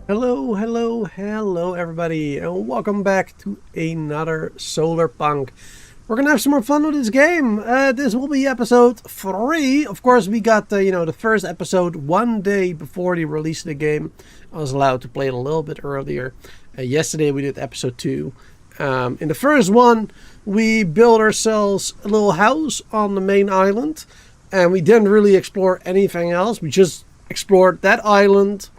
Hello everybody, and welcome back to another Solarpunk. We're gonna have some more fun with this game. This will be episode 3. Of course, we got the first episode one day before the release of the game. I was allowed to play it a little bit earlier. Yesterday we did episode 2. In the first one, we built ourselves a little house on the main island, and we didn't really explore anything else. We just explored that island.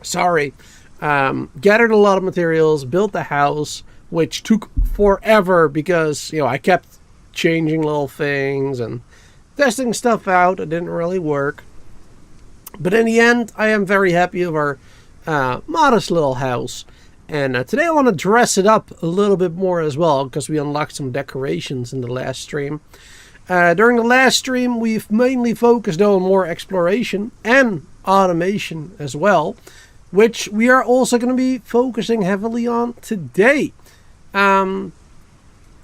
Sorry. Gathered a lot of materials, built the house, which took forever because, I kept changing little things and testing stuff out. It didn't really work. But in the end, I am very happy with our modest little house. And today I want to dress it up a little bit more as well, because we unlocked some decorations in the last stream. During the last stream, we've mainly focused on more exploration and automation as well, which we are also going to be focusing heavily on today. In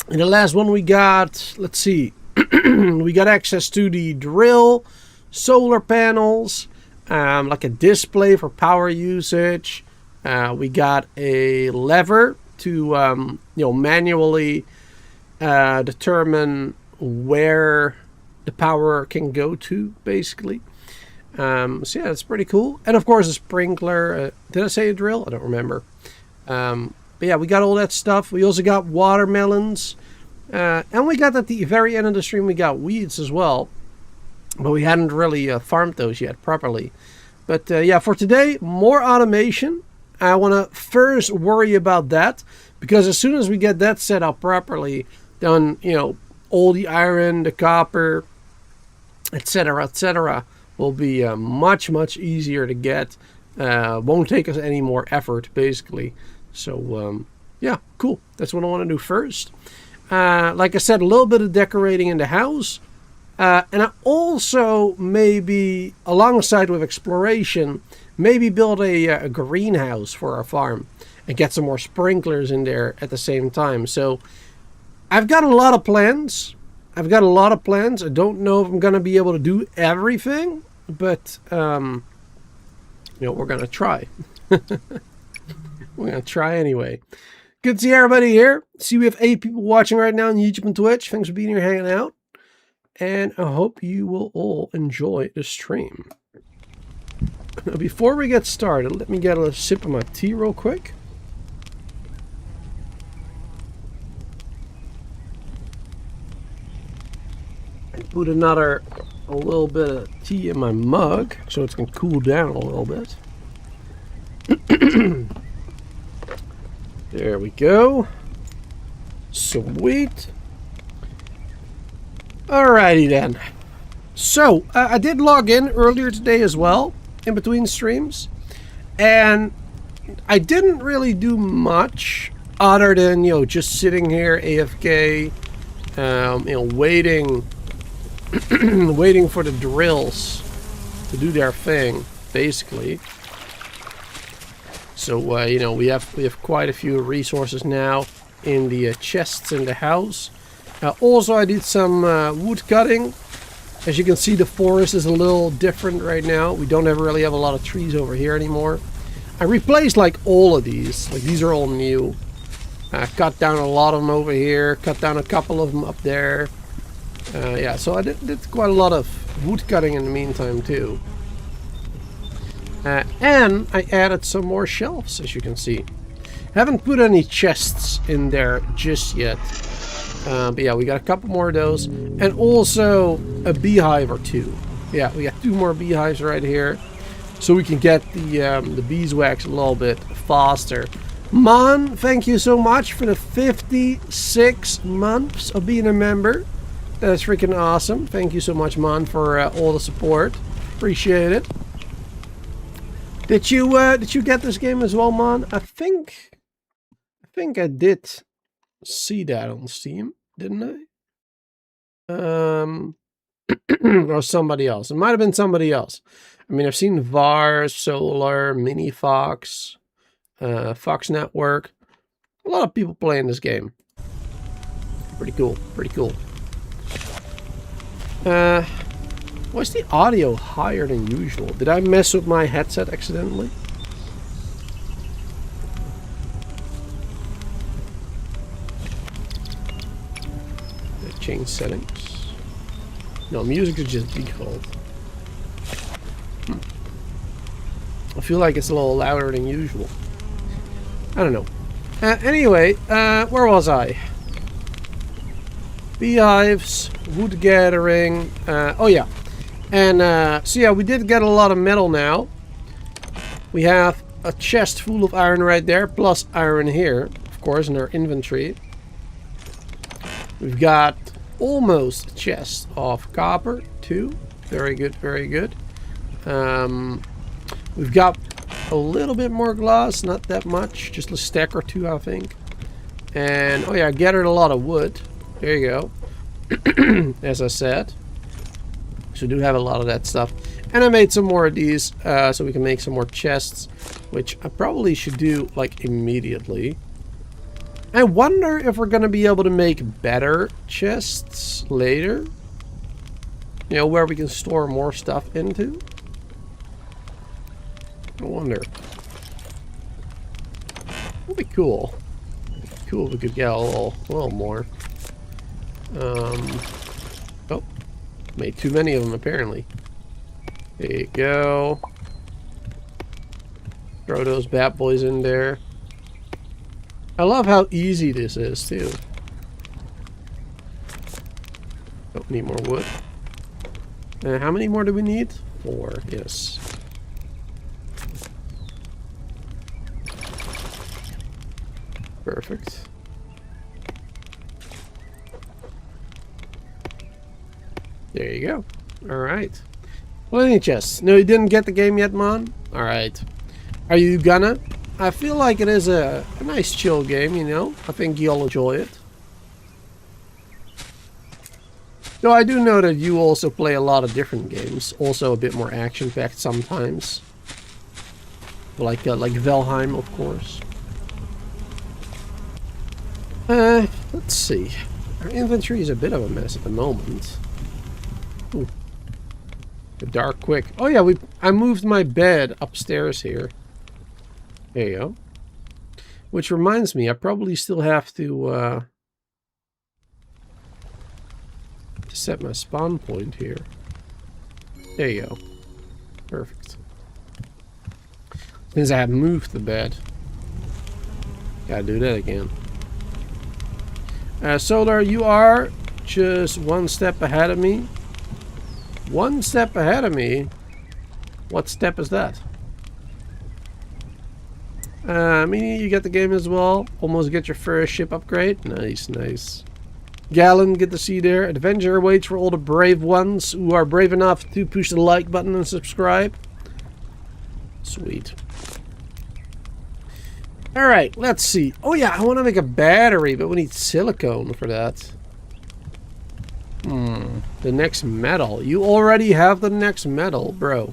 the last one we got, let's see, we got access to the drill, solar panels, like a display for power usage. We got a lever to manually determine where the power can go to, basically. So yeah, that's pretty cool. And of course a sprinkler. Did I say a drill? I don't remember. But yeah, we got all that stuff. We also got watermelons. And we got at the very end of the stream, we got weeds as well. But we hadn't really farmed those yet properly. But yeah, for today, more automation. I want to first worry about that, because as soon as we get that set up properly, then, all the iron, the copper, etc., will be much easier to get. Won't take us any more effort, basically. So yeah, cool. That's what I want to do first. Like I said, a little bit of decorating in the house, and I also, maybe alongside with exploration, maybe build a greenhouse for our farm and get some more sprinklers in there at the same time. So I've got a lot of plans. I don't know if I'm going to be able to do everything, but, we're going to try. We're going to try anyway. Good to see everybody here. See, we have 8 people watching right now on YouTube and Twitch. Thanks for being here, hanging out. And I hope you will all enjoy the stream. Now, before we get started, let me get a sip of my tea real quick. Put a little bit of tea in my mug so it's going to cool down a little bit. There we go. Sweet. Alrighty then. So, I did log in earlier today as well, in between streams. And I didn't really do much other than, just sitting here AFK, waiting waiting for the drills to do their thing, basically. So we have quite a few resources now in the chests in the house. Also, I did some wood cutting. As you can see, the forest is a little different right now. We don't really have a lot of trees over here anymore. I replaced like all of these. Like, these are all new. Cut down a lot of them over here. Cut down a couple of them up there. Yeah, so I did quite a lot of wood cutting in the meantime too. And I added some more shelves, as you can see. Haven't put any chests in there just yet. But yeah, we got a couple more of those. And also a beehive or 2. Yeah, we got 2 more beehives right here. So we can get the beeswax a little bit faster. Mon, thank you so much for the 56 months of being a member. That's freaking awesome. Thank you so much, Mon, for all the support. Appreciate it. Did you get this game as well, Mon? I think I did see that on Steam, didn't I? Or somebody else. It might have been somebody else. I mean, I've seen VAR, Solar, Mini Fox, Fox Network. A lot of people playing this game. Pretty cool. Why is the audio higher than usual? Did I mess with my headset accidentally? Did I change settings? No, music is just default. I feel like it's a little louder than usual. I don't know. Anyway, where was I? Beehives, wood gathering. Oh yeah. And so yeah, we did get a lot of metal now. We have a chest full of iron right there, plus iron here, of course, in our inventory. We've got almost a chest of copper too. Very good, very good. We've got a little bit more glass, not that much, just a stack or two, I think. And oh yeah, I gathered a lot of wood. There you go. As I said. So we do have a lot of that stuff. And I made some more of these, so we can make some more chests, which I probably should do, like, immediately. I wonder if we're going to be able to make better chests later. You know, where we can store more stuff into. I wonder. Would be cool. Cool if we could get a little more. Oh, made too many of them apparently. There you go. Throw those bad boys in there. I love how easy this is too. Don't need more wood. How many more do we need? 4, yes. Perfect. There you go. Alright. Plenty chests. No, you didn't get the game yet, Mon? Alright. Are you gonna? I feel like it is a nice chill game, you know? I think you'll enjoy it. Though I do know that you also play a lot of different games. Also a bit more action-packed sometimes. Like Valheim, of course. Let's see. Our inventory is a bit of a mess at the moment. Ooh. Dark quick. Oh yeah, I moved my bed upstairs here. There you go. Which reminds me, I probably still have to set my spawn point here. There you go. Perfect. Since I have moved the bed. Gotta do that again. Solar, you are just one step ahead of me. One step ahead of me? What step is that? Meaning you get the game as well. Almost get your first ship upgrade. Nice, nice. Gallon, good to see you there. Adventure waits for all the brave ones who are brave enough to push the like button and subscribe. Sweet. Alright, let's see. Oh yeah, I want to make a battery, but we need silicone for that. The next metal. You already have the next metal, bro.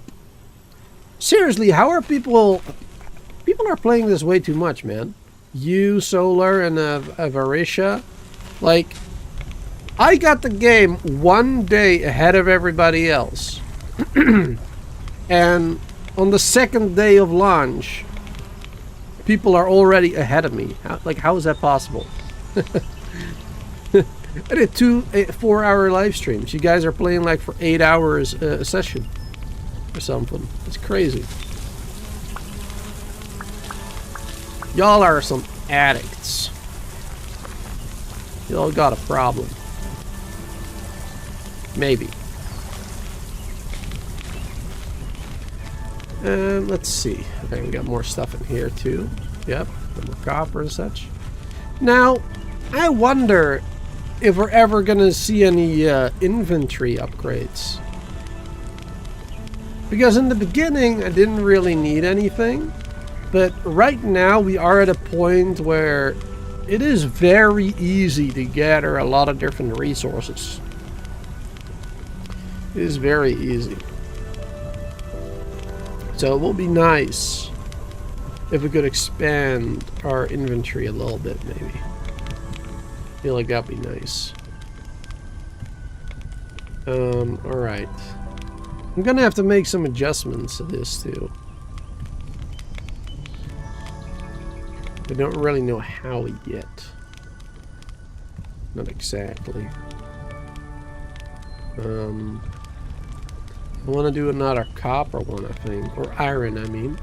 Seriously, how are people... People are playing this way too much, man. You, Solar, and Avarisha. Like, I got the game one day ahead of everybody else. And on the second day of launch, people are already ahead of me. How is that possible? I did 2 4-hour live streams. You guys are playing like for 8 hours a session or something. It's crazy. Y'all are some addicts. Y'all got a problem. Maybe. And let's see. Okay, we got more stuff in here too. Yep, more copper and such. Now, I wonder if we're ever gonna see any inventory upgrades. Because in the beginning, I didn't really need anything. But right now, we are at a point where it is very easy to gather a lot of different resources. It is very easy. So it will be nice if we could expand our inventory a little bit, maybe. I feel like that'd be nice. Alright. I'm gonna have to make some adjustments to this too. I don't really know how yet. Not exactly. I want to do another copper one, I think. Or iron, I mean.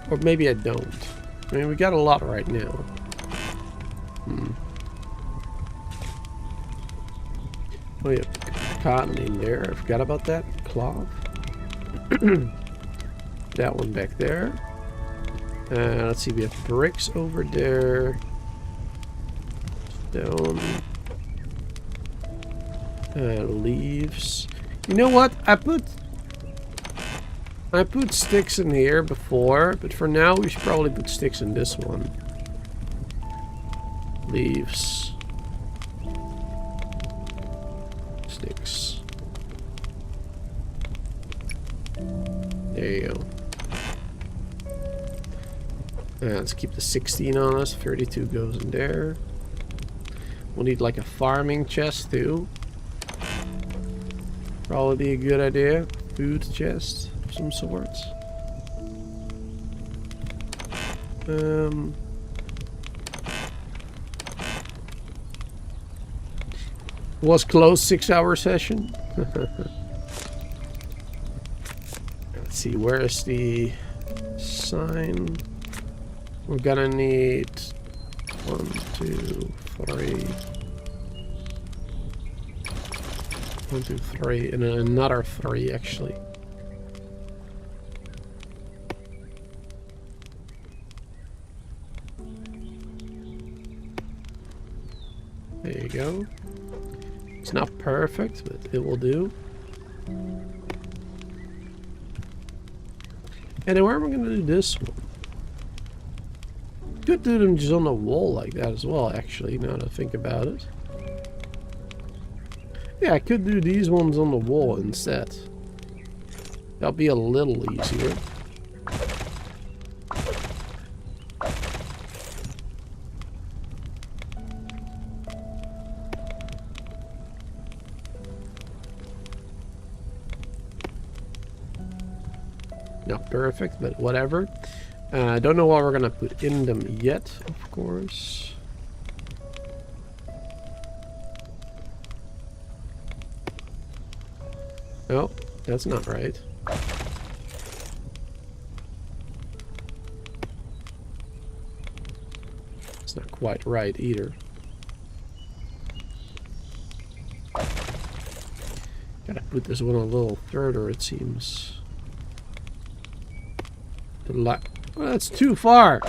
Or maybe I don't. I mean, we got a lot right now. Oh yeah, cotton in there. I forgot about that. Cloth. That one back there. Let's see, we have bricks over there. Stone. Leaves. You know what? I put sticks in here before, but for now we should probably put sticks in this one. Leaves. Sticks. There you go. Let's keep the 16 on us. 32 goes in there. We'll need like a farming chest too. Probably be a good idea. Food chest of some sorts. Was close 6-hour session. Let's see, where is the sign? We're gonna need 1, 2, 3. 1, 2, 3, and then another 3 actually. There you go. It's not perfect, but it will do. And then where am I going to do this one? Could do them just on the wall like that as well, actually, now that I think about it. Yeah, I could do these ones on the wall instead. That'll be a little easier. Not perfect, but whatever. I don't know what we're gonna put in them yet, of course. Oh, that's not right. It's not quite right either. Gotta put this one a little further, it seems. Well, that's too far.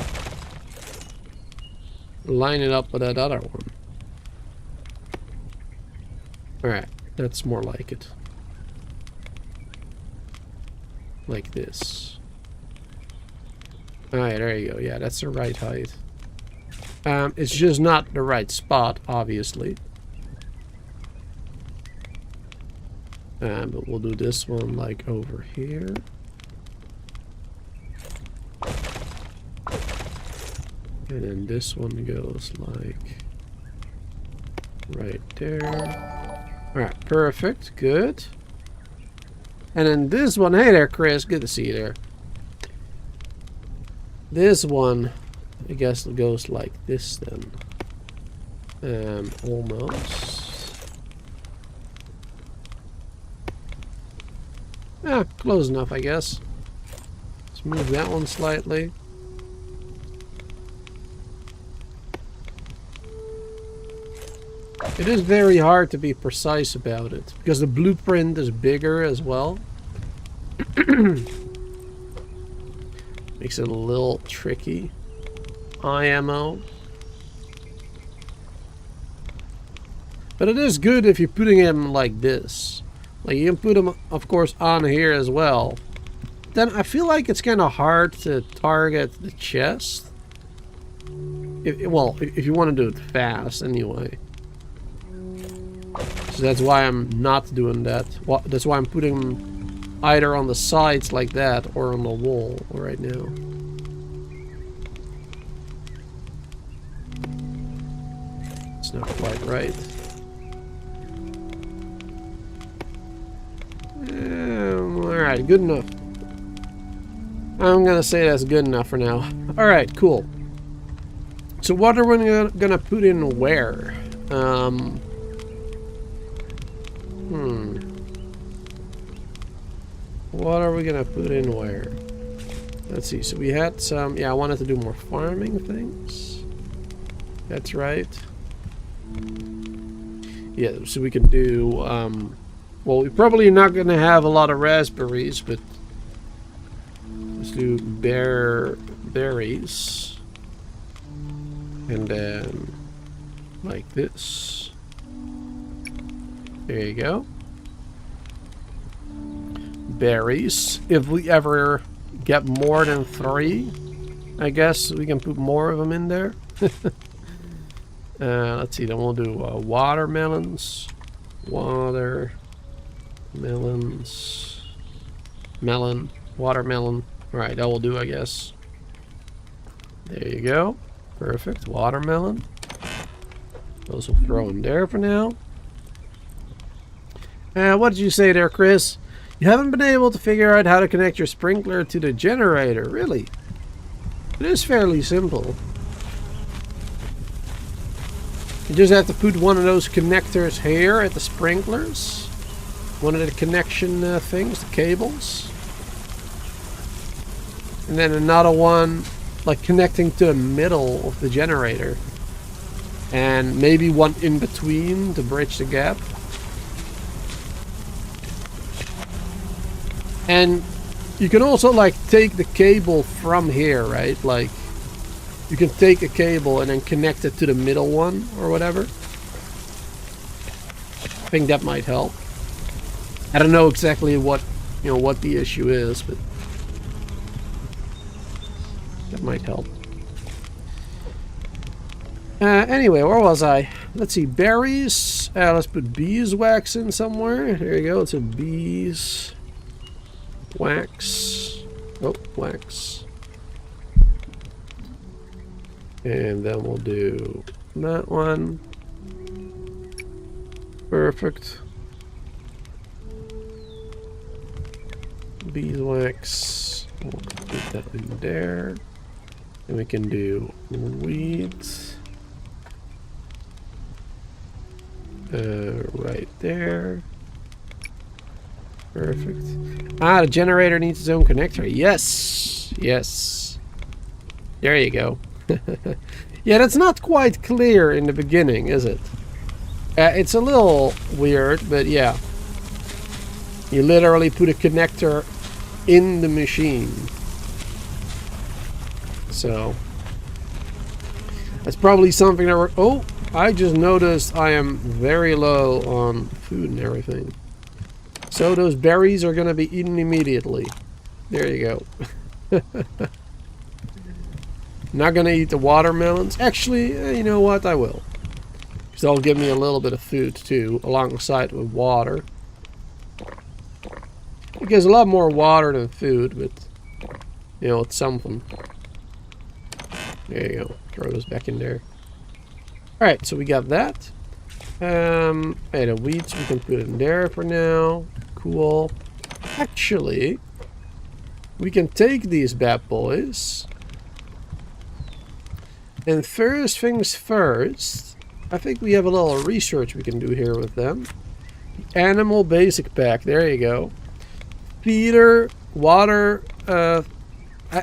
Line it up with that other one. Alright, that's more like it. Like this. Alright, there you go. Yeah, that's the right height. It's just not the right spot, obviously. But we'll do this one like over here. And then this one goes like right there. Alright, perfect. Good. And then this one, hey there, Chris. Good to see you there. This one, I guess it goes like this then. Almost. Ah, close enough, I guess. Let's move that one slightly. It is very hard to be precise about it, because the blueprint is bigger as well. Makes it a little tricky. IMO. But it is good if you're putting them like this. Like, you can put them, of course, on here as well. Then I feel like it's kind of hard to target the chest. If you want to do it fast, anyway. So that's why I'm not doing that. That's why I'm putting them either on the sides like that or on the wall right now. It's not quite right. Alright, good enough. I'm gonna say that's good enough for now. Alright, cool. So what are we gonna put in where? What are we gonna put in where? Let's see, so we had some... Yeah, I wanted to do more farming things. That's right. Yeah, so we can do... well, we're probably not gonna have a lot of raspberries, but... Let's do berries. And then... like this. There you go. Berries. If we ever get more than 3, I guess we can put more of them in there. Let's see, then we'll do watermelons. Watermelons. Melon. Watermelon. Alright, that will do, I guess. There you go. Perfect. Watermelon. Those will throw in there for now. What did you say there, Chris? You haven't been able to figure out how to connect your sprinkler to the generator, really? It is fairly simple. You just have to put one of those connectors here at the sprinklers. One of the connection things, the cables. And then another one, like connecting to the middle of the generator. And maybe one in between to bridge the gap. And you can also like take the cable from here, right? Like you can take a cable and then connect it to the middle one or whatever. I think that might help. I don't know exactly what, you know, what the issue is, but that might help. Anyway, where was I? Let's see, berries. Let's put beeswax in somewhere. There you go. It's a bees. Wax. Oh, wax. And then we'll do that one. Perfect. Beeswax. We'll put that in there. And we can do weeds. Right there. Perfect. Ah, the generator needs its own connector. Yes. Yes. There you go. Yeah, that's not quite clear in the beginning, is it? It's a little weird, but yeah. You literally put a connector in the machine. So that's probably something that we're... Oh, I just noticed I am very low on food and everything. So those berries are going to be eaten immediately. There you go. Not going to eat the watermelons. Actually, you know what? I will. Because that'll give me a little bit of food too, alongside with water. It gives a lot more water than food, but you know, it's something. There you go. Throw those back in there. Alright, so we got that. And the weeds we can put in there for now. Cool. Actually, we can take these bad boys. And first things first, I think we have a little research we can do here with them. The animal basic pack, there you go. Feeder, water, I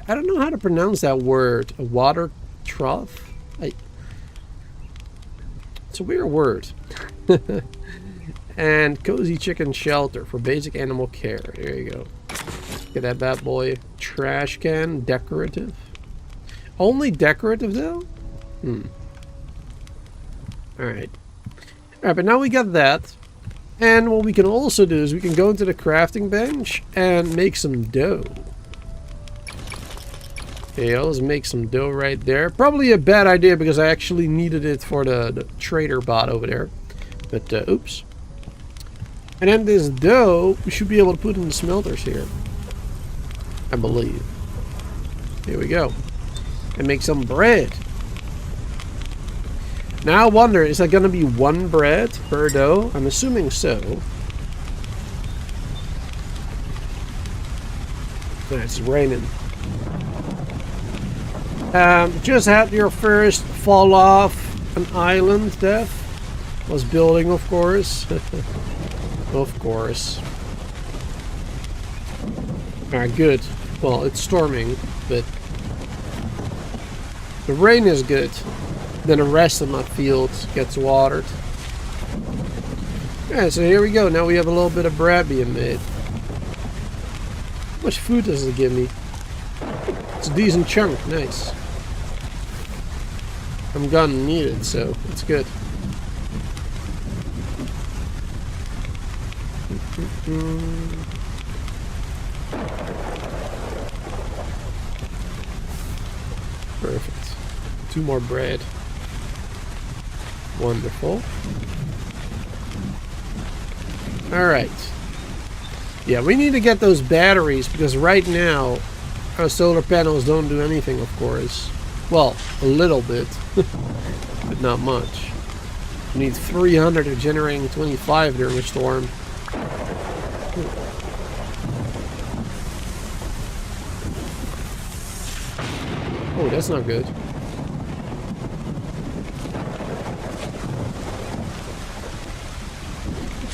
don't know how to pronounce that word. A water trough? It's a weird word. And cozy chicken shelter for basic animal care. There you go. Look at that bad boy. Trash can, decorative. Only decorative though? Alright. Alright, but now we got that. And what we can also do is we can go into the crafting bench and make some dough. Okay, let's make some dough right there. Probably a bad idea because I actually needed it for the trader bot over there. But, oops. And then this dough, we should be able to put in the smelters here. I believe. Here we go. And make some bread. Now I wonder, is that going to be one bread per dough? I'm assuming so. It's raining. Just had your first fall off an island death. Was building, of course. Of course. Alright, good. Well, it's storming, but the rain is good. Then the rest of my field gets watered. Alright, so here we go. Now we have a little bit of bread being made. How much food does it give me? It's a decent chunk. Nice. I'm gonna need it, so it's good. Perfect. 2 more bread. Wonderful. Alright. Yeah, we need to get those batteries because right now our solar panels don't do anything, of course. Well, a little bit, but not much. We need 300 of generating 25 during a storm. Oh, that's not good.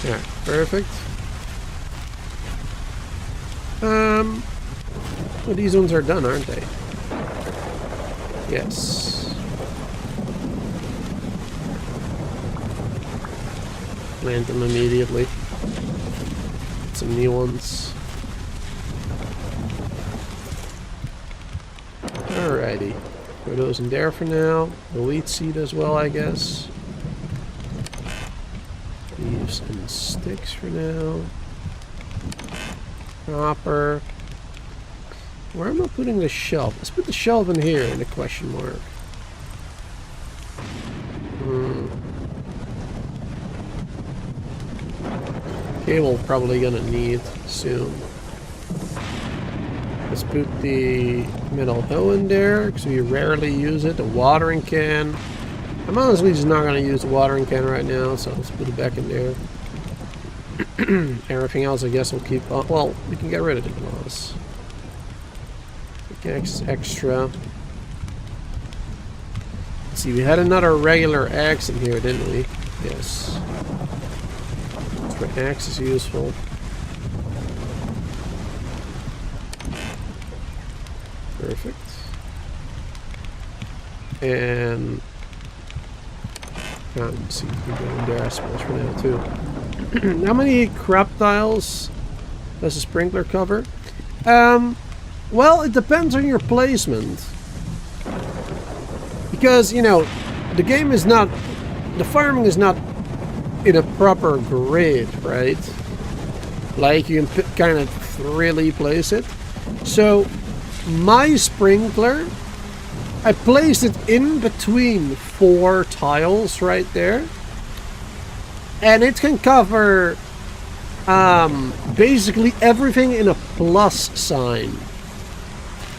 Yeah, perfect. Well, these ones are done, aren't they? Yes. Plant them immediately. Some new ones. Alrighty. Throw those in there for now. The wheat seed as well, I guess. Leaves and sticks for now. Copper. Where am I putting the shelf? Let's put the shelf in here in the question mark. Cable probably gonna need soon. Let's put the metal hoe in there because we rarely use it. The watering can. I'm honestly just not gonna use the watering can right now, so let's put it back in there. Everything else, I guess, we'll keep on. Well, we can get rid of the glass. Extra. Let's see, we had another regular axe in here, didn't we? Yes. The axe is useful. Perfect. And see, we can go in there, I suppose, for now too. How many crop tiles does a sprinkler cover? Well, it depends on your placement. Because, you know, the game is not... The farming is not in a proper grid, right? Like, you can kind of really place it. So, my sprinkler, I placed it in between 4 tiles right there. And it can cover basically everything in a plus sign.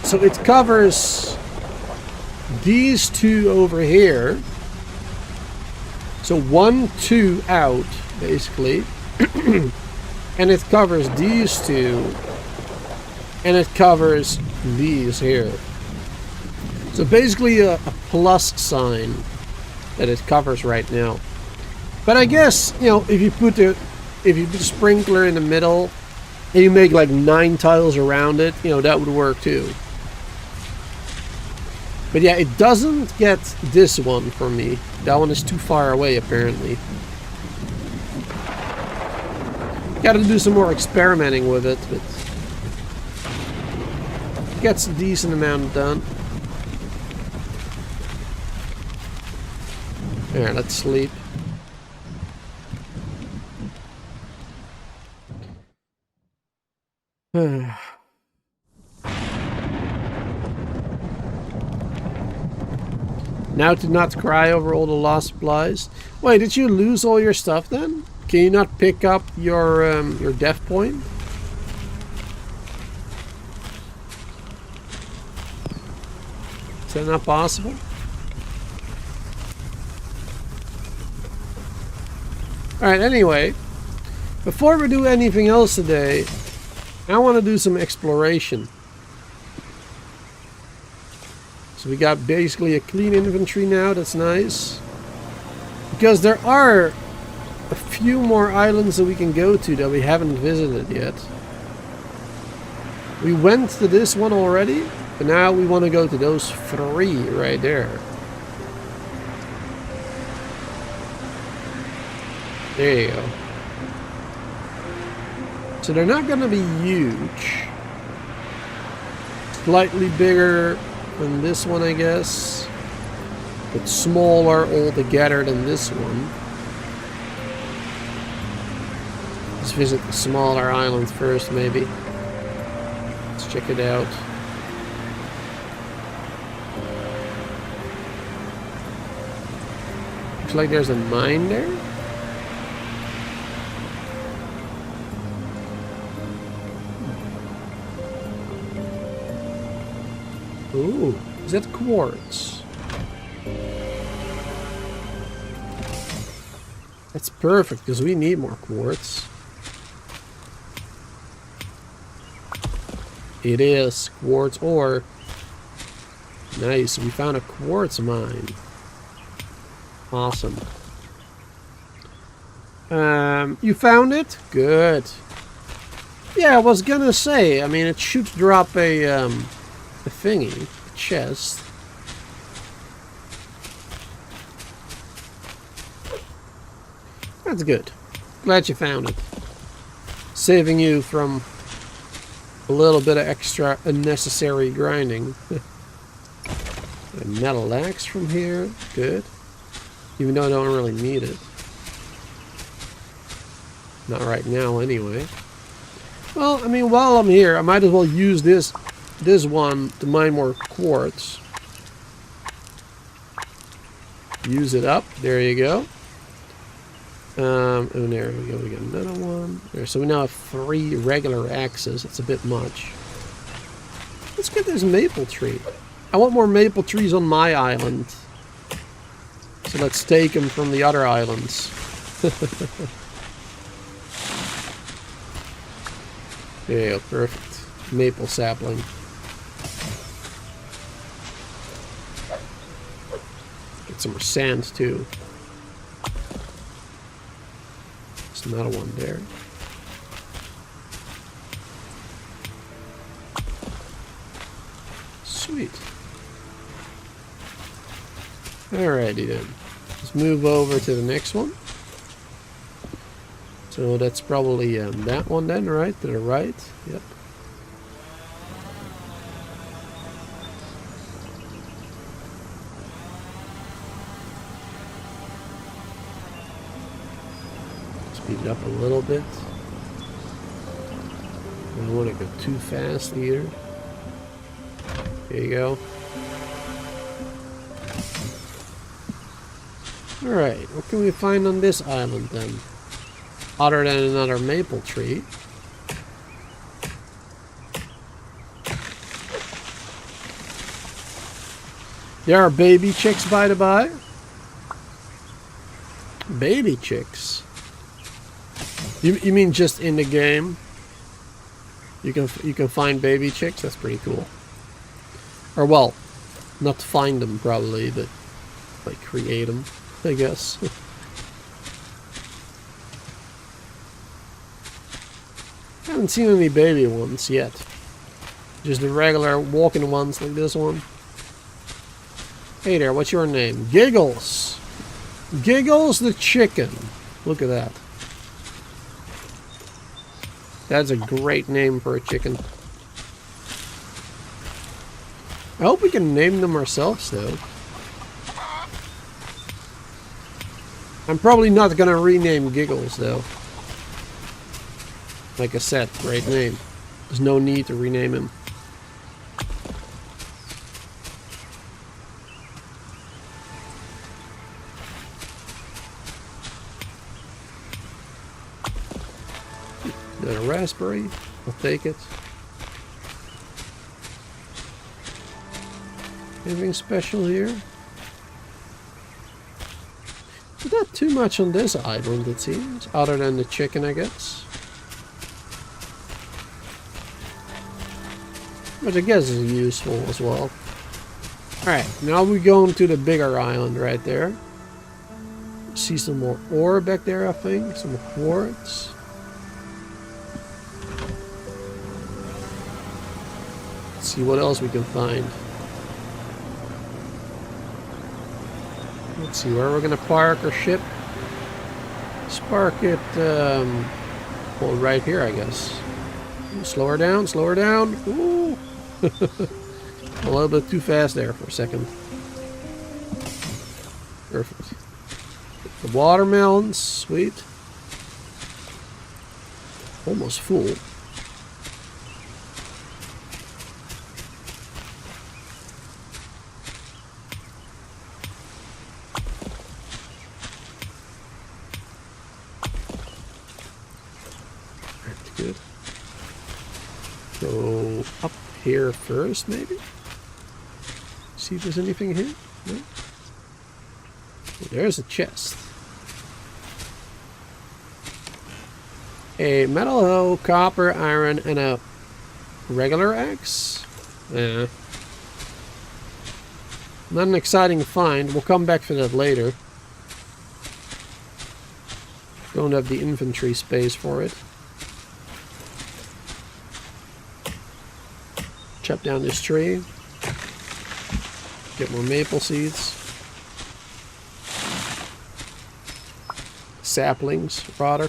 So it covers these 2 over here. So 1, 2 out, basically. And it covers these 2. And it covers these here. So basically a plus sign that it covers right now. But I guess, you know, if you put the sprinkler in the middle and you make like 9 tiles around it, you know, that would work too. But yeah, it doesn't get this one for me. That one is too far away, apparently. Gotta do some more experimenting with it, but it gets a decent amount done. Alright, let's sleep. Now to not cry over all the lost supplies. Wait, did you lose all your stuff then? Can you not pick up your death point? Is that not possible? Alright, anyway. Before we do anything else today, I want to do some exploration. So we got basically a clean inventory now. That's nice. Because there are a few more islands that we can go to that we haven't visited yet. We went to this one already, but now we want to go to those 3 right there. There you go. So they're not going to be huge. Slightly bigger than this one, I guess. But smaller altogether than this one. Let's visit the smaller island first, maybe. Let's check it out. Looks like there's a mine there. Ooh, is that quartz? That's perfect, because we need more quartz. It is quartz ore. Nice, we found a quartz mine. Awesome. You found it? Good. Yeah, I was gonna say, I mean, it should drop a thingy, a chest. That's good. Glad you found it. Saving you from a little bit of extra unnecessary grinding. A metal axe from here. Good. Even though I don't really need it. Not right now anyway. Well, I mean, while I'm here, I might as well use this one to mine more quartz. Use it up. There you go. And there we go. We got another one. There. So we now have 3 regular axes. It's a bit much. Let's get this maple tree. I want more maple trees on my island. So let's take them from the other islands. There you go. Perfect. Maple sapling. Get some more sand too. There's another one there. Sweet. Alrighty then. Let's move over to the next one. So that's probably that one then, right? To the right. Yep. Speed it up a little bit. I don't want to go too fast here. There you go. Alright, what can we find on this island then? Other than another maple tree. There are baby chicks, by the by. Baby chicks. You mean just in the game? You can find baby chicks? That's pretty cool. Or well, not find them probably, but like create them, I guess. I haven't seen any baby ones yet. Just the regular walking ones like this one. Hey there, what's your name? Giggles. Giggles the chicken. Look at that. That's a great name for a chicken. I hope we can name them ourselves though. I'm probably not gonna rename Giggles though. Like I said, great name. There's no need to rename him. Another raspberry. I'll take it. Anything special here? Not too much on this island, it seems. Other than the chicken, I guess. Which I guess is useful as well. Alright, now we're going to the bigger island right there. See some more ore back there, I think. Some quartz. Let's see what else we can find. Let's see where we're going to park our ship. Let's park it, well, right here, I guess. Slow her down, slow her down. Ooh. A little bit too fast there for a second. Perfect. The watermelons, sweet. Almost full. That's good. Go up here first, maybe? See if there's anything here? No? There's a chest. A metal hoe, copper, iron, and a regular axe? Yeah. Not an exciting find. We'll come back for that later. Don't have the inventory space for it. Chop down this tree. Get more maple seeds. Saplings, rather.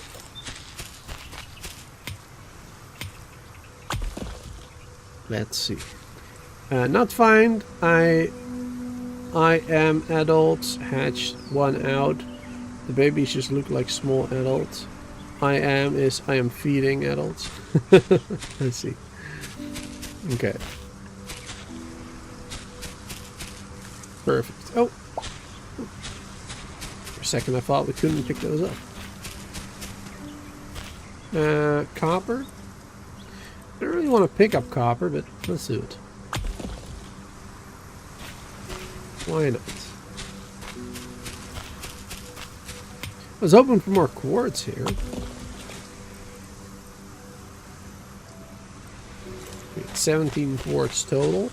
Let's see. Not find. I am adults. Hatched one out. The babies just look like small adults. I am feeding adults. Let's see. Okay. Perfect. Oh. For a second I thought we couldn't pick those up. Copper. I don't really want to pick up copper, but let's do it. Why not? I was hoping for more quartz here. 17 quartz total.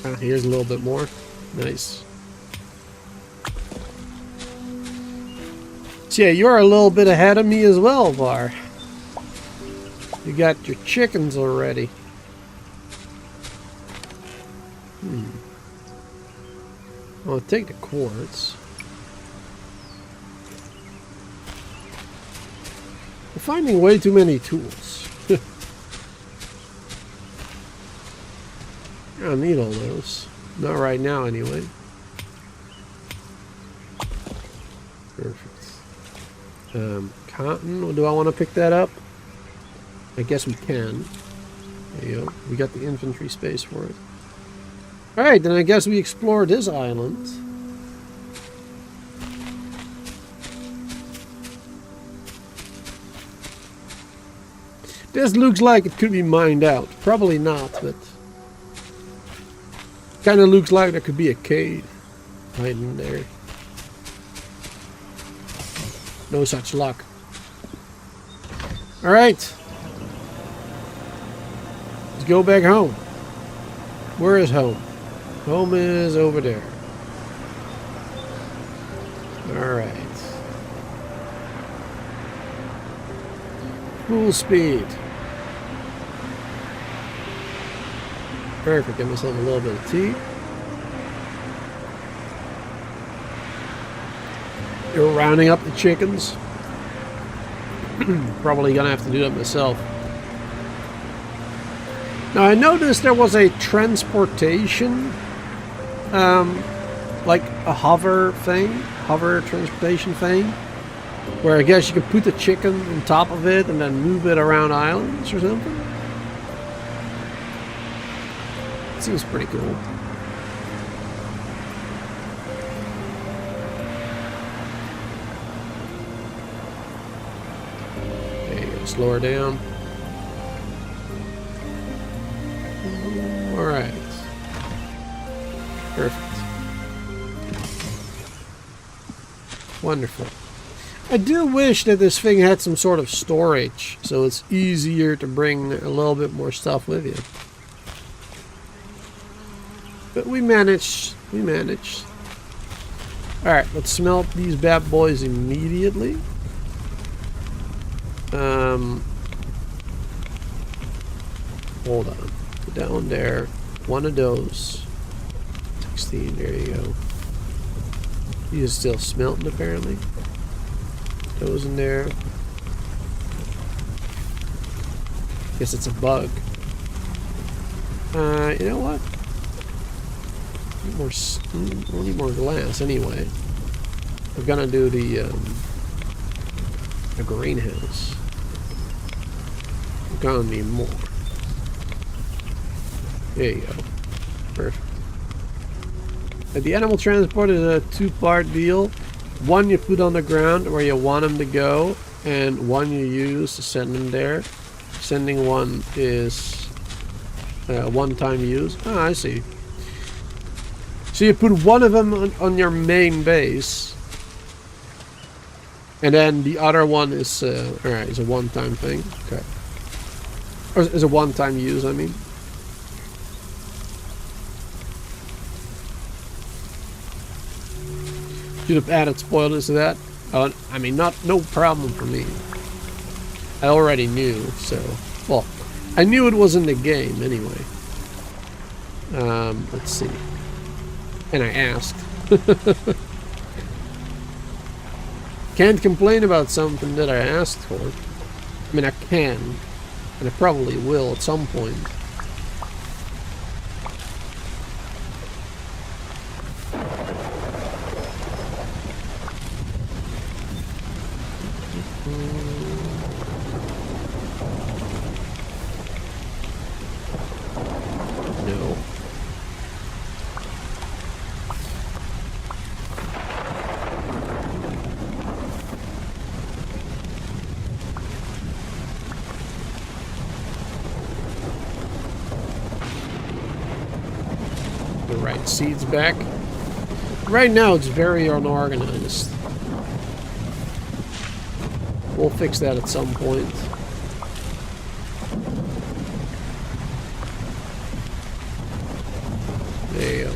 Ah, here's a little bit more. Nice. So yeah, you're a little bit ahead of me as well, Var. You got your chickens already. I'll take the quartz. We're finding way too many tools. I don't need all those. Not right now, anyway. Perfect. Cotton. Do I want to pick that up? I guess we can. There you go. We got the inventory space for it. Alright, then I guess we explore this island. This looks like it could be mined out. Probably not, but... kind of looks like there could be a cave hiding there. No such luck. Alright. Let's go back home. Where is home? Home is over there. Alright. Full speed. Perfect. Get myself a little bit of tea. You're rounding up the chickens. Probably gonna have to do that myself. Now I noticed there was a transportation, like a hover transportation thing, where I guess you could put the chicken on top of it and then move it around islands or something. It seems pretty cool. Slow her down. Alright. Perfect. Wonderful. I do wish that this thing had some sort of storage, so it's easier to bring a little bit more stuff with you. But we managed. We managed. Alright, let's smelt these bad boys immediately. Hold on. Put down there. One of those. 16, there you go. He's still smelting apparently. Those in there. Guess it's a bug. You know what? We'll need more glass anyway. We're gonna do the greenhouse. We're gonna need more. There you go. Perfect. The animal transport is a two-part deal. One you put on the ground where you want them to go, and one you use to send them there. Sending one is one-time use. Oh, I see. So you put one of them on your main base, and then the other one is alright, is a one-time thing. Okay, or is a one-time use, I mean. Should have added spoilers to that. I mean, no problem for me. I already knew, so well, I knew it was in the game anyway. Let's see. And I asked. Can't complain about something that I asked for. I mean, I can, and I probably will at some point. Seeds back. Right now it's very unorganized. We'll fix that at some point. There you go.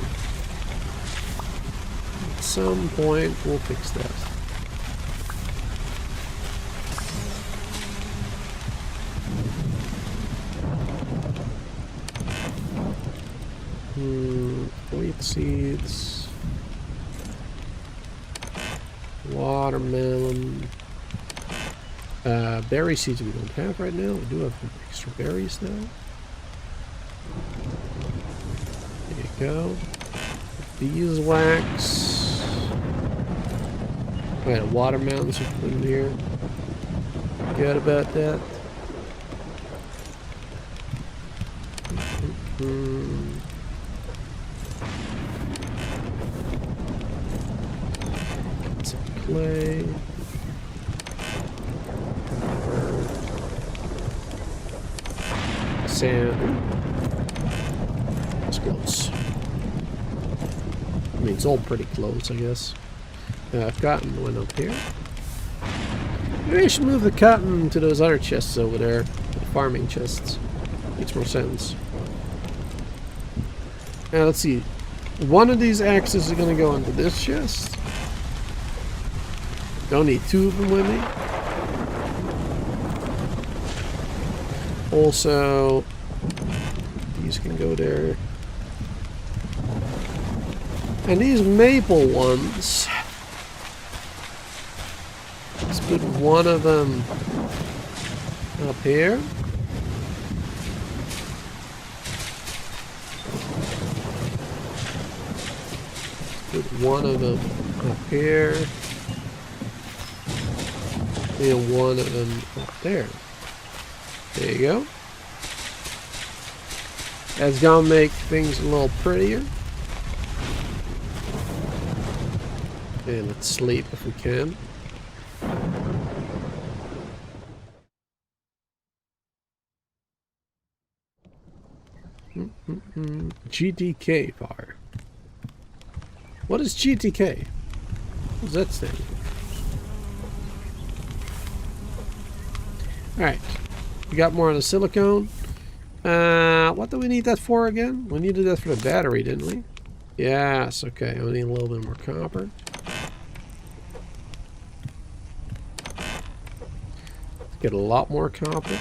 At some point we'll fix that. Wheat seeds, watermelon, berry seeds we don't have right now. We do have extra berries now. There you go. Beeswax. Right, watermelons we put in here. Forget about that. Clay. Sand. It's close. I mean, it's all pretty close, I guess. Cotton went up here. Maybe I should move the cotton to those other chests over there. The farming chests. Makes more sense. Now, let's see. One of these axes is going to go into this chest. Don't need two of them with me. Also, these can go there. And these maple ones, let's put one of them up here. Put one of them up here. And one of them up there. There you go. That's gonna make things a little prettier. And let's sleep if we can. GTK fire. What is GTK? What does that stand for? Alright. We got more of the silicone. What do we need that for again? We needed that for the battery, didn't we? Yes, okay. We need a little bit more copper. Get a lot more copper.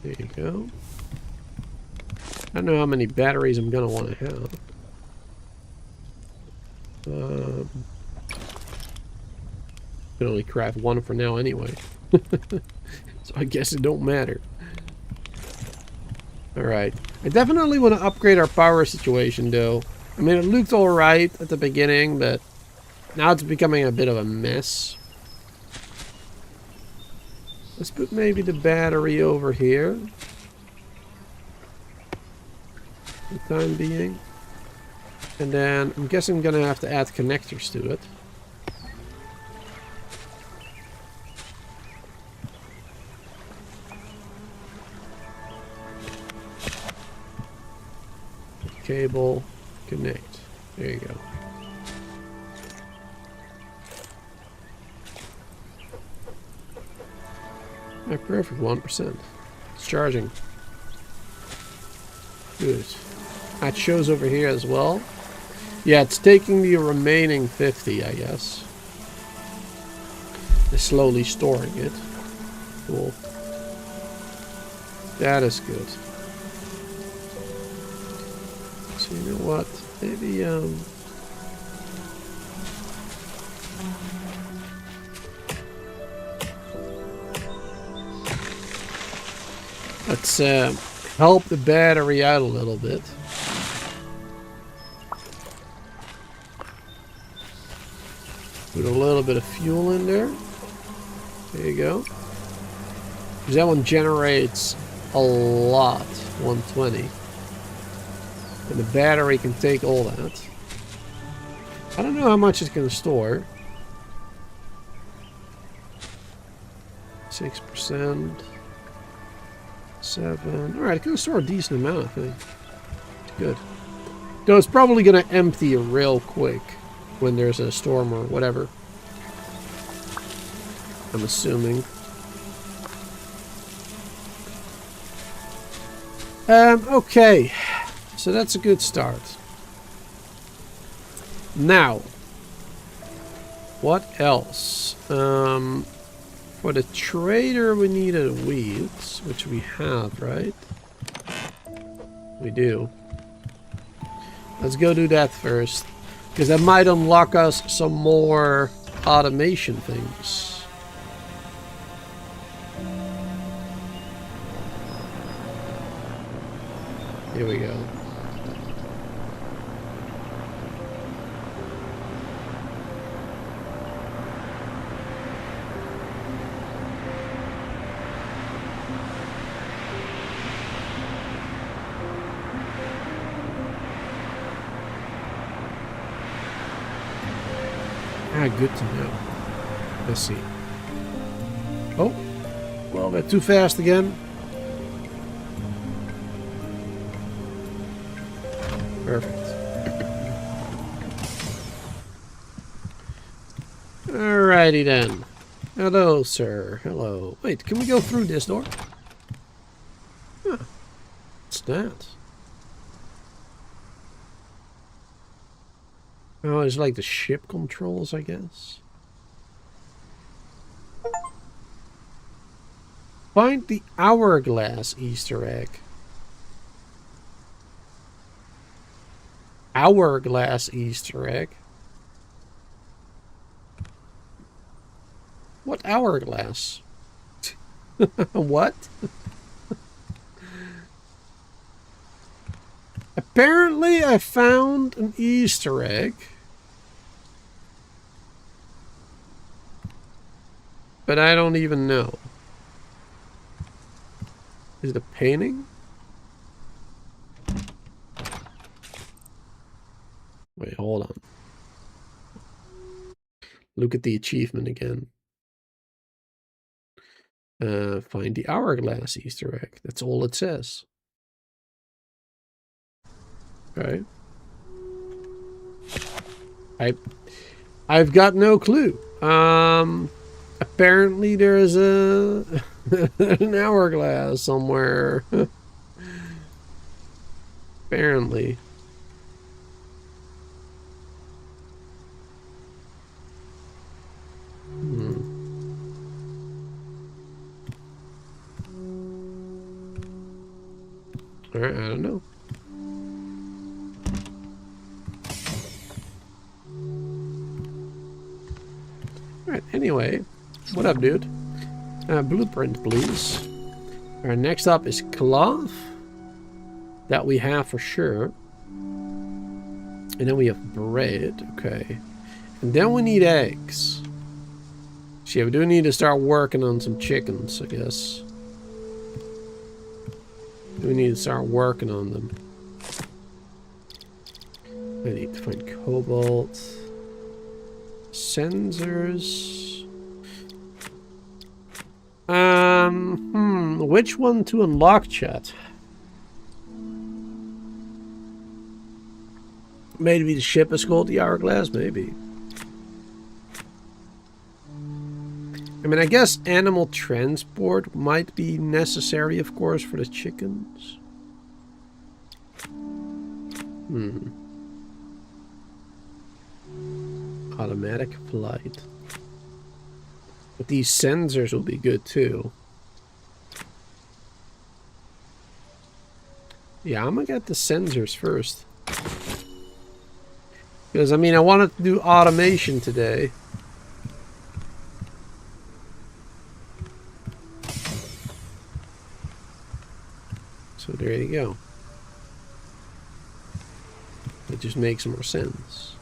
There you go. I don't know how many batteries I'm going to want to have. Can only craft one for now anyway. So I guess it don't matter. Alright. I definitely want to upgrade our power situation though. I mean, it looked alright at the beginning, but now it's becoming a bit of a mess. Let's put maybe the battery over here. For the time being. And then I'm guessing I'm gonna have to add connectors to it. Cable, connect. There you go. Alright, perfect. 1%. It's charging. Good. That shows over here as well. Yeah, it's taking the remaining 50, I guess. It's slowly storing it. Cool. That is good. So you know what? Maybe let's help the battery out a little bit. Put a little bit of fuel in there. There you go. Because that one generates a lot. 120. And the battery can take all that. I don't know how much it's going to store. 6%. 7. Alright, it's going to store a decent amount, I think. Good. Though it's probably going to empty real quick when there's a storm or whatever. I'm assuming. Okay. So that's a good start. Now, what else? For the trader we needed weeds, which we have, right? We do. Let's go do that first, because that might unlock us some more automation things. Here we go. Ah, good to know. Let's see. Oh, well, they're too fast again. Perfect. Alrighty then. Hello, sir. Hello. Wait, can we go through this door? Huh. What's that? Oh, it's like the ship controls, I guess. Find the hourglass Easter egg. Hourglass Easter egg? What hourglass? What? Apparently I found an Easter egg. But I don't even know. Is it a painting? Wait, hold on. Look at the achievement again. Find the hourglass Easter egg. That's all it says. Okay. I've got no clue. Apparently there is a an hourglass somewhere. Apparently. Alright, I don't know. Alright, anyway. What up, dude? Blueprint, please. Alright, next up is cloth. That we have for sure. And then we have bread. Okay. And then we need eggs. So yeah, we do need to start working on some chickens, I guess. We need to start working on them. I need to find cobalt. Sensors. Which one to unlock, chat? Maybe the ship is called the Hourglass, maybe. I mean, I guess animal transport might be necessary, of course, for the chickens. Automatic flight. But these sensors will be good, too. Yeah, I'm gonna get the sensors first. Because, I mean, I wanted to do automation today. So there you go. It just makes more sense.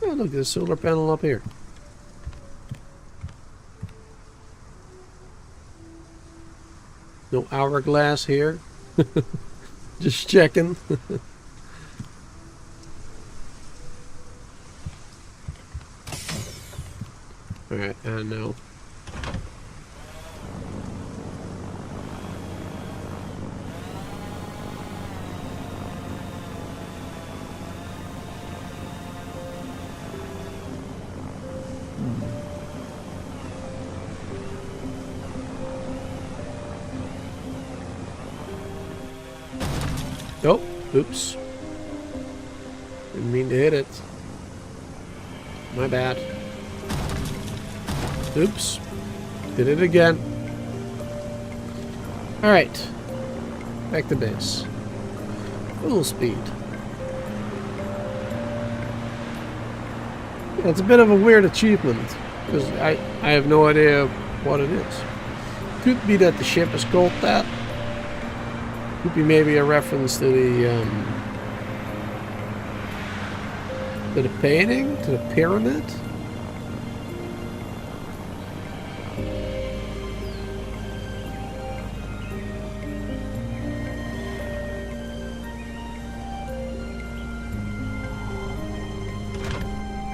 Oh, look, there's a solar panel up here. No hourglass here. Just checking. Alright, I know. Oh, oops. Didn't mean to hit it. My bad. Oops. Did it again. Alright. Back to base. Full speed. Yeah, it's a bit of a weird achievement. Because I have no idea what it is. Could be that the ship is called that. Could be maybe a reference to the painting, to the pyramid.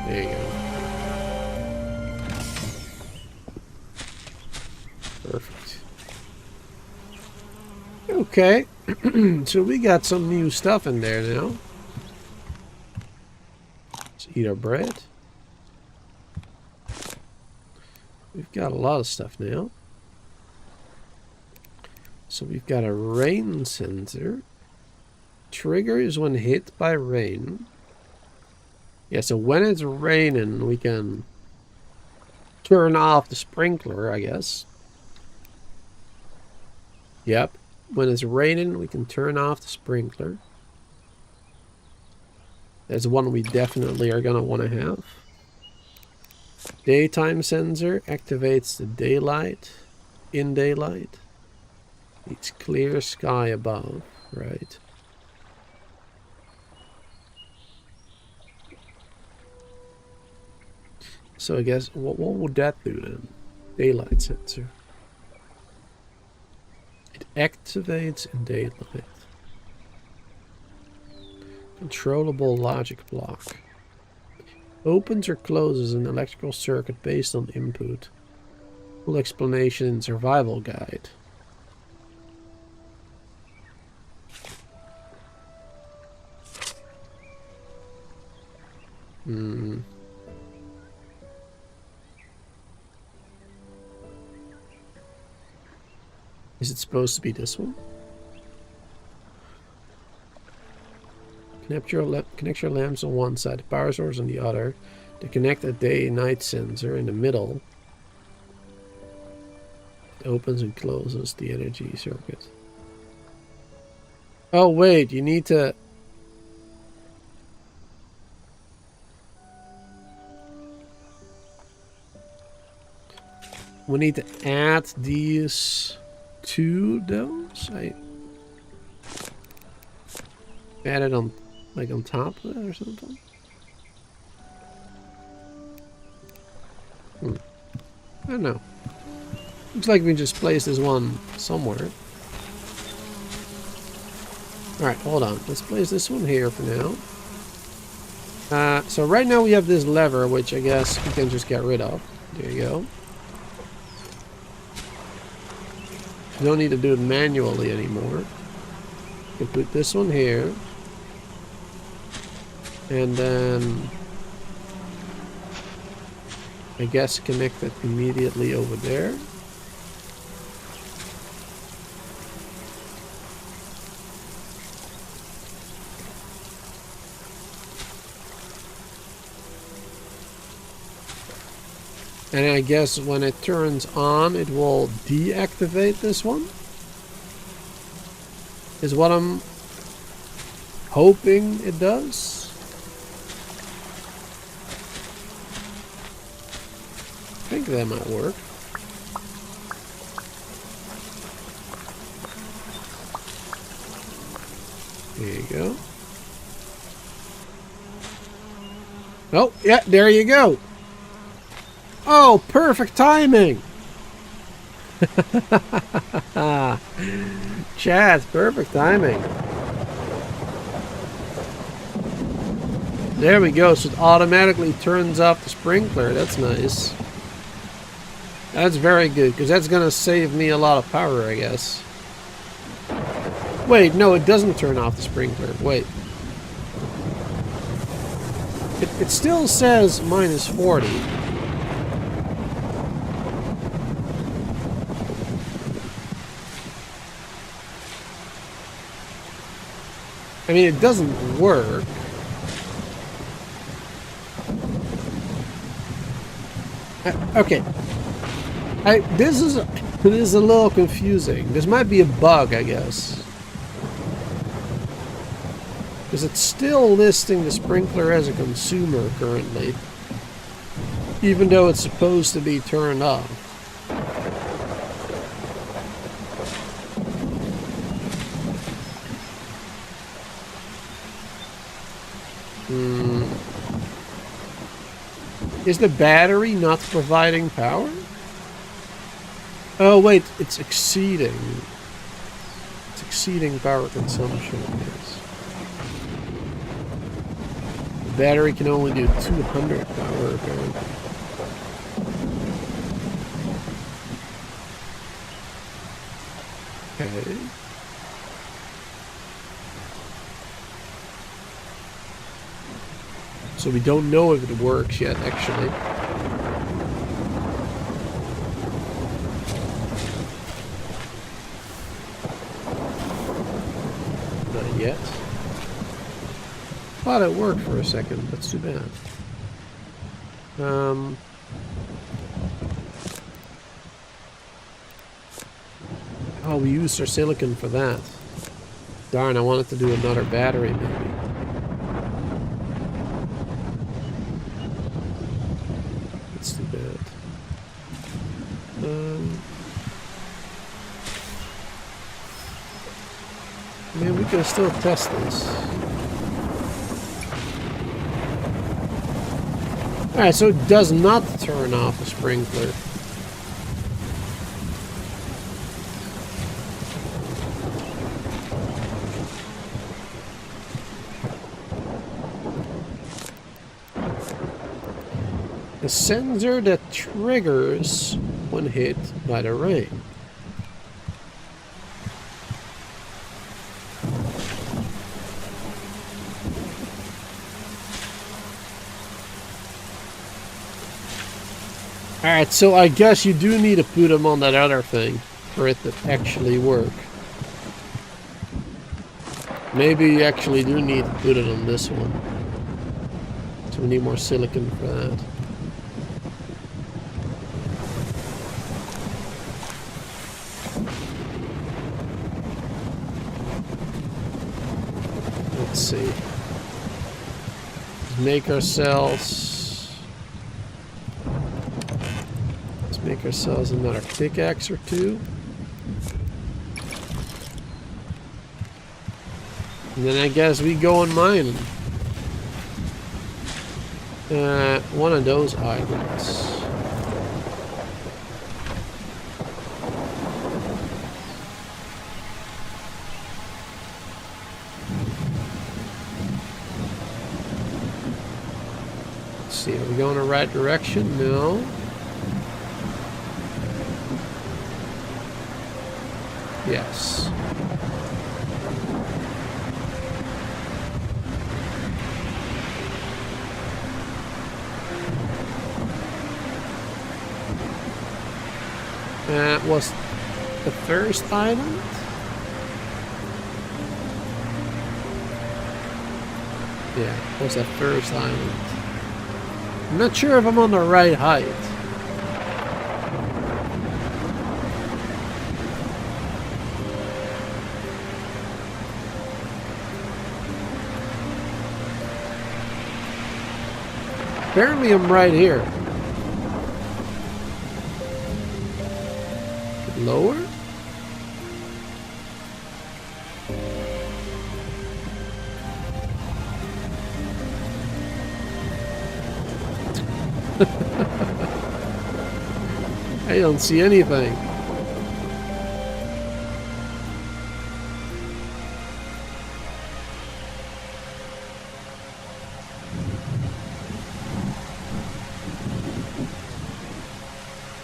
There you go. Perfect. Okay. So we got some new stuff in there now. Let's eat our bread. We've got a lot of stuff now. So we've got a rain sensor. Trigger is when hit by rain. Yeah, so when it's raining, we can turn off the sprinkler, I guess. Yep. When it's raining, we can turn off the sprinkler. That's one we definitely are going to want to have. Daytime sensor activates the daylight. In daylight. It's clear sky above, right? So I guess, what would that do then? Daylight sensor. It activates in daylight. Controllable logic block. Opens or closes an electrical circuit based on input. Full explanation in survival guide. Hmm. Is it supposed to be this one? Connect your lamps on one side, the power source on the other. To connect a day and night sensor in the middle. It opens and closes the energy circuit. Oh wait, you need to... We need to add these to those. I add it on, like on top of it or something. I don't know. Looks like we just placed this one somewhere. Alright, hold on. Let's place this one here for now. So right now we have this lever, which I guess we can just get rid of. There you go. You don't need to do it manually anymore. You can put this one here. And then... I guess connect it immediately over there. And I guess when it turns on, it will deactivate this one. Is what I'm hoping it does. I think that might work. There you go. Oh, yeah, there you go. Oh, perfect timing. Chat, perfect timing. There we go. So it automatically turns off the sprinkler. That's nice. That's very good, because that's going to save me a lot of power, I guess. Wait, no, it doesn't turn off the sprinkler. Wait. It still says minus 40. I mean, it doesn't work. Okay. This is a little confusing. This might be a bug, I guess. Because it's still listing the sprinkler as a consumer currently. Even though it's supposed to be turned off. Is the battery not providing power? Oh wait, it's exceeding. It's exceeding power consumption, I guess. The battery can only do 200 power apparently. Okay. So we don't know if it works yet, actually. Not yet. Thought it worked for a second. That's too bad. Oh, we used our silicon for that. Darn, I wanted to do another battery, maybe. That's too bad. I mean, we can still test this. Alright, so it does not turn off the sprinkler. A sensor that triggers when hit by the rain. Alright, so I guess you do need to put them on that other thing for it to actually work. Maybe you actually do need to put it on this one. So we need more silicon for that. Let's see. Let's make ourselves... Make ourselves another pickaxe or two. And then I guess we go on mining. One of those items. Let's see, are we going the right direction? No. Yes. That was the first island? Yeah, it was the first island. I'm not sure if I'm on the right height. Apparently I'm right here. Lower? I don't see anything.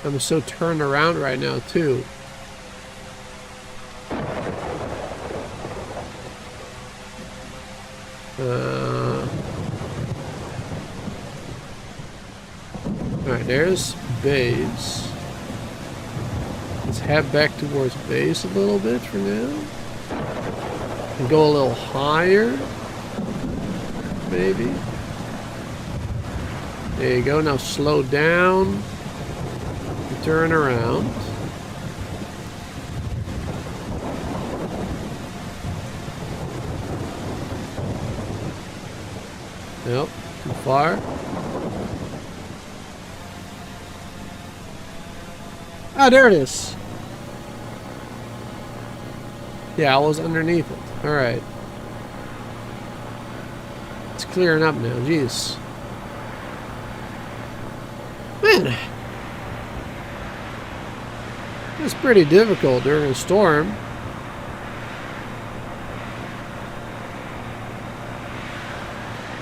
I'm so turned around right now, too. Alright, there's base. Let's head back towards base a little bit for now. And go a little higher. Maybe. There you go, now slow down. Turn around. Nope, too far. Ah, there it is. Yeah, I was underneath it. Alright. It's clearing up now, jeez. Man. It's pretty difficult during a storm.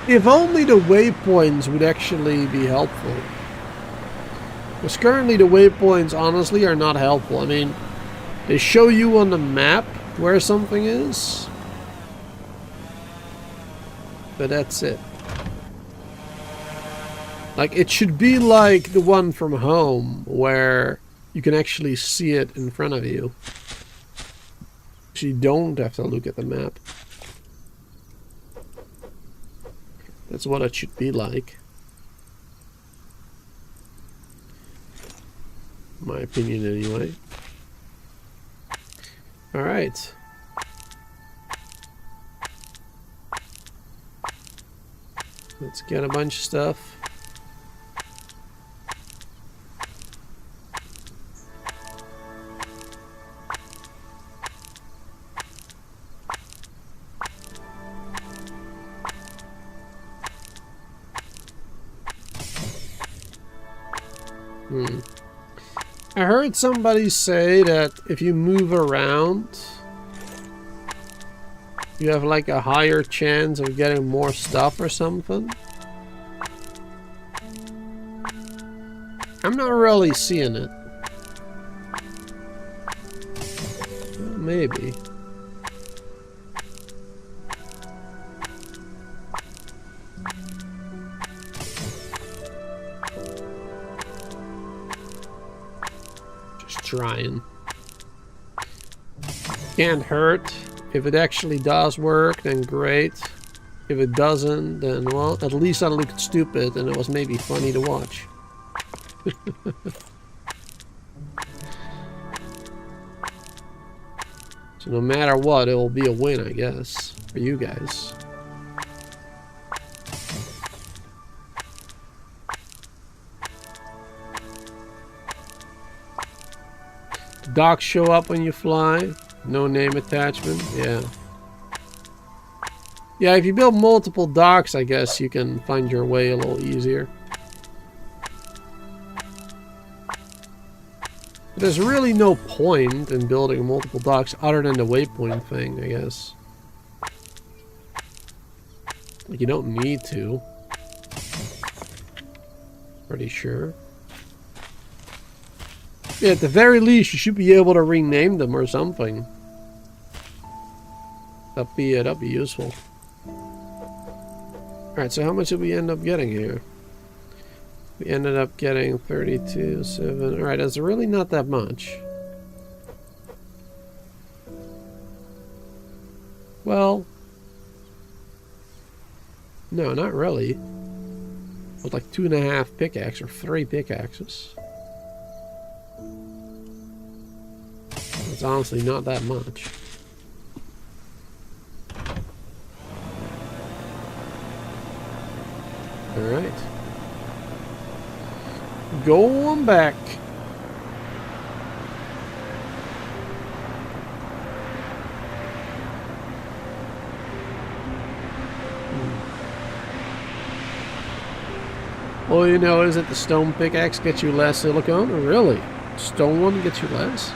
If only the waypoints would actually be helpful. Because currently the waypoints honestly are not helpful. I mean, they show you on the map where something is. But that's it. Like, it should be like the one from home where you can actually see it in front of you. So you don't have to look at the map. That's what it should be like. My opinion anyway. Alright. Let's get a bunch of stuff. I heard somebody say that if you move around, you have like a higher chance of getting more stuff or something. I'm not really seeing it. Maybe. Just trying. Can't hurt. If it actually does work, then great. If it doesn't, then, well, at least I looked stupid and it was maybe funny to watch. So no matter what, it will be a win, I guess, for you guys. Docks show up when you fly. No name attachment. Yeah. Yeah, if you build multiple docks, I guess you can find your way a little easier. But there's really no point in building multiple docks other than the waypoint thing, I guess. Like, you don't need to. Pretty sure. Yeah, at the very least, you should be able to rename them or something. That'd be useful. Alright, so how much did we end up getting here? We ended up getting 32.7. Alright, that's really not that much. Well, no, not really. With like 2.5 pickaxes or 3 pickaxes. It's honestly not that much. Alright. Going back. Well, you know, is it the stone pickaxe gets you less silicone? Or really? Stone one gets you less?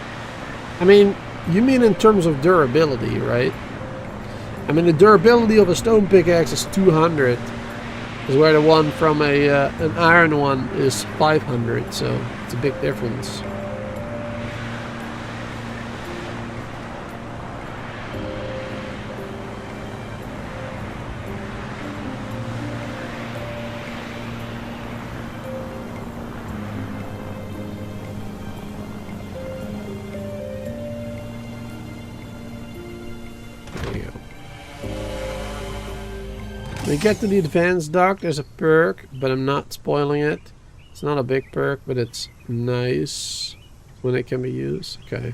I mean, you mean in terms of durability, right? I mean, the durability of a stone pickaxe is 200. Is where the one from an iron one is 500, so it's a big difference. When you get to the advanced dock, there's a perk, but I'm not spoiling it. It's not a big perk, but it's nice when it can be used. Okay.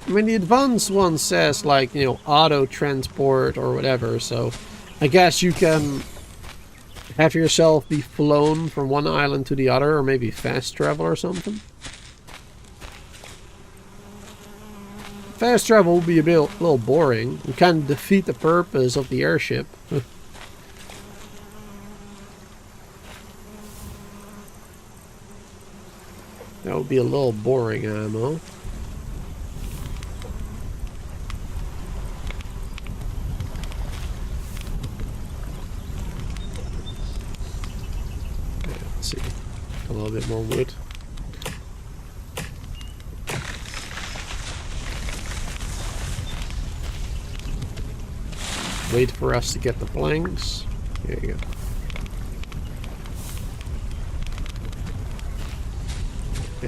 I mean, the advanced one says, like, you know, auto transport or whatever, so I guess you can have yourself be flown from one island to the other, or maybe fast travel or something. Fast travel will be a little boring. You kind of defeat the purpose of the airship. That would be a little boring, ammo. Let's see. A little bit more wood. Wait for us to get the planks. There you go.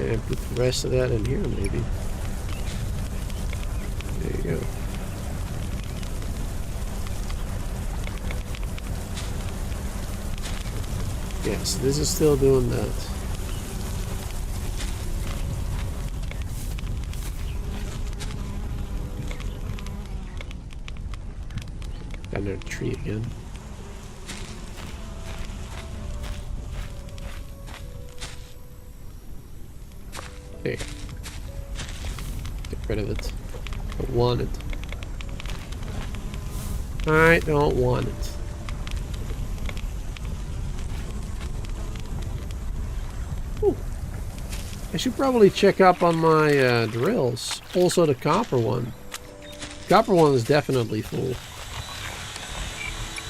And put the rest of that in here, maybe. There you go. Yes, this is still doing that. Under the tree again. There. Get rid of it. Don't want it. I don't want it. Ooh. I should probably check up on my drills. Also the copper one. Copper one is definitely full.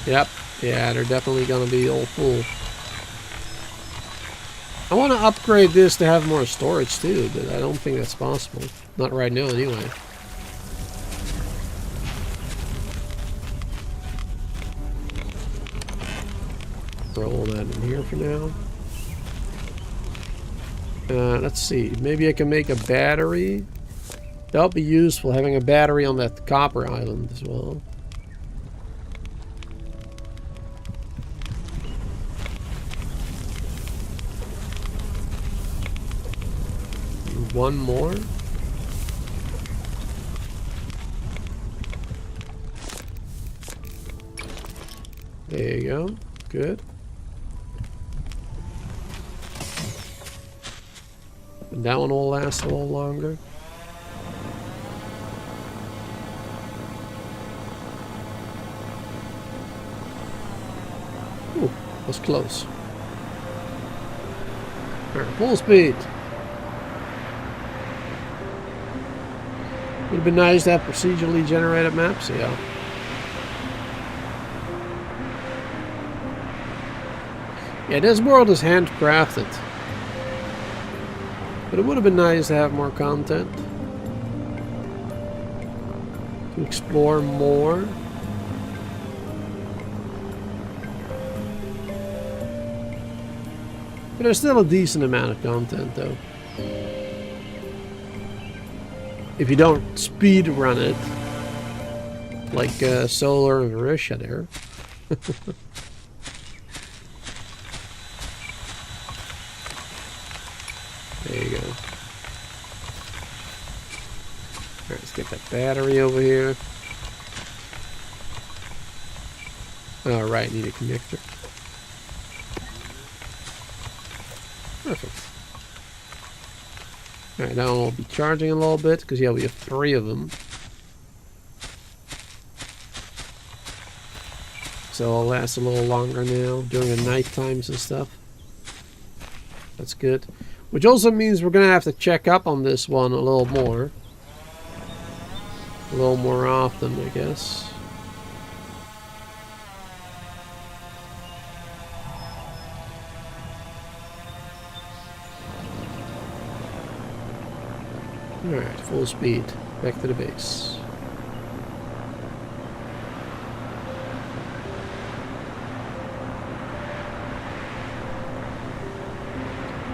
Yep, yeah, they're definitely gonna be all full. I want to upgrade this to have more storage too, but I don't think that's possible. Not right now, anyway. Throw all that in here for now. Let's see. Maybe I can make a battery. That'll be useful, having a battery on that copper island as well. One more. There you go. Good. And that one will last a little longer. Ooh, was close. Alright, full speed. Would have been nice to have procedurally generated maps, yeah. Yeah, this world is handcrafted. But it would have been nice to have more content. To explore more. But there's still a decent amount of content though. If you don't speed run it. Like Solar and Russia there. There you go. Alright, let's get that battery over here. Alright, need a connector. Perfect. Alright, now we'll be charging a little bit, because yeah, we have 3 of them. So it'll last a little longer now, during the night times and stuff. That's good. Which also means we're going to have to check up on this one a little more. A little more often, I guess. Alright, full speed. Back to the base.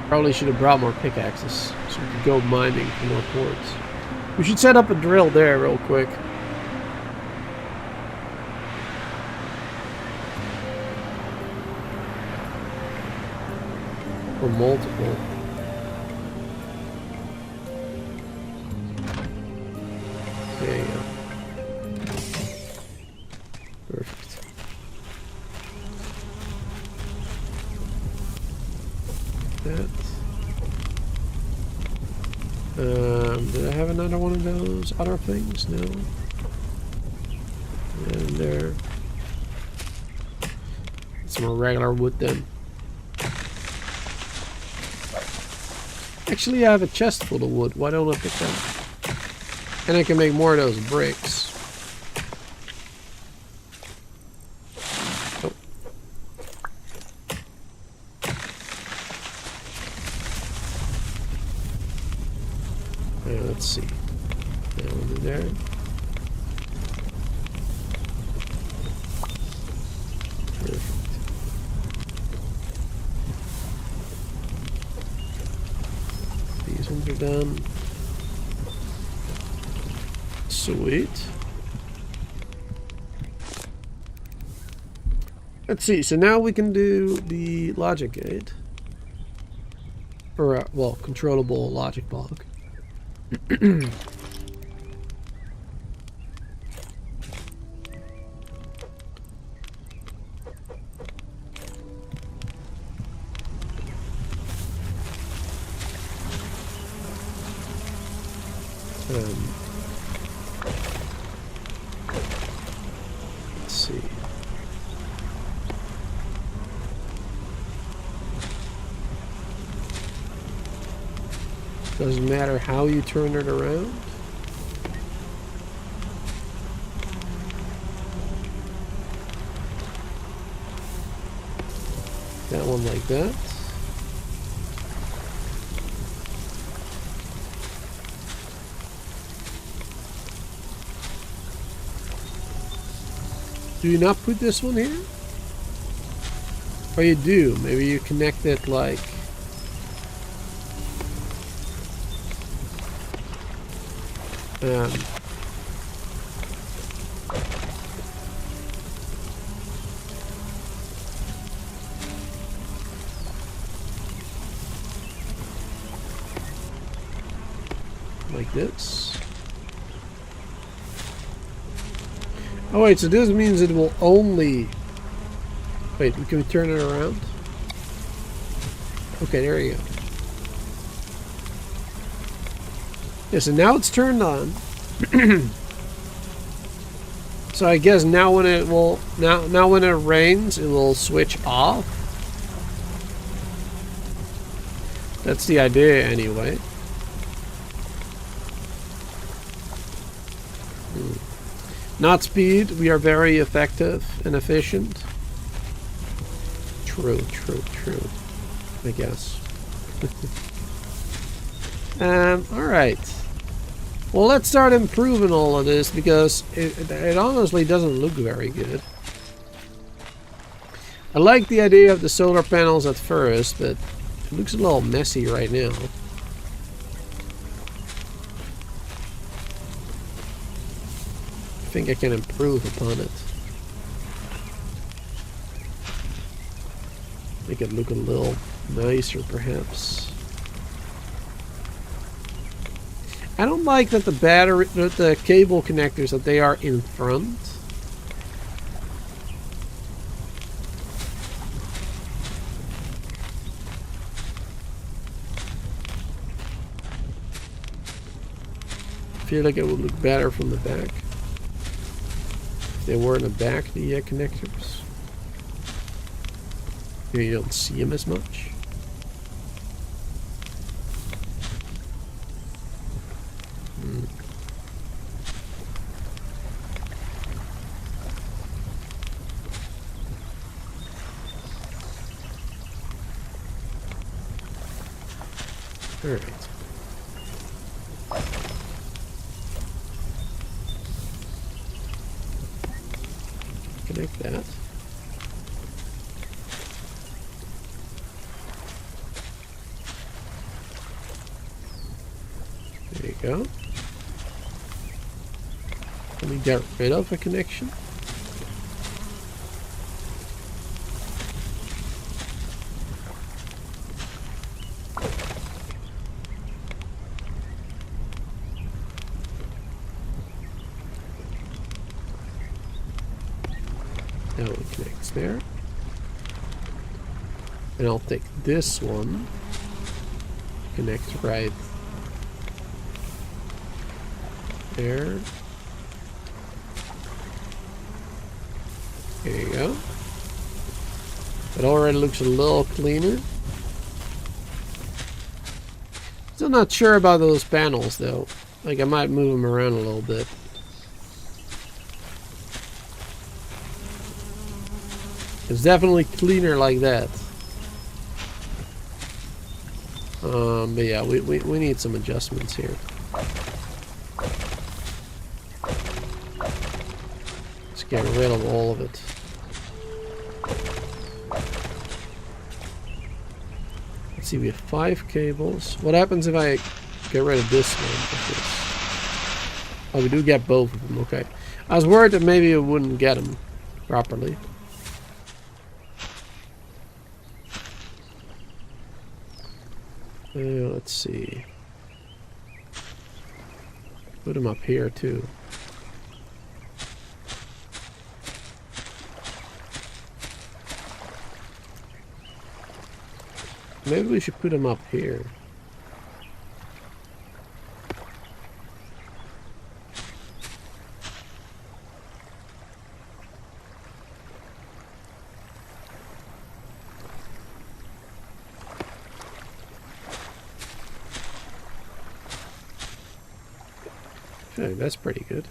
Probably should have brought more pickaxes so we could go mining for more quartz. We should set up a drill there real quick. Or multiple. There you go. Perfect. That. Did I have another one of those other things? No. And there. Some more regular wood then. Actually, I have a chest full of wood. Why don't I pick that? And I can make more of those bricks. Oh. Let's see. That one in there. Perfect. These ones are done. Sweet. Let's see. So now we can do the logic gate. Or, well, controllable logic block. Let's see. Doesn't matter how you turn it around. That one like that. Do you not put this one here? Or you do? Maybe you connect it like Like this. Oh wait, so this means it will only... Wait, can we turn it around? Okay, there you go. Yeah, so now it's turned on. So I guess now when it will... Now when it rains, it will switch off. That's the idea anyway. Not speed, we are very effective and efficient. True, I guess. Alright. Well, let's start improving all of this because it honestly doesn't look very good. I like the idea of the solar panels at first, but it looks a little messy right now. I think I can improve upon it. Make it look a little nicer, perhaps. I don't like that the cable connectors, that they are in front. I feel like it would look better from the back. They were in the back, the connectors. Here you don't see them as much. All right. Connect that. There you go. Let me get rid of a connection. That one connects there. And I'll take this one. Connect right there. There you go. It already looks a little cleaner. Still not sure about those panels though. Like I might move them around a little bit. It's definitely cleaner like that. But yeah, we need some adjustments here. Let's get rid of all of it. Let's see, we have 5 cables. What happens if I get rid of this one? Oh, we do get both of them, okay. I was worried that maybe it wouldn't get them properly. Let's see. Put them up here too. Maybe we should put them up here. Okay, that's pretty good.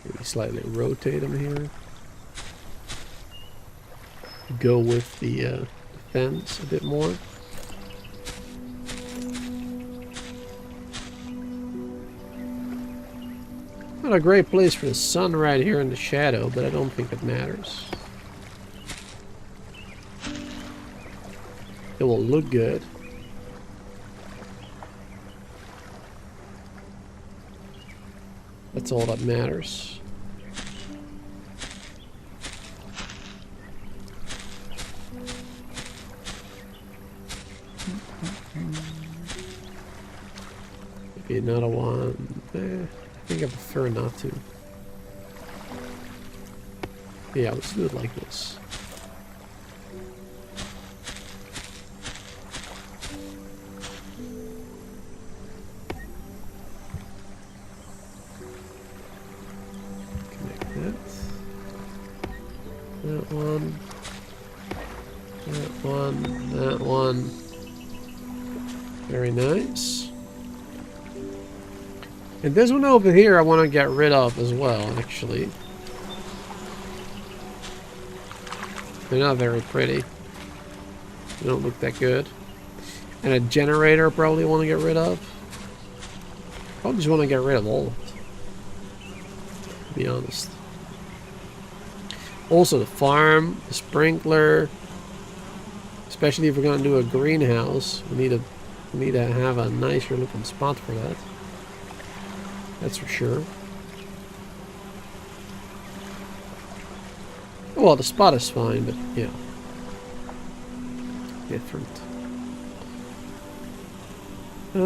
Maybe slightly rotate them here. Go with the fence a bit more. Not a great place for the sun right here in the shadow, but I don't think it matters. It will look good. That's all that matters. Maybe another one. I think I prefer not to. Yeah, let's do it like this. Connect that. That one. That one. That one. Very nice. And this one over here I want to get rid of as well, actually. They're not very pretty. They don't look that good. And a generator I probably want to get rid of. Probably just want to get rid of all of it, to be honest. Also the farm, the sprinkler. Especially if we're going to do a greenhouse. We need to have a nicer looking spot for that. That's for sure. Well, the spot is fine, but yeah. Different. I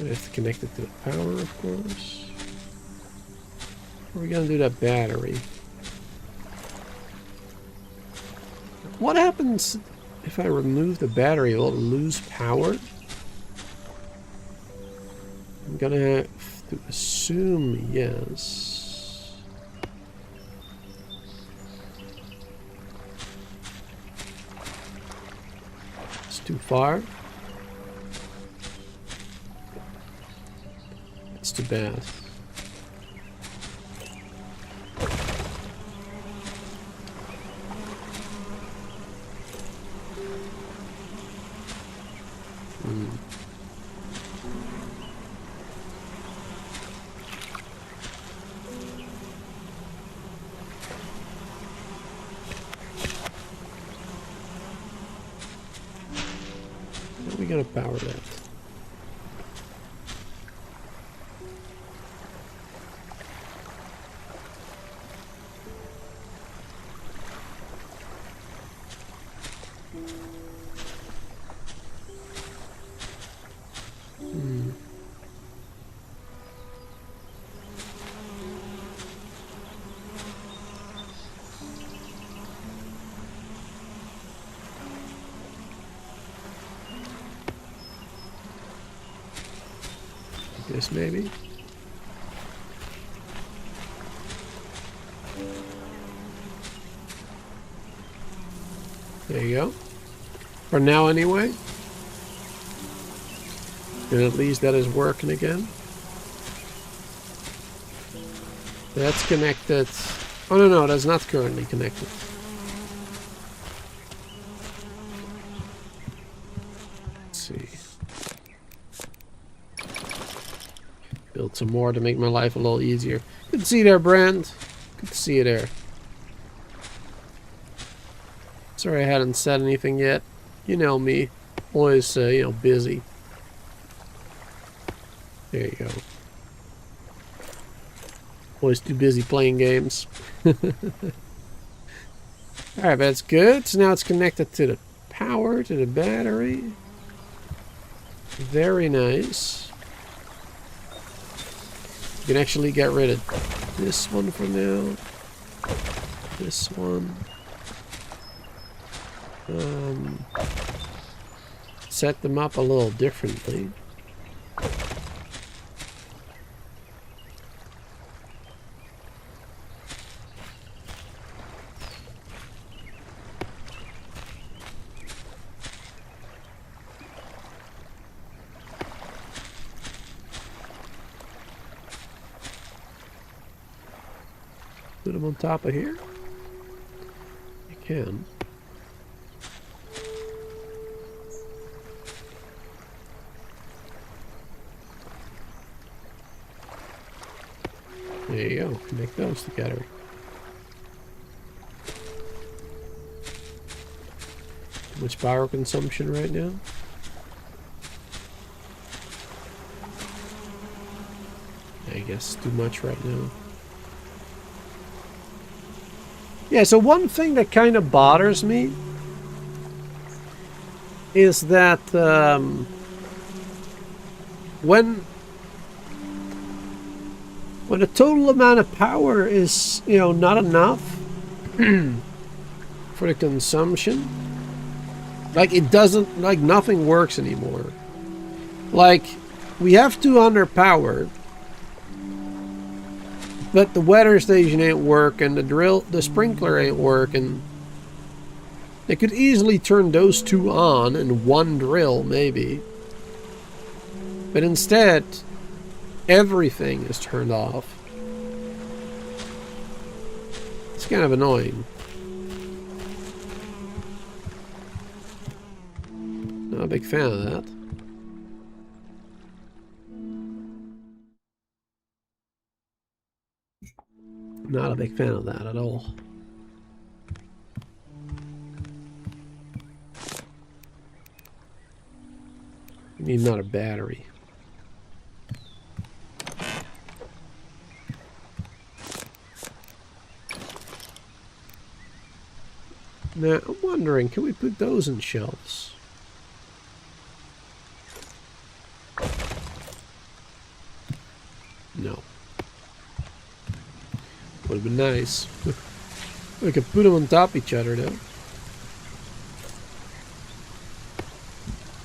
have to connect it to the power, of course. Or are we gonna do that battery? What happens if I remove the battery? Will it lose power? I'm gonna have to assume yes. It's too far. It's too bad. How are we gonna power that? This maybe. There you go. For now anyway. And at least that is working again. That's connected. Oh no, that's not currently connected. Let's see. Build some more to make my life a little easier. Good to see you there, Brand. Good to see you there. Sorry I hadn't said anything yet. You know me. Always, busy. There you go. Always too busy playing games. Alright, that's good. So now it's connected to the power, to the battery. Very nice. You can actually get rid of this one for now. This one. Set them up a little differently. Put them on top of here. You can. There you go. Connect those together. Too much power consumption right now. I guess too much right now. Yeah, so one thing that kind of bothers me is that when the total amount of power is, you know, not enough for the consumption, like it doesn't, like nothing works anymore. Like we have 200 power, but the weather station ain't working, the sprinkler ain't working. They could easily turn those two on in one drill, maybe. But instead, everything is turned off. It's kind of annoying. Not a big fan of that. Not a big fan of that at all. We need another battery. Now, I'm wondering, can we put those in shelves? No. Would have been nice. We could put them on top of each other, though.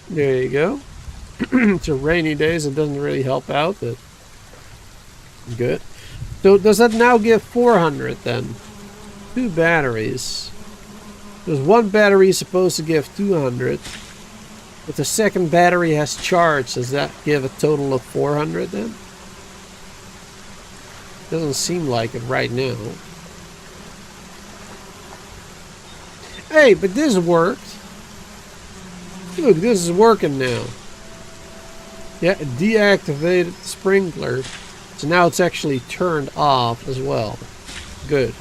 There you go. It's a rainy day, so it doesn't really help out, but good. So does that now give 400 then? 2 batteries. Because one battery is supposed to give 200. But the second battery has charged. Does that give a total of 400 then? Doesn't seem like it right now. Hey, but this worked. Look, this is working now. Yeah, it deactivated the sprinkler. So now it's actually turned off as well. Good.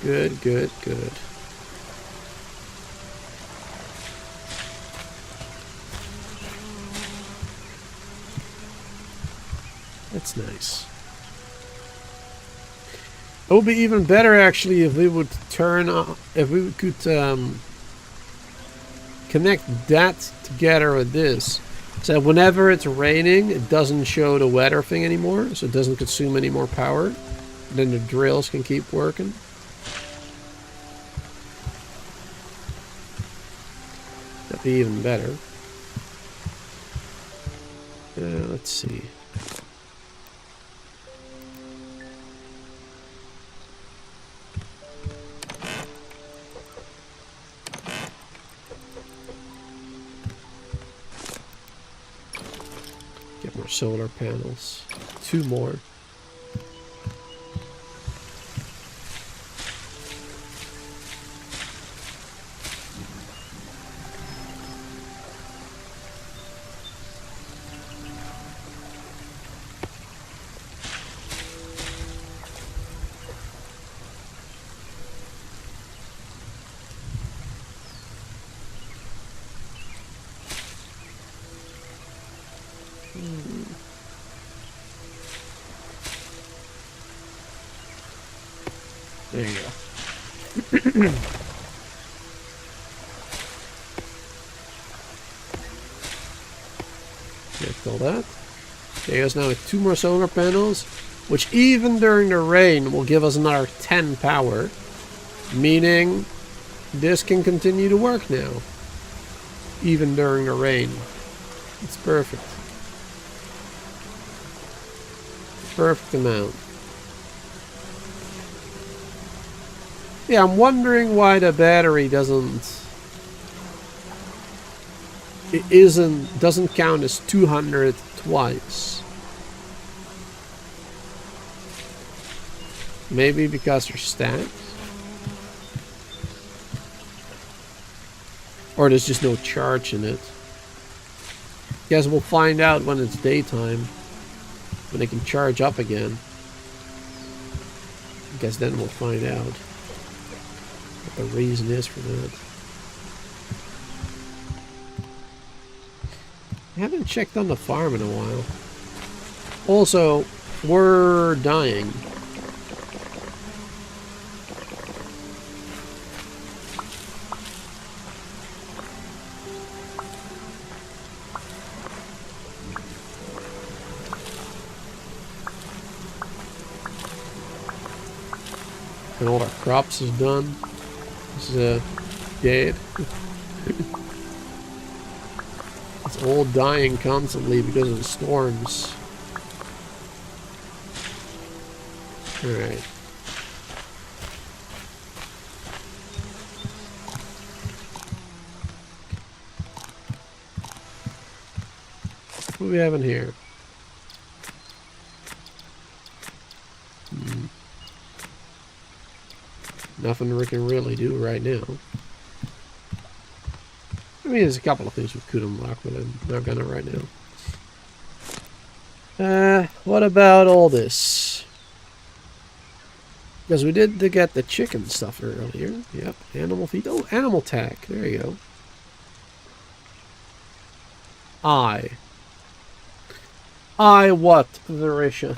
Good, good, good. That's nice. It would be even better actually if we would turn on, if we could connect that together with this. So whenever it's raining, it doesn't show the weather thing anymore, so it doesn't consume any more power. And then the drills can keep working. That'd be even better. Let's see. Get more solar panels. 2 more. There you go. Get all that. There's now 2 more solar panels, which even during the rain will give us another 10 power, meaning this can continue to work now, even during the rain. It's perfect. Perfect amount. Yeah, I'm wondering why the battery doesn't count as 200 twice. Maybe because they're stacked? Or there's just no charge in it. Guess we'll find out when it's daytime. when they can charge up again. I guess then we'll find out what the reason is for that. I haven't checked on the farm in a while. Also, we're dying. And all our crops is done. This is dead. It's all dying constantly because of the storms. Alright. What do we have in here? Nothing we can really do right now. I mean, there's a couple of things we could unlock, but I'm not gonna right now. What about all this? Because we did get the chicken stuff earlier. Yep, animal feed. Oh, animal tack. There you go. I what, Varisha?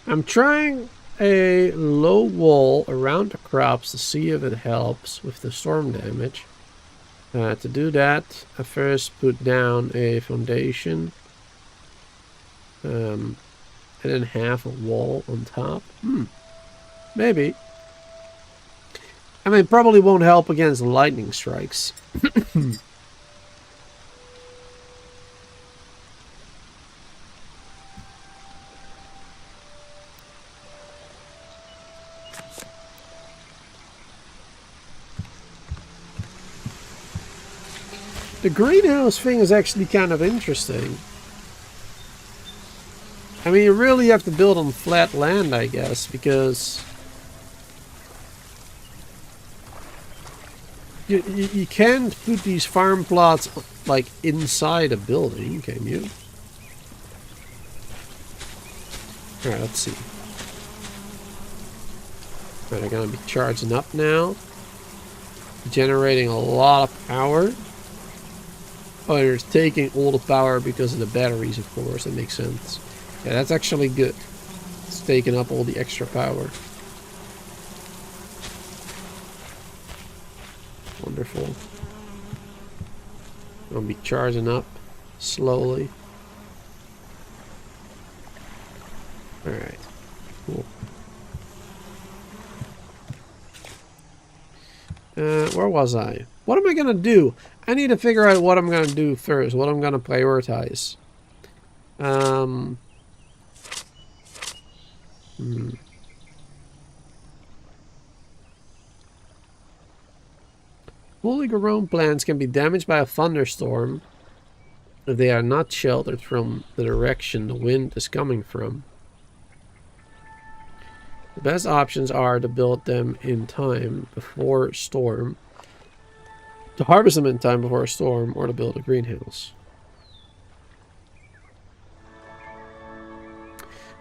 I'm trying a low wall around the crops to see if it helps with the storm damage. To do that, I first put down a foundation. And then half a wall on top. Maybe. I mean, probably won't help against lightning strikes. The greenhouse thing is actually kind of interesting. I mean, you really have to build on flat land, I guess, because you can't put these farm plots like inside a building, can you? Alright, let's see. Alright, I'm gonna be charging up now. Generating a lot of power. Oh, it's taking all the power because of the batteries, of course. That makes sense. Yeah, that's actually good. It's taking up all the extra power. Wonderful. I'll be charging up slowly. Alright. Cool. Where was I? What am I gonna do? I need to figure out what I'm gonna do first. What I'm gonna prioritize. Fully grown plants can be damaged by a thunderstorm if they are not sheltered from the direction the wind is coming from. The best options are to build them in time before a storm, to harvest them in time before a storm, or to build a greenhouse.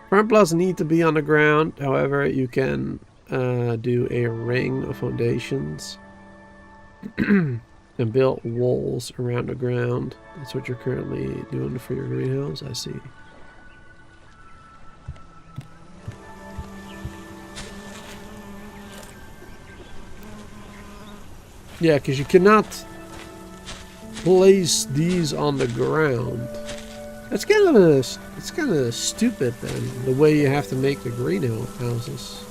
Farm plots need to be on the ground. However, you can do a ring of foundations and build walls around the ground. That's what you're currently doing for your greenhouse. I see. Yeah, because you cannot place these on the ground. It's kind of stupid then, the way you have to make the greenhouses.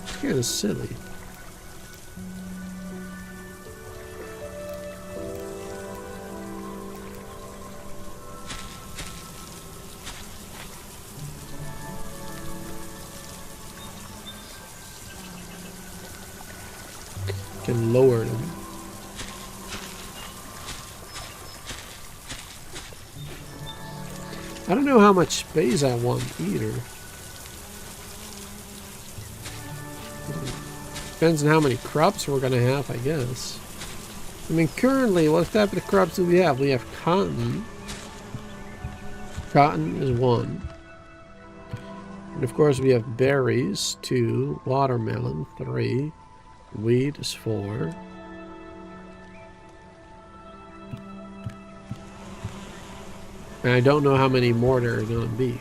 It's kind of silly. Can lower them. I don't know how much space I want either. Depends on how many crops we're gonna have, I guess. I mean, currently, what type of crops do we have? We have cotton. Cotton is 1. And of course, we have berries, 2. Watermelon, 3. Wheat is 4. And I don't know how many more there are going to be.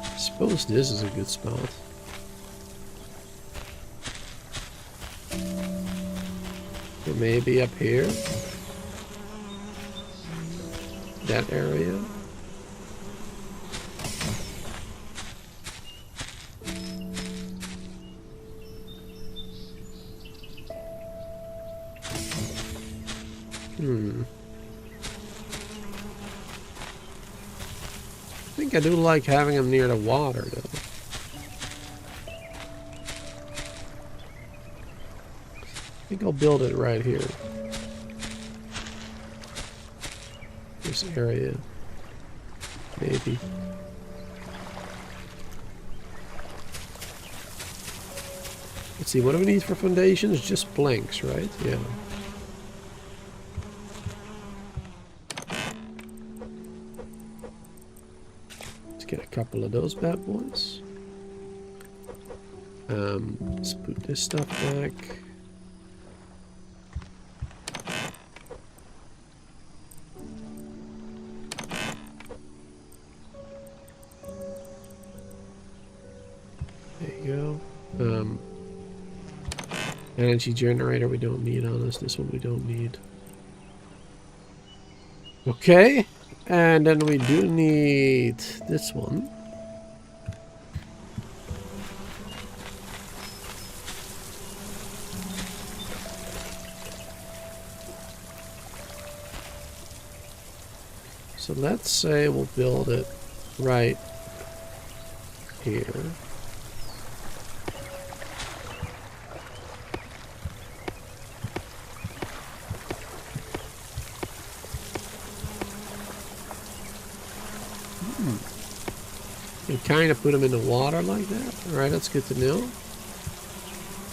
I suppose this is a good spot. Or maybe up here. That area. I think I do like having them near the water, though. I think I'll build it right here. This area. Maybe. Let's see, what do we need for foundations? Just planks, right? Yeah. Let's get a couple of those bad boys. Let's put this stuff back. There you go. Energy generator we don't need on us. This one we don't need. Okay. And then we do need this one. So let's say we'll build it right here. You kind of put them in the water like that. All right, that's good to know.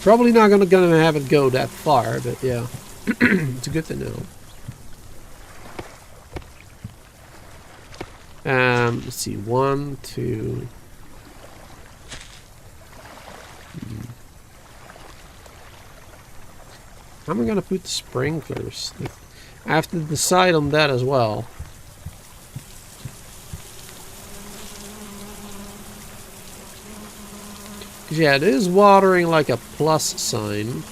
Probably not gonna have it go that far, but yeah, it's good to know. Let's see, 1, 2. How am I gonna put the sprinklers? I have to decide on that as well. Yeah, it is watering like a plus sign. You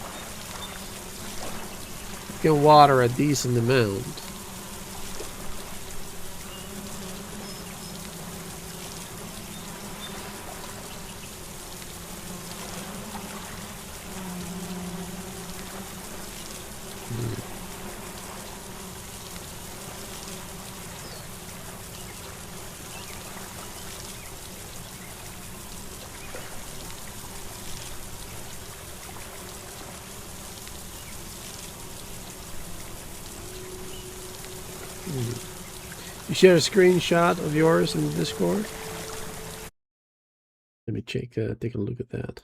can water a decent amount. You share a screenshot of yours in the Discord? Let me check, take a look at that.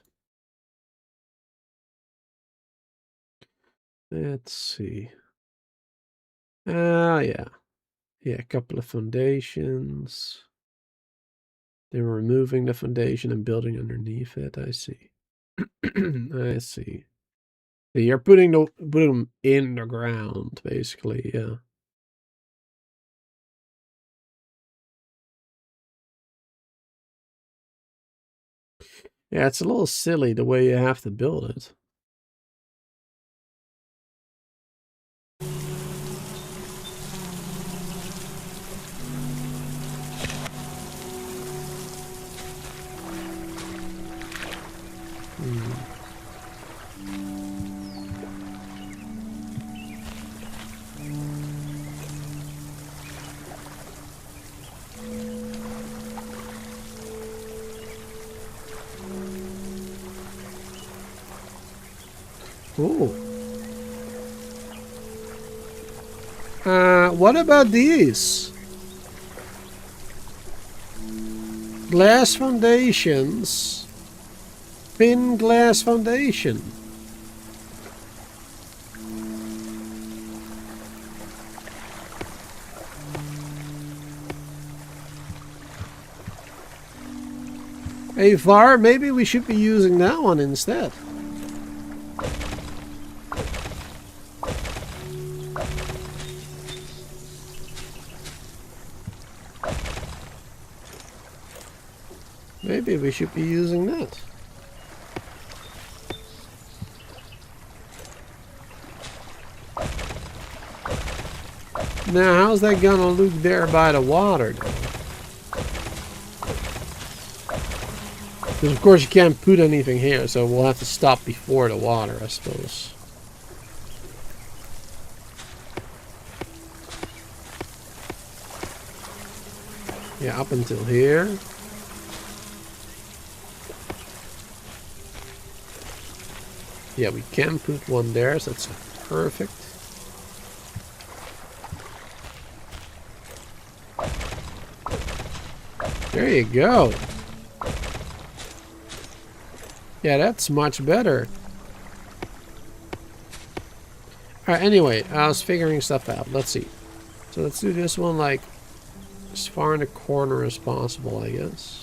Let's see. Yeah. Yeah, a couple of foundations. Then removing the foundation and building underneath it. I see. I see. So you're putting them in the ground, basically, yeah. Yeah, it's a little silly the way you have to build it. Ooh. What about these? Glass foundations. Thin glass foundation. Hey, Var, maybe we should be using that one instead. Maybe we should be using that. Now, how's that gonna look there by the water, though? Because, of course, you can't put anything here, so we'll have to stop before the water, I suppose. Yeah, up until here. Yeah, we can put one there, so that's perfect. There you go. Yeah, that's much better. Alright, anyway, I was figuring stuff out. Let's see. So let's do this one like as far in the corner as possible, I guess.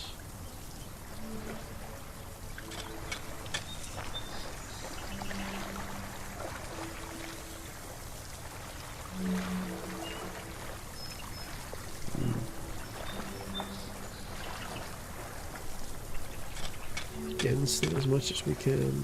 Against it as much as we can.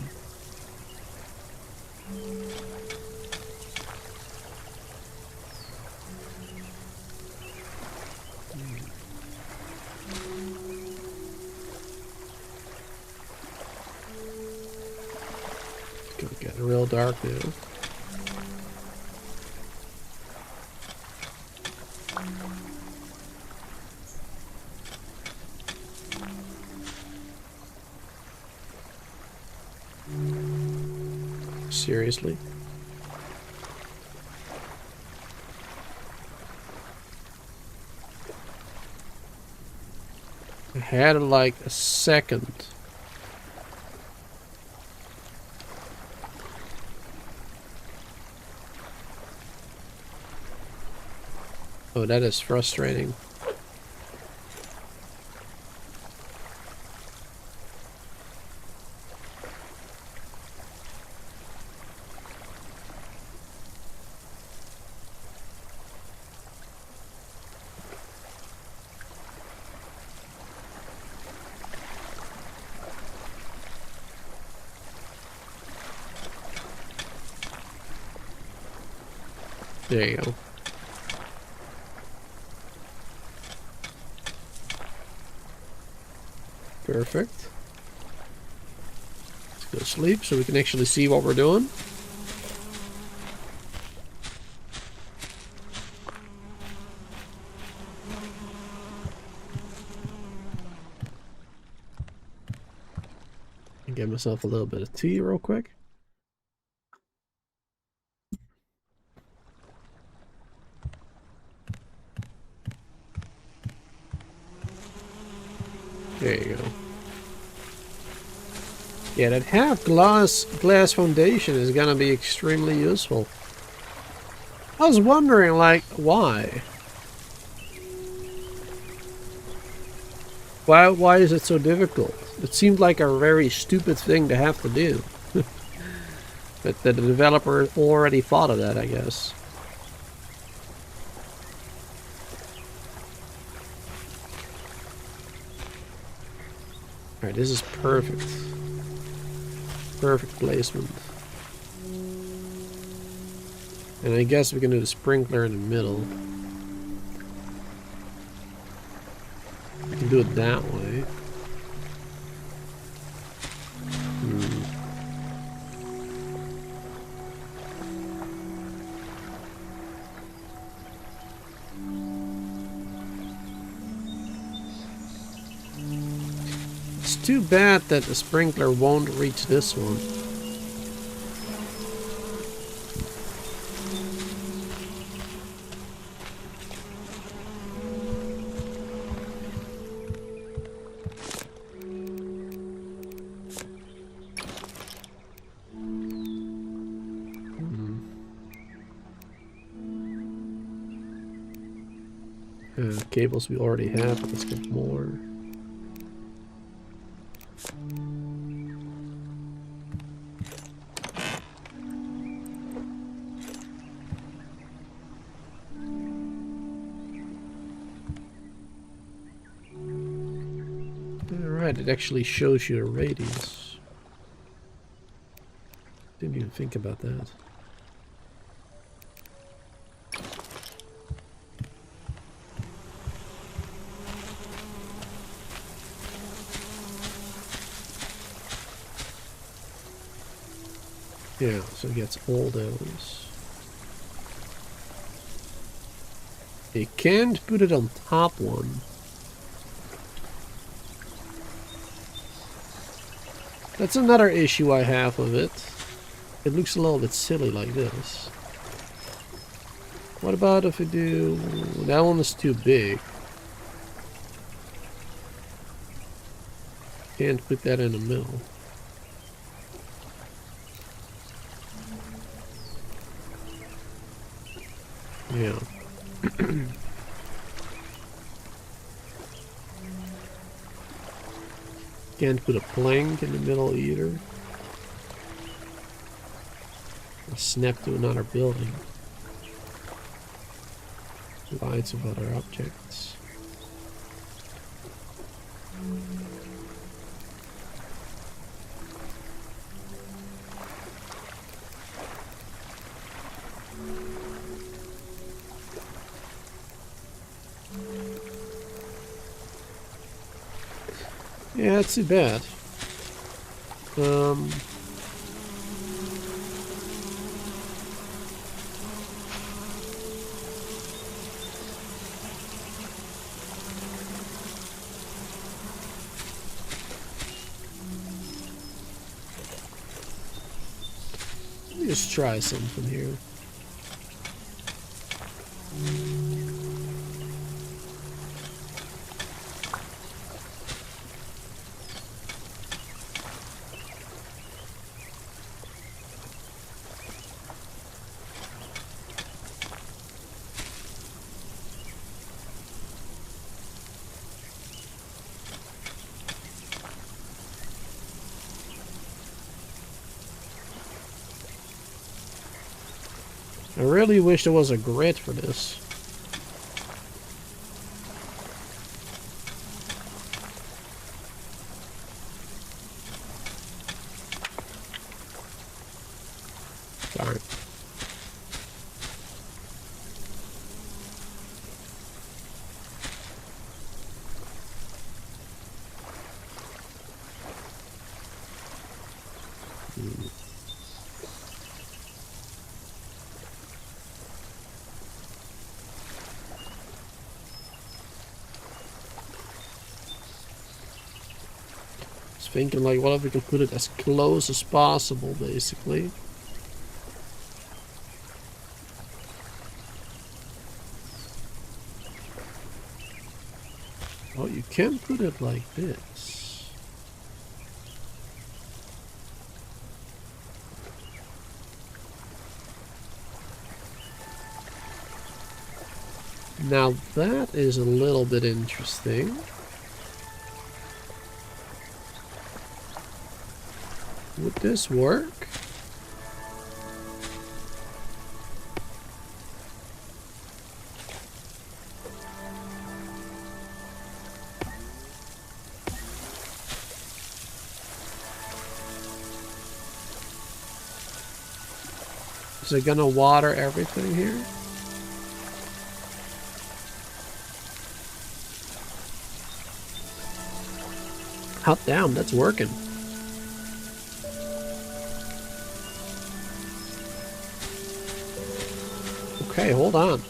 It's gonna get real dark now. Seriously? I had like a second. Oh, that is frustrating. There you go. Perfect. Let's go to sleep so we can actually see what we're doing. Get myself a little bit of tea real quick. There you go. Yeah, that half glass foundation is gonna be extremely useful. I was wondering, like, why? Why is it so difficult? It seemed like a very stupid thing to have to do. But the developer already thought of that, I guess. Alright, this is perfect. Perfect placement. And I guess we can do the sprinkler in the middle. We can do it that way. It's too bad that the sprinkler won't reach this one. Cables we already have, but let's get more. Alright, it actually shows you a radius. Didn't even think about that. Yeah, so it gets all those. You can't put it on top one. That's another issue I have with it. It looks a little bit silly like this. What about if we do... That one is too big. Can't put that in the middle. Yeah. Can't put a plank in the middle either. Or snap to another building. Lights of other objects. Yeah, that's too bad. Let me just try something here. I really wish there was a grid for this. Sorry. Thinking like, what if we can put it as close as possible, basically. Oh, you can put it like this. Now that is a little bit interesting. Would this work? Is it gonna water everything here? Hot damn, that's working. Okay, hold on.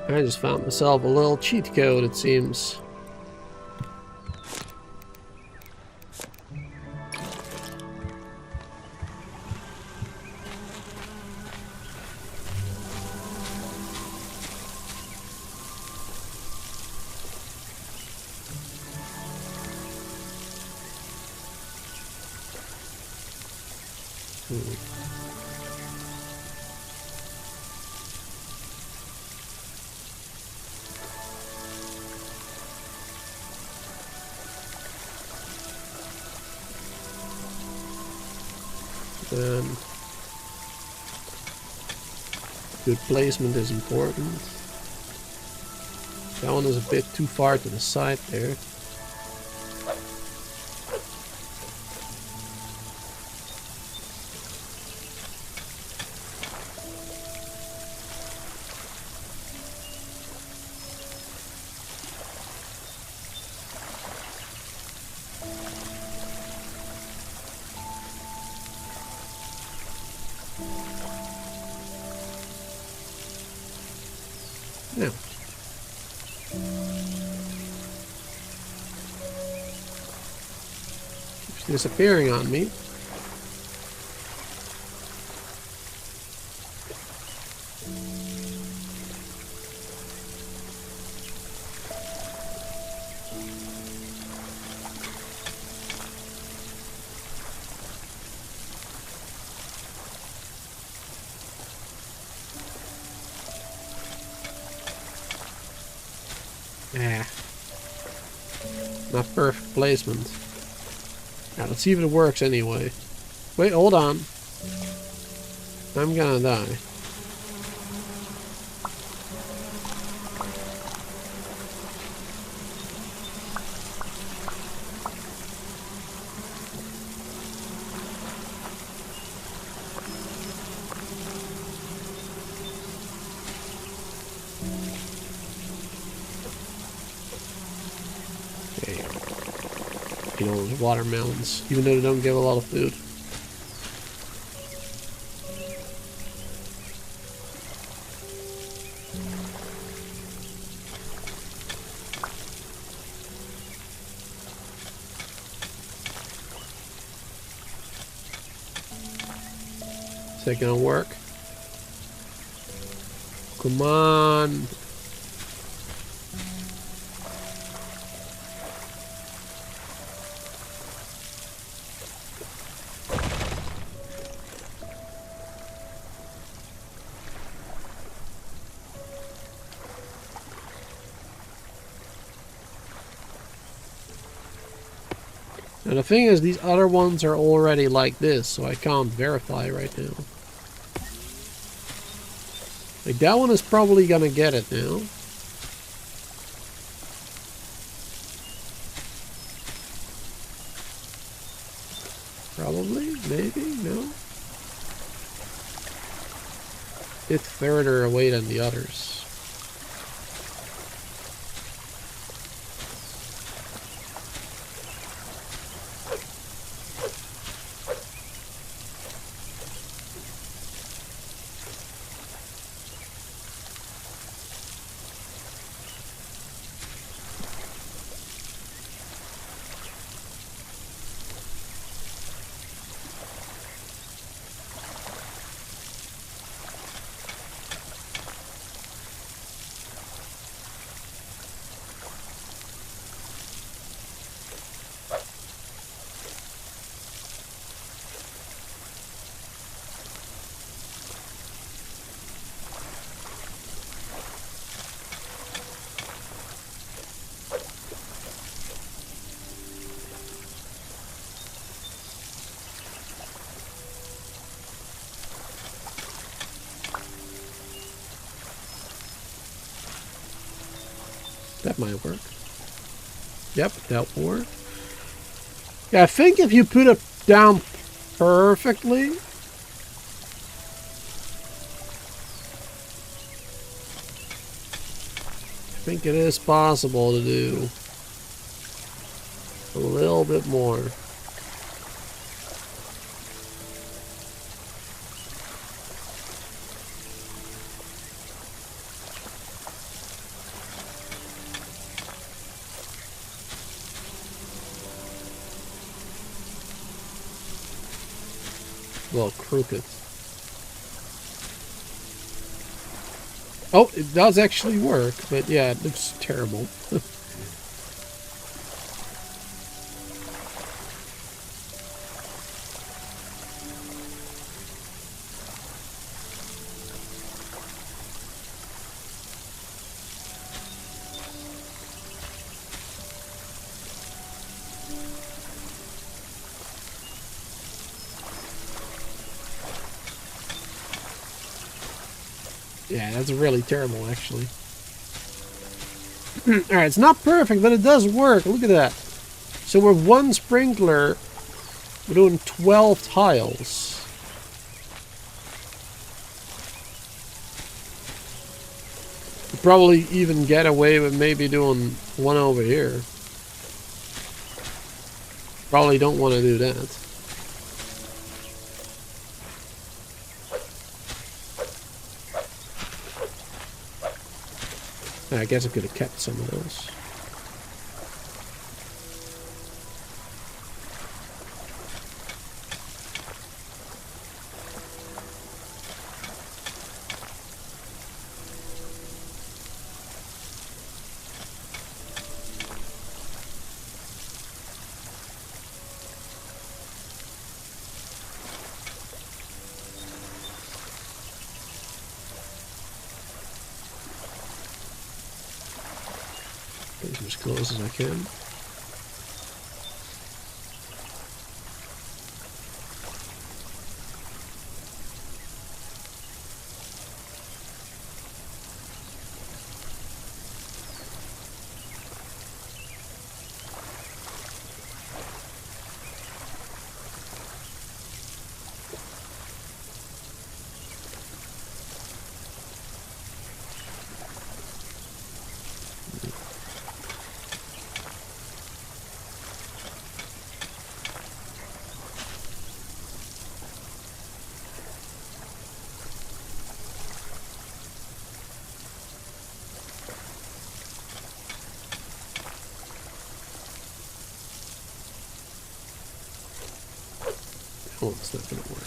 I just found myself a little cheat code, it seems. And good placement is important. That one is a bit too far to the side there. Now, keeps disappearing on me. Ah, not perfect placement. Now let's see if it works anyway. Wait, hold on. I'm gonna die. You know, those watermelons, even though they don't give a lot of food. Is that gonna work? Come on. Now the thing is, these other ones are already like this, so I can't verify right now. Like, that one is probably gonna get it now. Probably, maybe, no. It's further away than the others. That might work. Yep, that will work. Yeah, I think if you put it down perfectly, I think it is possible to do a little bit more. Well, crooked. Oh, it does actually work, but yeah, it looks terrible. Yeah, that's really terrible, actually. Alright, it's not perfect, but it does work. Look at that. So we're one sprinkler. We're doing 12 tiles. We'll probably even get away with maybe doing one over here. Probably don't want to do that. I guess I could have kept some of those. As close as I can. Oh, it's not going to work.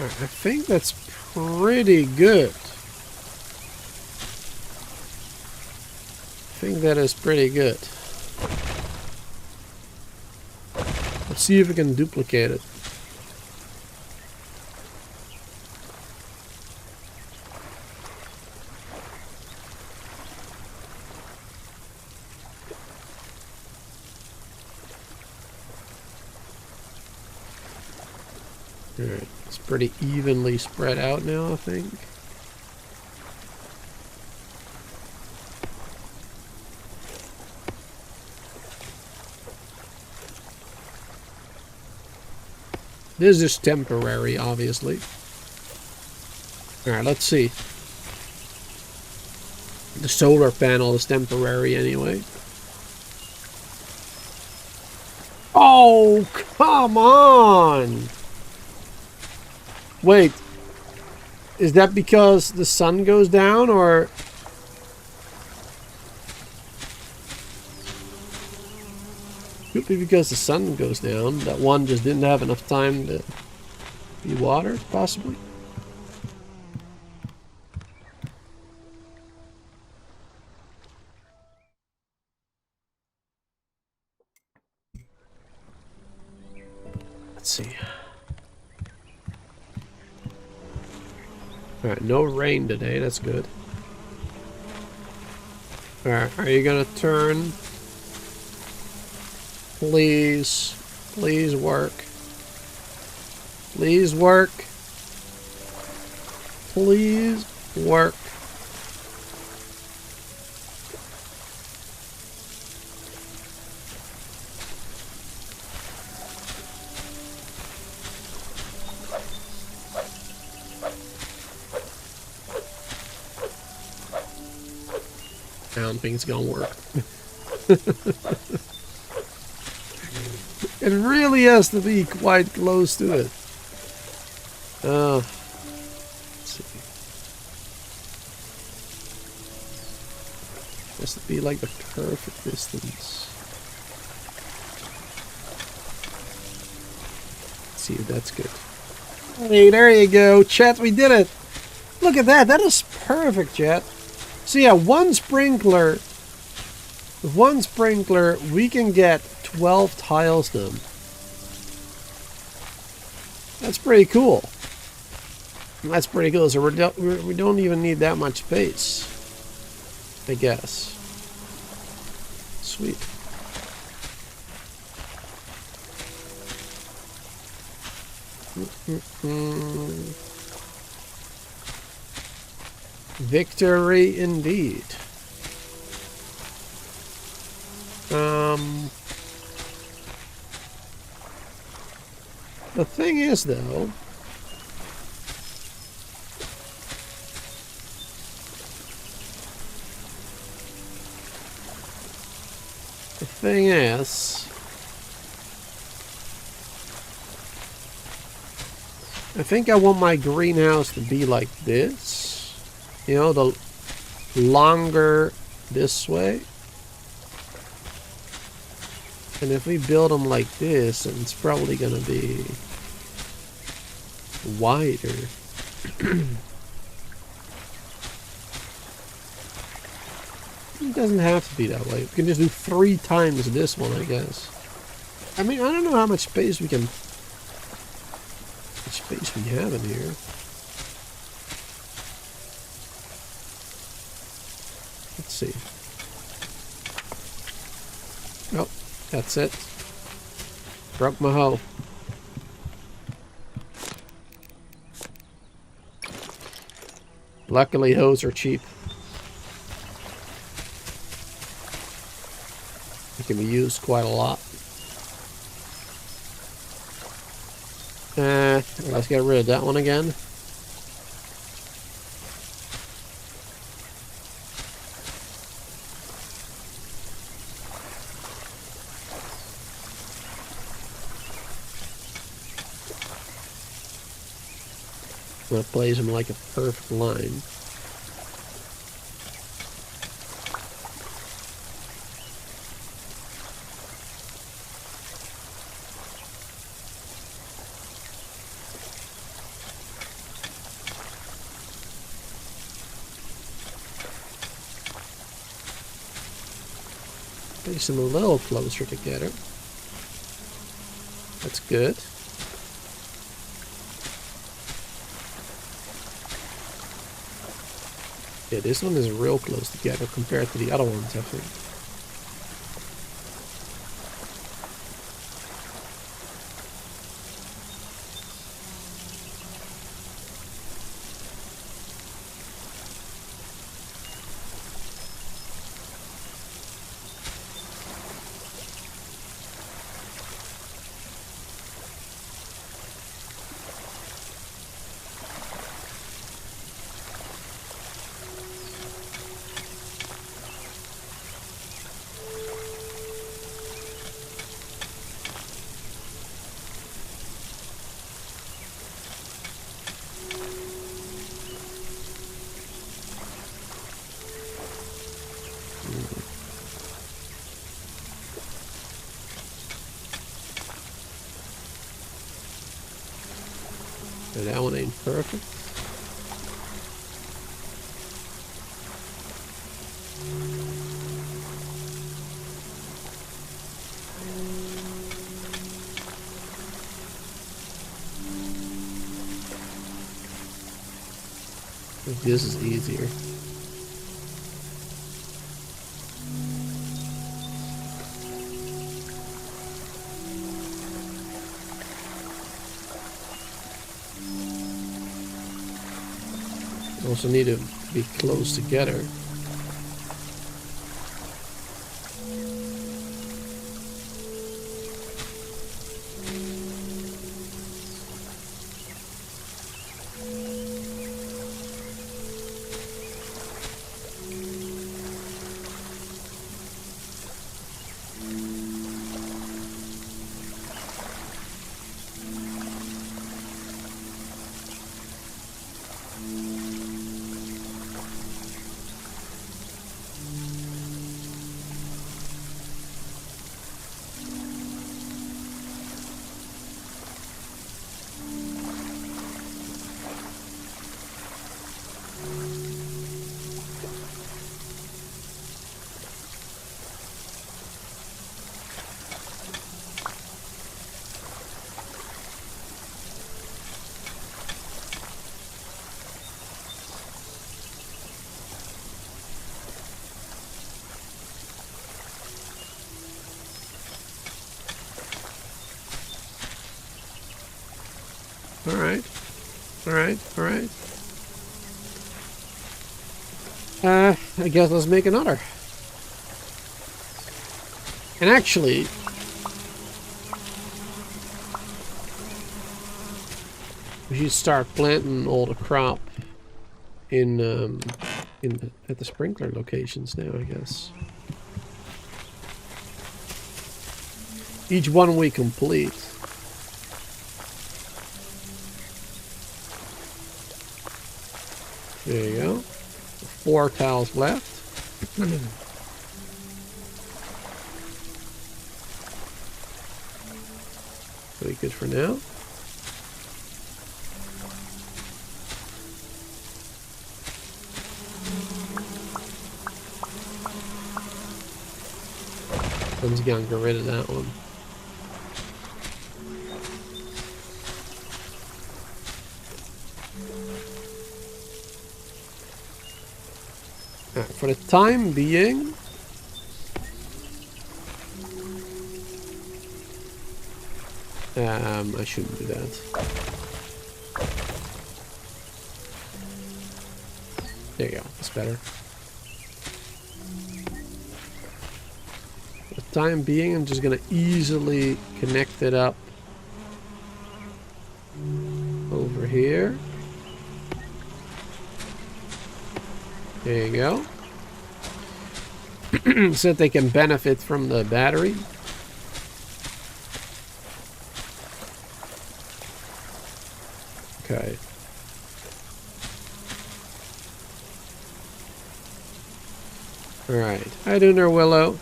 I think that's pretty good. I think that is pretty good. Let's see if we can duplicate it. Alright, it's pretty evenly spread out now, I think. This is temporary, obviously. Alright, let's see. The solar panel is temporary anyway. Oh, come on! Wait, is that because the sun goes down, or... Could be because the sun goes down. That one just didn't have enough time to be watered, possibly. Let's see. Alright, no rain today, that's good. Alright, are you gonna turn? Please. Please work. Please work. Please work. I don't think it's gonna work. It really has to be quite close to it. Let's see. Has to be like the perfect distance. Let's see if that's good. Hey, there you go, chat. We did it. Look at that. That is perfect, chat. So yeah, one sprinkler. With one sprinkler, we can get 12 tiles done. That's pretty cool. That's pretty cool. So we don't even need that much space, I guess. Sweet. Victory indeed. The thing is, though, I think I want my greenhouse to be like this. You know, the longer this way. And if we build them like this, then it's probably going to be wider. It doesn't have to be that way. We can just do 3 times this one, I guess. I mean, I don't know how much space we can... space we have in here. Let's see. Oh, that's it. Broke my hoe. Luckily, hoes are cheap. They can be used quite a lot. Let's get rid of that one again. I'm going to place them like a perfect line. Place them a little closer together. That's good. Yeah, this one is real close together compared to the other ones, I think. That one ain't perfect. This is easier. Also need to be close together. Alright. Alright, alright. I guess let's make another. And actually, we should start planting all the crop in at the sprinkler locations now, I guess. Each one we complete. There you go. 4 tiles left. Pretty good for now. Once again, get rid of that one. Alright, for the time being, I shouldn't do that. There you go, that's better. For the time being, I'm just gonna easily connect it up over here. There you go. So that they can benefit from the battery. Okay. Alright. How you doing there, Willow?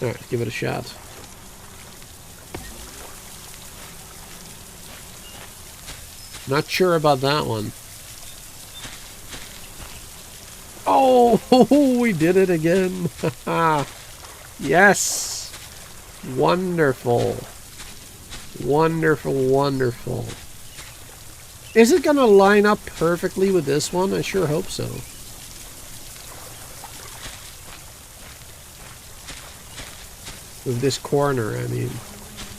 Alright, give it a shot. Not sure about that one. Oh, we did it again. Yes. Wonderful. Wonderful, wonderful. Is it going to line up perfectly with this one? I sure hope so. With this corner, I mean,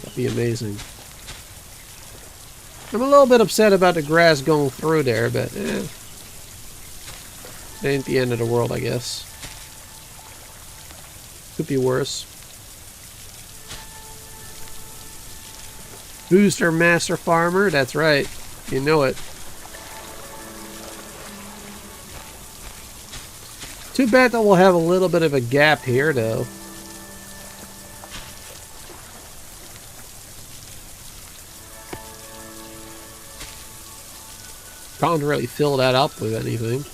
that'd be amazing. I'm a little bit upset about the grass going through there, but it ain't the end of the world, I guess. Could be worse. Booster Master Farmer, that's right. You know it. Too bad that we'll have a little bit of a gap here, though. Can't really fill that up with anything.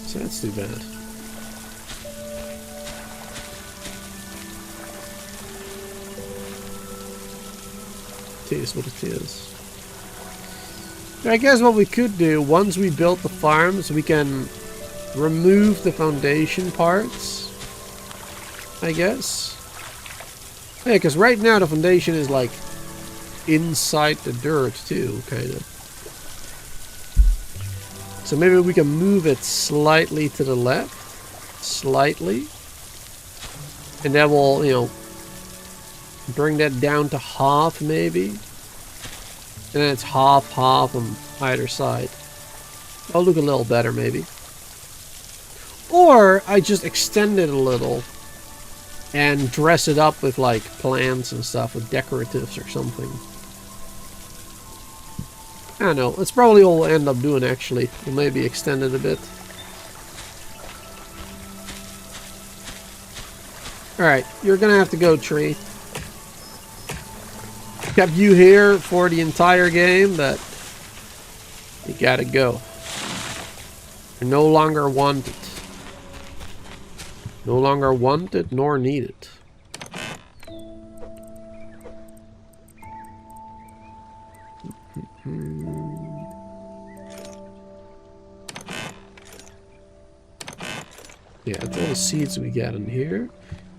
So that's too bad. It is what it is. I guess what we could do, once we built the farms, we can remove the foundation parts. I guess. Yeah, because right now the foundation is like inside the dirt too, kind of. So maybe we can move it slightly to the left. Slightly. And that will, you know, bring that down to half maybe. And then it's half on either side. That'll look a little better maybe. Or I just extend it a little and dress it up with like plants and stuff, with decoratives or something. I don't know. That's probably all we'll end up doing actually. We'll maybe extend it a bit. Alright, you're gonna have to go, tree. Kept you here for the entire game, but you gotta go. You're no longer wanted. No longer wanted nor needed. Yeah, it's all the seeds we got in here.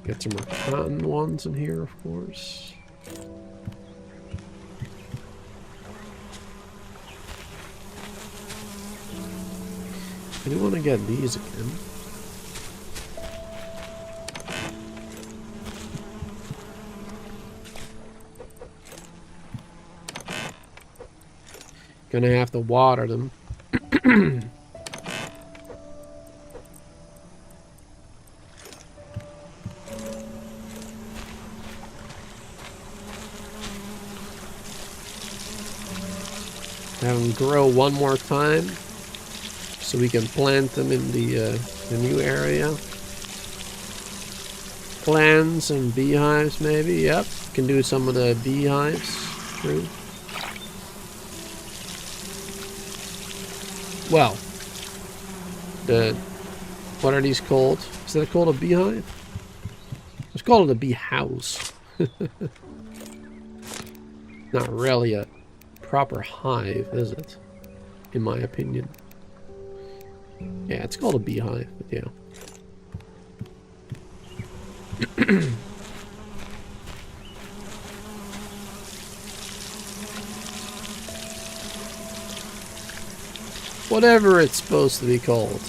Got some more cotton ones in here, of course. I do want to get these again. Gonna have to water them. Have them grow one more time so we can plant them in the new area. Plants and beehives maybe. Yep, can do some of the beehives. True. Well, what are these called? Is that called a beehive? Let's call it a bee house. Not really a proper hive, is it? In my opinion. Yeah, it's called a beehive, but yeah. Whatever it's supposed to be called.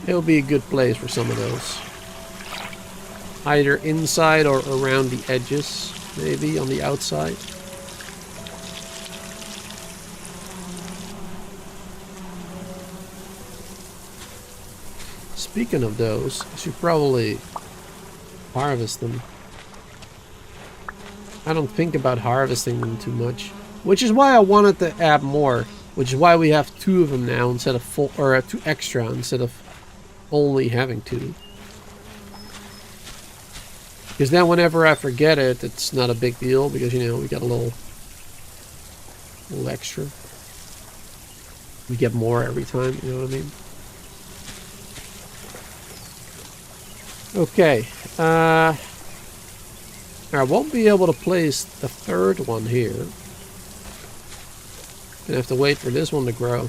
It'll be a good place for some of those. Either inside or around the edges, maybe on the outside. Speaking of those, I should probably harvest them. I don't think about harvesting them too much, which is why I wanted to add more. Which is why we have 2 of them now instead of 4, or 2 extra instead of only having 2. Because then whenever I forget it, it's not a big deal because, you know, we got a little extra. We get more every time, you know what I mean? Okay. I won't be able to place the 3rd one here. Gonna have to wait for this one to grow.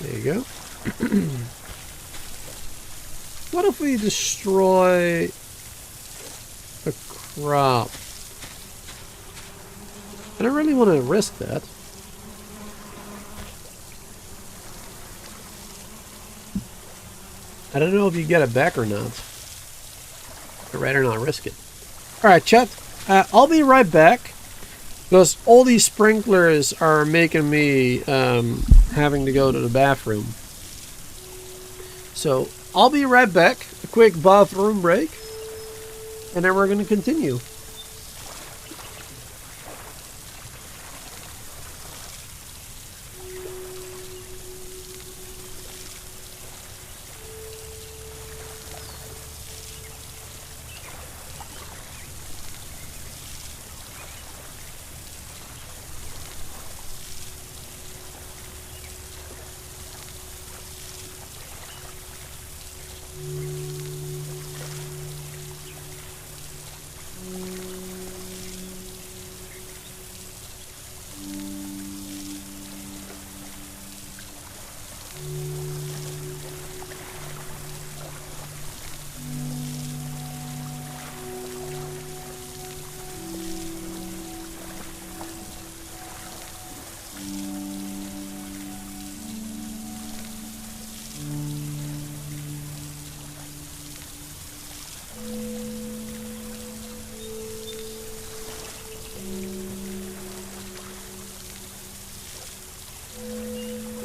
There you go. What if we destroy a crop? I don't really want to risk that. I don't know if you get it back or not. I'd rather not risk it. Alright, chat. I'll be right back. Because all these sprinklers are making me having to go to the bathroom. So, I'll be right back. A quick bathroom break. And then we're going to continue.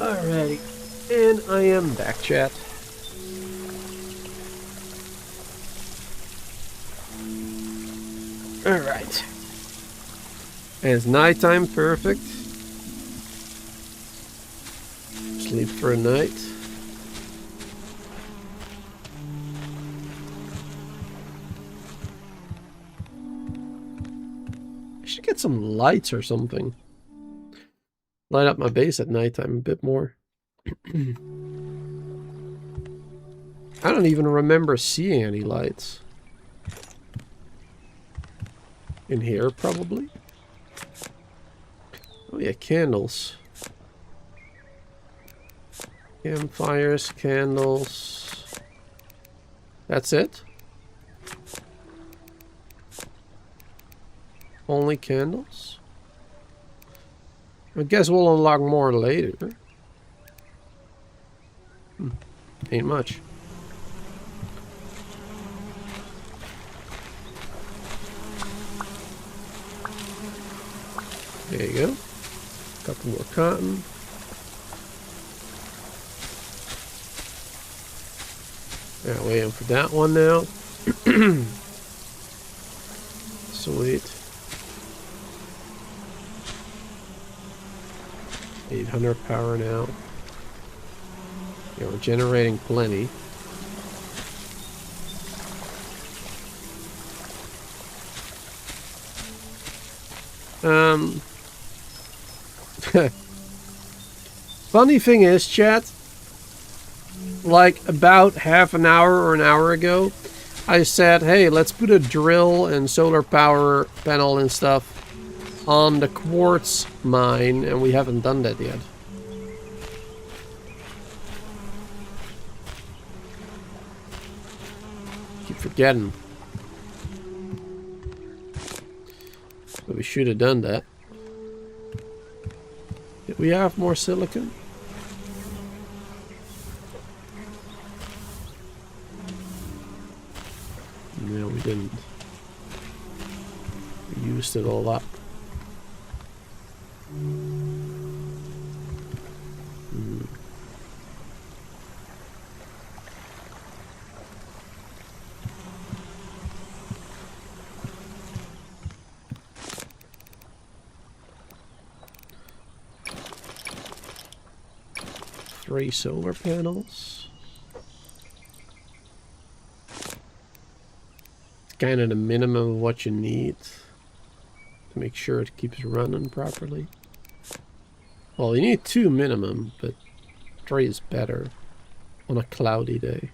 Alrighty, and I am back, chat. Alright. It's nighttime, perfect. Sleep for a night. I should get some lights or something. Light up my base at nighttime a bit more. I don't even remember seeing any lights. In here, probably. Oh yeah, candles. Campfires, candles. That's it? Only candles? I guess we'll unlock more later. Ain't much. There you go. Couple more cotton. Yeah, waiting for that one now. Sweet. 800 power now. Yeah, we're generating plenty. Funny thing is, chat, like about half an hour or an hour ago, I said, hey, let's put a drill and solar power panel and stuff on the quartz mine, and we haven't done that yet. Keep forgetting. But we should have done that. Did we have more silicon? No, we didn't. We used it all up. Three solar panels. It's kind of the minimum of what you need to make sure it keeps running properly. Well, you need 2 minimum, but 3 is better on a cloudy day.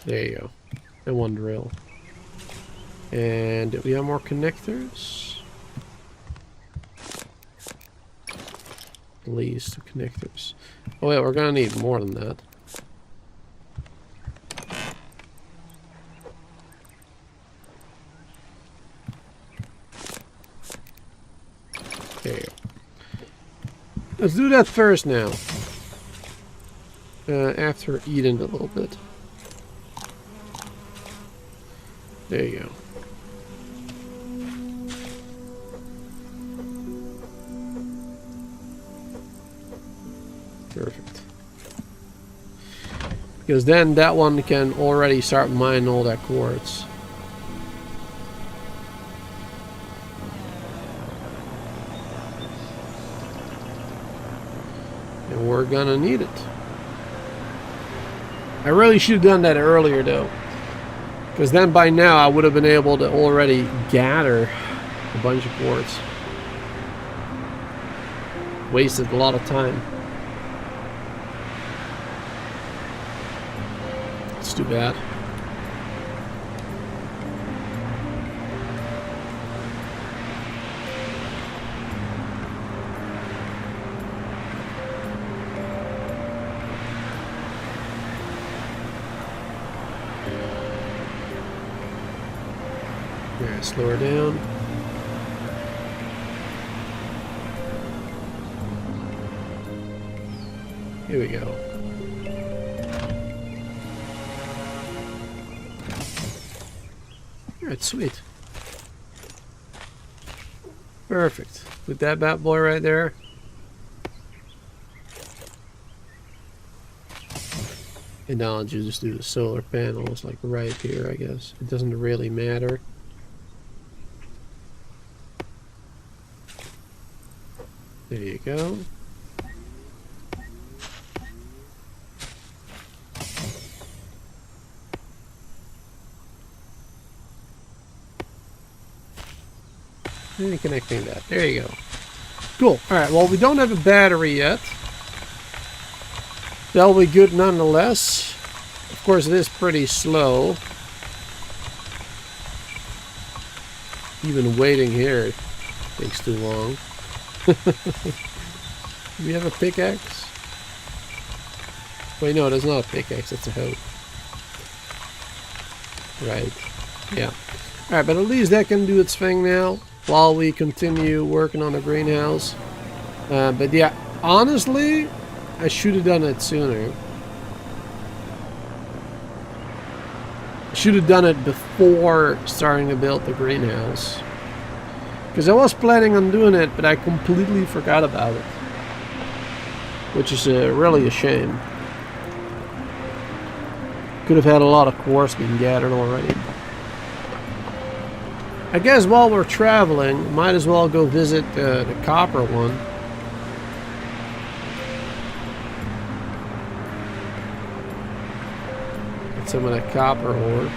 There you go. And 1 drill. And we have more connectors. At least 2 connectors. Oh yeah, we're gonna need more than that. There you go. Let's do that first now. After eating a little bit. There you go. Perfect. Because then that one can already start mining all that quartz. And we're gonna need it. I really should have done that earlier though. Because then by now I would have been able to already gather a bunch of quartz. Wasted a lot of time. It's too bad. Alright, slow her down. Here we go. Alright, sweet. Perfect. Put that bad boy right there. And now I'll just do the solar panels like right here, I guess. It doesn't really matter. There you go. And connecting that. There you go. Cool. Alright, well, we don't have a battery yet. That'll be good nonetheless. Of course, it is pretty slow. Even waiting here takes too long. Do we have a pickaxe? Wait, no, that's not a pickaxe, that's a hoe. Right. Yeah. Alright, but at least that can do its thing now while we continue working on the greenhouse. But yeah, honestly, I should have done it sooner. I should have done it before starting to build the greenhouse. Because I was planning on doing it, but I completely forgot about it. Which is really a shame. Could have had a lot of quartz being gathered already. I guess while we're traveling, might as well go visit the copper one. Get some of that copper ore.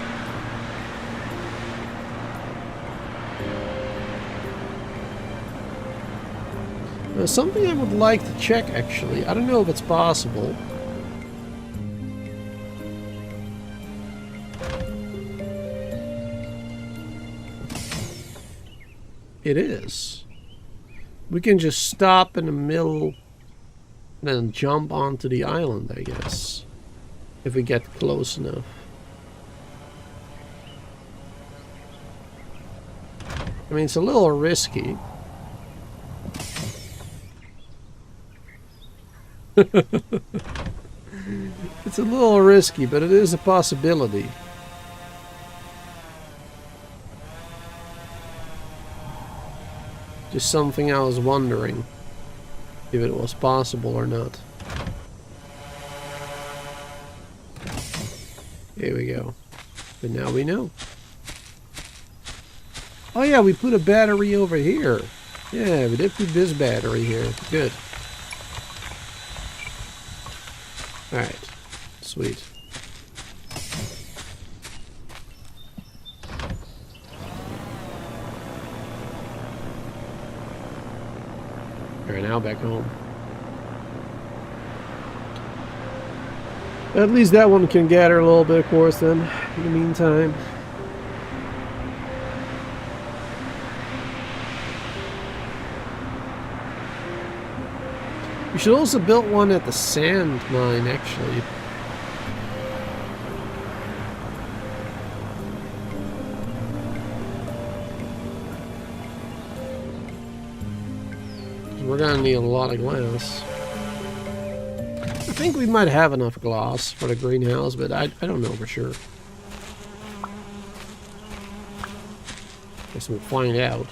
Something I would like to check actually. I don't know if it's possible. It is. We can just stop in the middle and then jump onto the island, I guess. If we get close enough. I mean, it's a little risky. It's a little risky, but it is a possibility. Just something I was wondering if it was possible or not. Here we go. But now we know. Oh yeah, we put a battery over here. Yeah, we did put this battery here. Good. Alright. Sweet. Alright, now back home. At least that one can gather a little bit of quartz then, in the meantime. We should also build one at the sand mine, actually. We're gonna need a lot of glass. I think we might have enough glass for the greenhouse, but I don't know for sure. Guess we'll find out.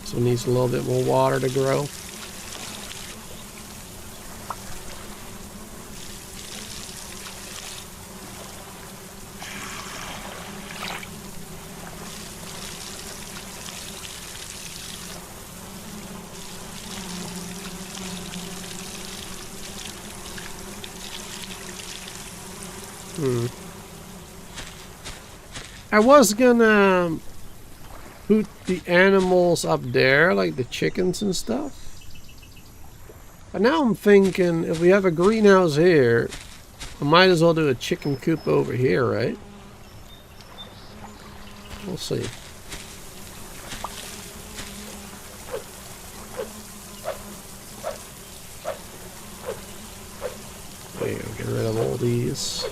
So it needs a little bit more water to grow. I was gonna put the animals up there, like the chickens and stuff. But now I'm thinking, if we have a greenhouse here, I might as well do a chicken coop over here, right? We'll see. There you go, get rid of all these.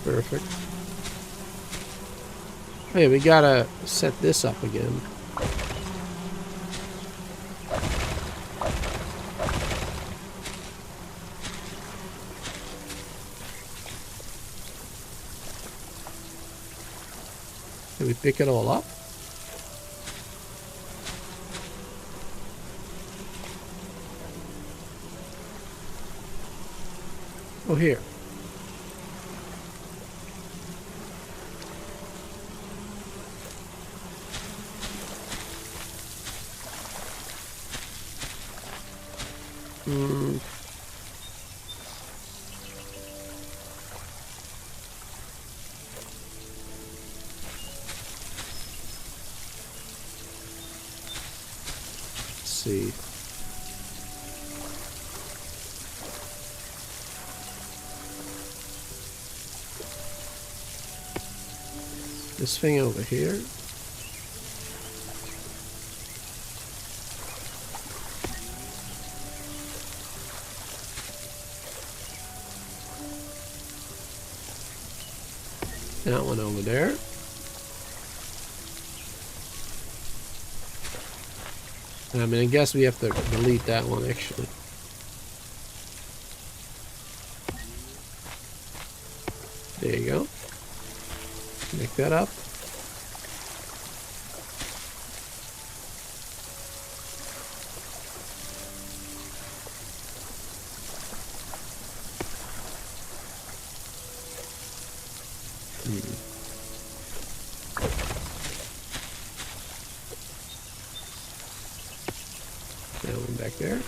Perfect. Hey, we gotta set this up again. Did we pick it all up? Oh, here. see. This thing over here. That one over there. I mean, I guess we have to delete that one actually. There you go. Make that up. That one back there.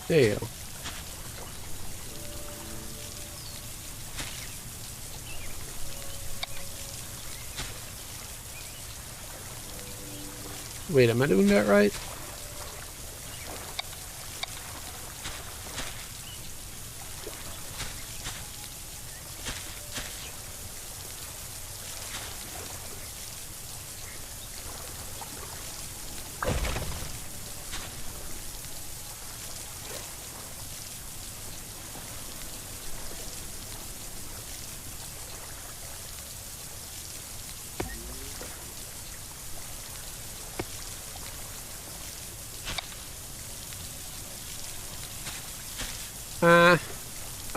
There you go. Wait, am I doing that right?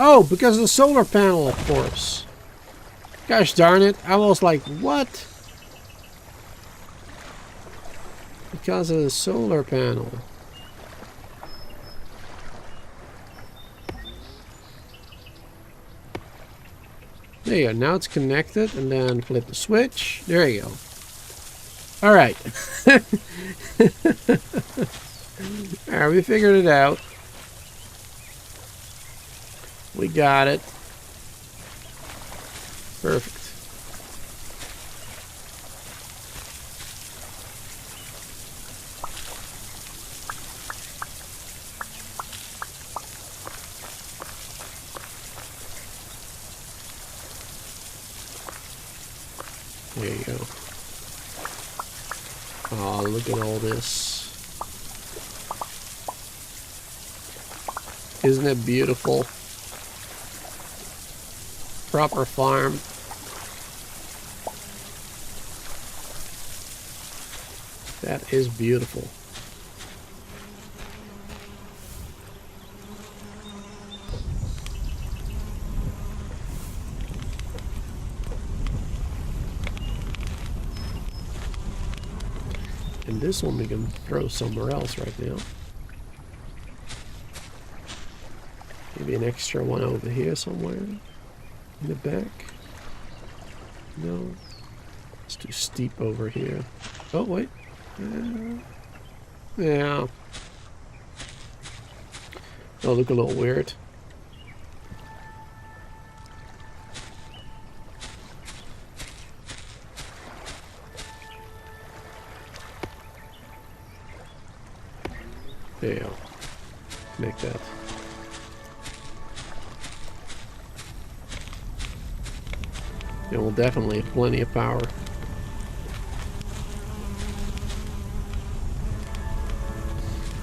Oh, because of the solar panel, of course. Gosh darn it. I was like, what? Because of the solar panel. There you go. Now it's connected, and then flip the switch. There you go. All right. All right, we figured it out. We got it. Perfect. There you go. Oh, look at all this. Isn't it beautiful? Proper farm. That is beautiful. And this one we can throw somewhere else right now. Maybe an extra one over here somewhere. In the back? No. It's too steep over here. Oh, wait. Yeah. Oh, look a little weird. There you go. Make that. It will definitely have plenty of power.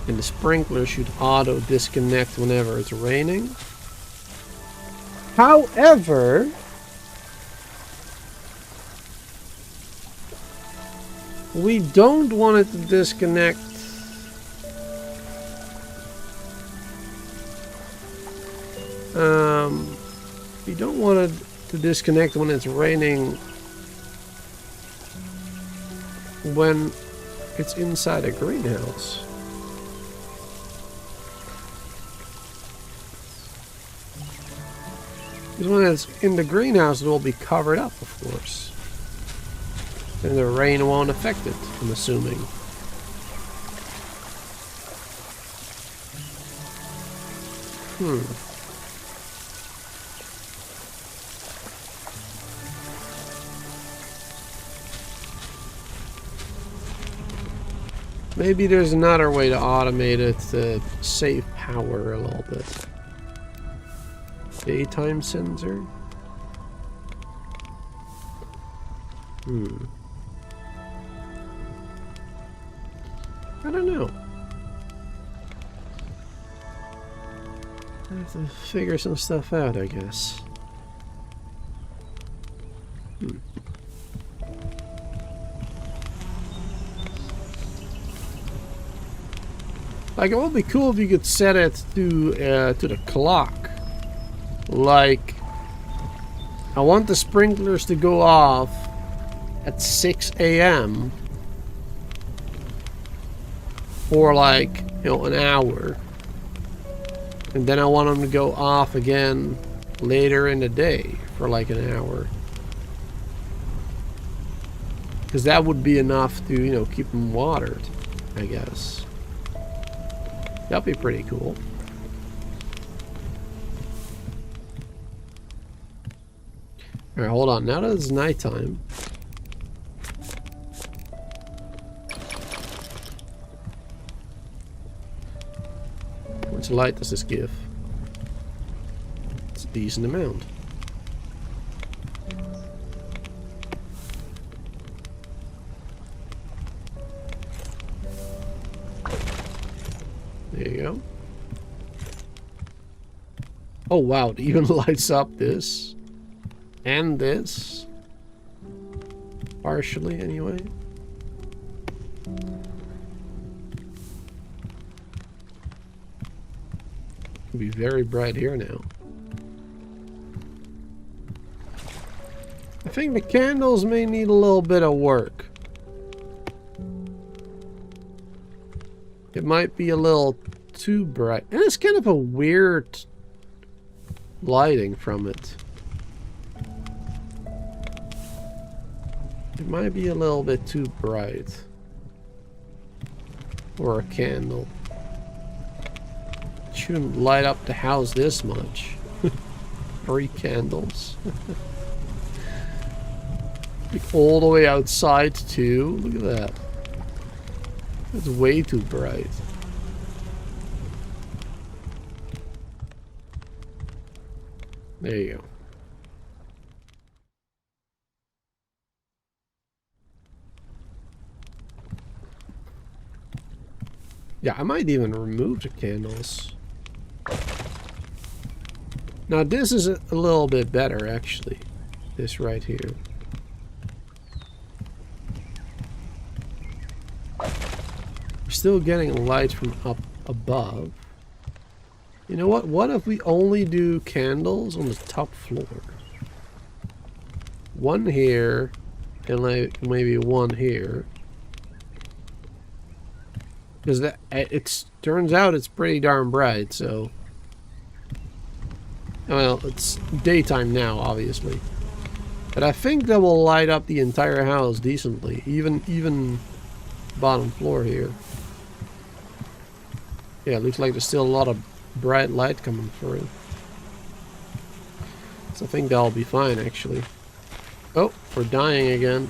And the sprinkler should auto disconnect whenever it's raining. However, we don't want it to disconnect we don't want it to disconnect when it's raining when it's inside a greenhouse. Because when it's in the greenhouse, it will be covered up, of course. And the rain won't affect it, I'm assuming. Hmm. Maybe there's another way to automate it to save power a little bit. Daytime sensor? Hmm. I don't know. I have to figure some stuff out, I guess. Hmm. Like, it would be cool if you could set it to the clock. Like, I want the sprinklers to go off at 6 a.m. for like, you know, an hour. And then I want them to go off again later in the day for like an hour. Because that would be enough to, you know, keep them watered, I guess. That'd be pretty cool. Alright, hold on. Now that it's nighttime. How much light does this give? It's a decent amount. There you go. Oh wow, it even lights up this. And this. Partially, anyway. It'll be very bright here now. I think the candles may need a little bit of work. It might be a little too bright. And it's kind of a weird lighting from it. It might be a little bit too bright. Or a candle. It shouldn't light up the house this much. 3 candles. Like all the way outside too. Look at that. It's way too bright. There you go. Yeah, I might even remove the candles. Now this is a little bit better actually. This right here. We're still getting light from up above. You know what? What if we only do candles on the top floor? One here, and like maybe one here. Because that turns out it's pretty darn bright, so. Well, it's daytime now, obviously. But I think that will light up the entire house decently, even bottom floor here. Yeah, it looks like there's still a lot of bright light coming through. So I think that'll be fine, actually. Oh, we're dying again.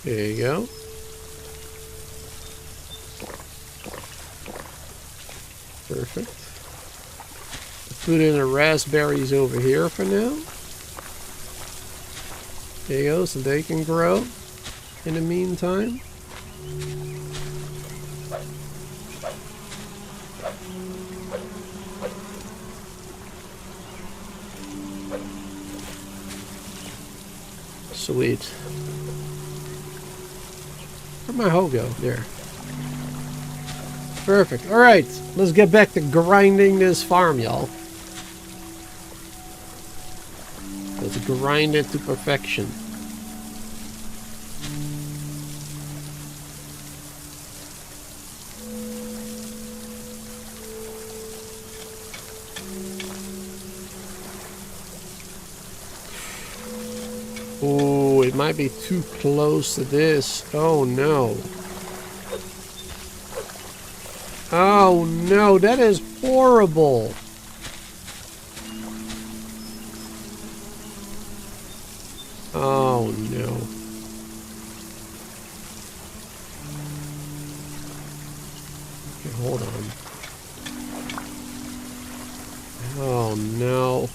There you go. Perfect. Put in the raspberries over here for now. There you go, so they can grow in the meantime. Sweet. Where'd my hoe go? There. Perfect. Alright, let's get back to grinding this farm, y'all. Let's grind it to perfection. Oh, it might be too close to this. Oh no. Oh no, that is horrible. Oh no. Okay, hold on. Oh no.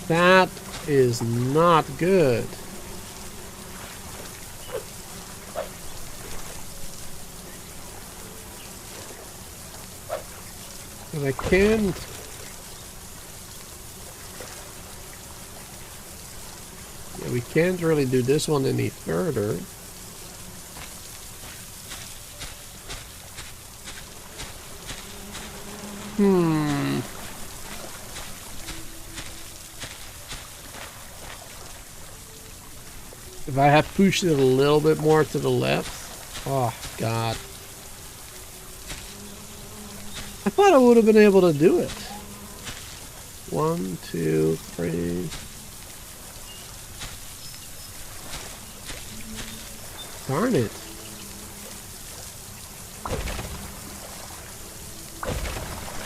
That is not good. But I can't. Yeah, we can't really do this one any further. If I had pushed it a little bit more to the left. Oh, God. I thought I would have been able to do it. 1, 2, 3. Darn it.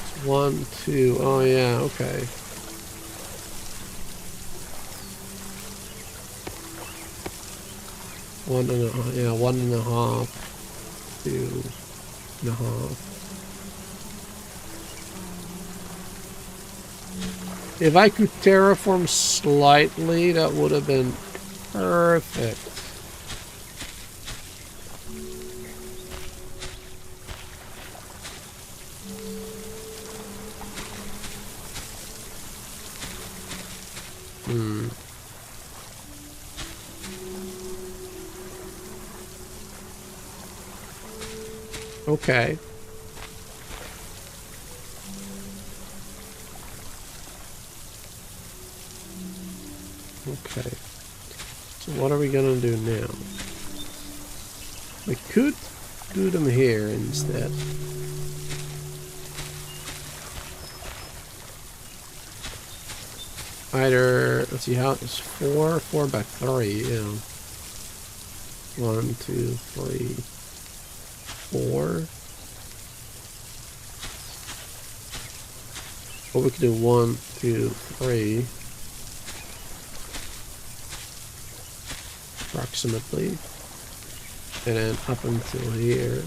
It's 1, 2. Oh, yeah, okay. One and a half, yeah, 1.5, 2.5. If I could terraform slightly, that would have been perfect. Okay. Okay. So what are we gonna do now? We could do them here instead. Either, let's see how it's 4 by 3, yeah. 1, 2, 3, 4. Or we could do 1, 2, 3. Approximately. And then up until here.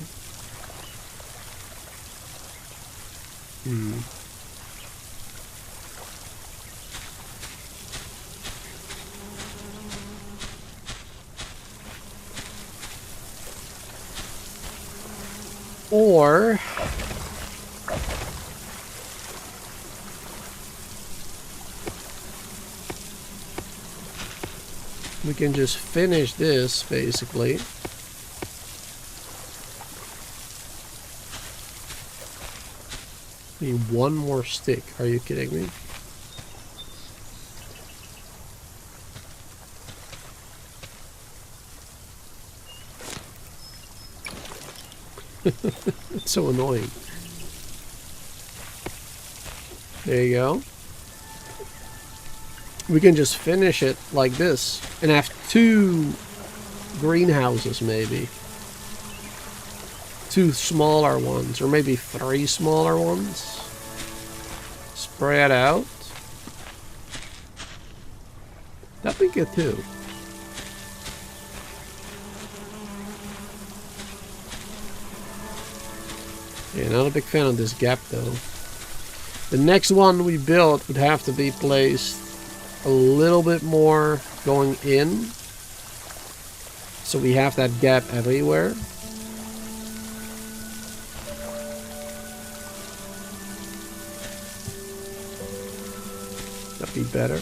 Or we can just finish this basically. Need one more stick. Are you kidding me? It's so annoying. There you go. We can just finish it like this and have 2 greenhouses maybe. 2 smaller ones, or maybe 3 smaller ones. Spread out. That'd be good too. Yeah, not a big fan of this gap though. The next one we built would have to be placed a little bit more going in, so we have that gap everywhere. That'd be better.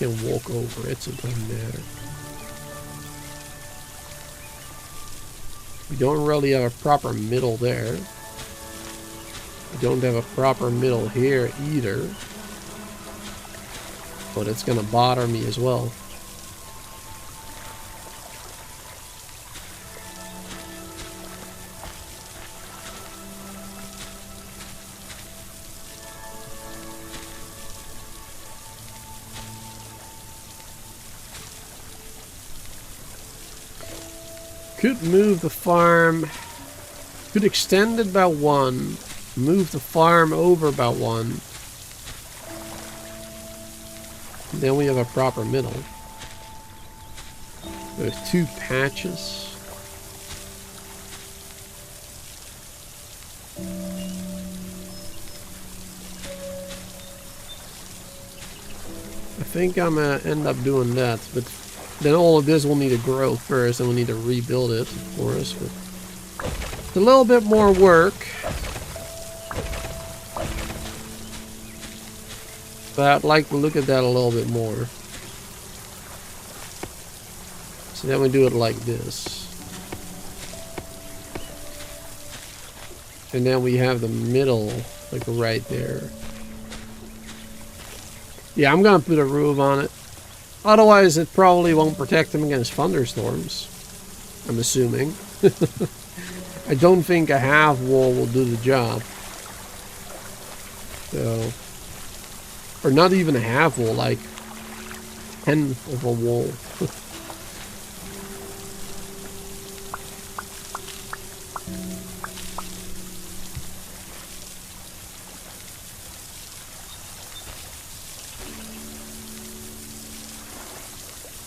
can walk over it, so it doesn't matter. We don't really have a proper middle there. We don't have a proper middle here either. But it's gonna bother me as well. Could move the farm, could extend it by 1, move the farm over by 1. Then we have a proper middle. We have 2 patches. I think I'm gonna end up doing that, but then all of this will need to grow first, and we'll need to rebuild it, of course. But it's a little bit more work. But I'd like to look at that a little bit more. So then we do it like this. And then we have the middle, like right there. Yeah, I'm gonna put a roof on it. Otherwise, it probably won't protect them against thunderstorms. I'm assuming. I don't think a half wall will do the job. So, or not even a half wall, like 1/10 of a wall.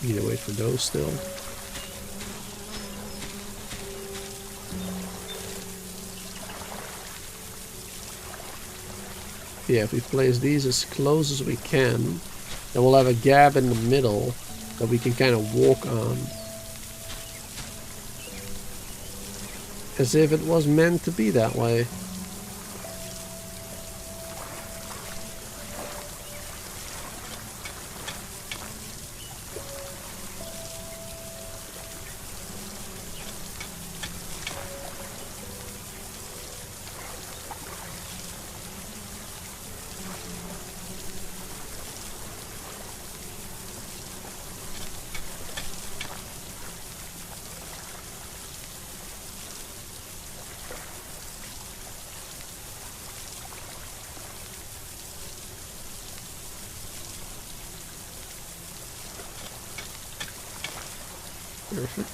Need to wait for those still. Yeah, if we place these as close as we can, then we'll have a gap in the middle that we can kind of walk on. As if it was meant to be that way. Perfect.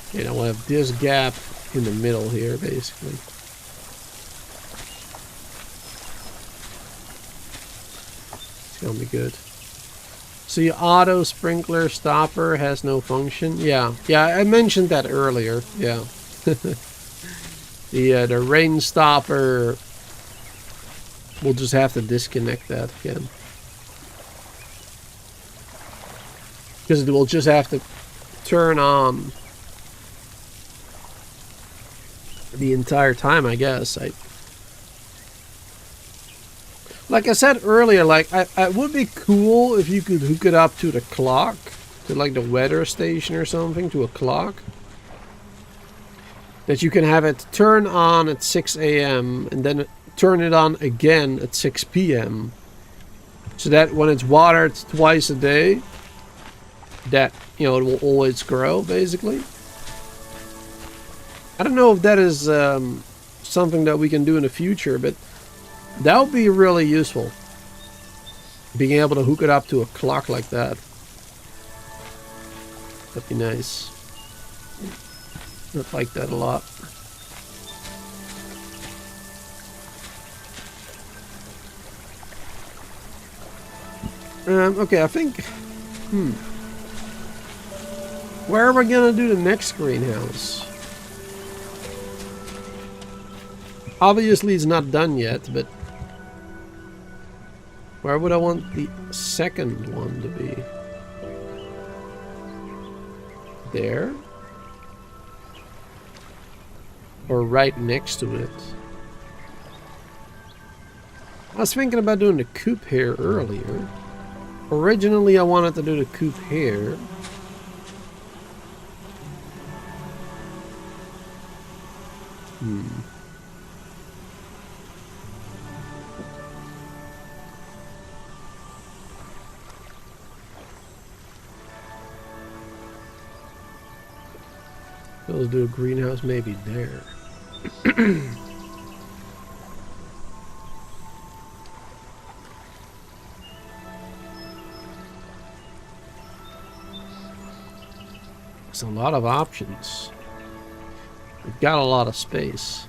Okay, now we'll have this gap in the middle here, basically. It's gonna be good. So your auto sprinkler stopper has no function. Yeah, I mentioned that earlier. Yeah. The rain stopper, we'll just have to disconnect that again. Because it will just have to turn on the entire time, I guess. Like I said earlier, like it would be cool if you could hook it up to the clock, to like the weather station or something, to a clock. That you can have it turn on at 6 a.m. and then turn it on again at 6 p.m. So that when it's watered twice a day, that, you know, it will always grow, basically. I don't know if that is something that we can do in the future, but that would be really useful. Being able to hook it up to a clock like that. That'd be nice. I'd like that a lot. Okay, I think... Where are we gonna do the next greenhouse? Obviously it's not done yet, but where would I want the second one to be? There? Or right next to it? I was thinking about doing the coop here earlier. Originally, I wanted to do the coop here. Let's do a greenhouse maybe there. There's a lot of options. We've got a lot of space.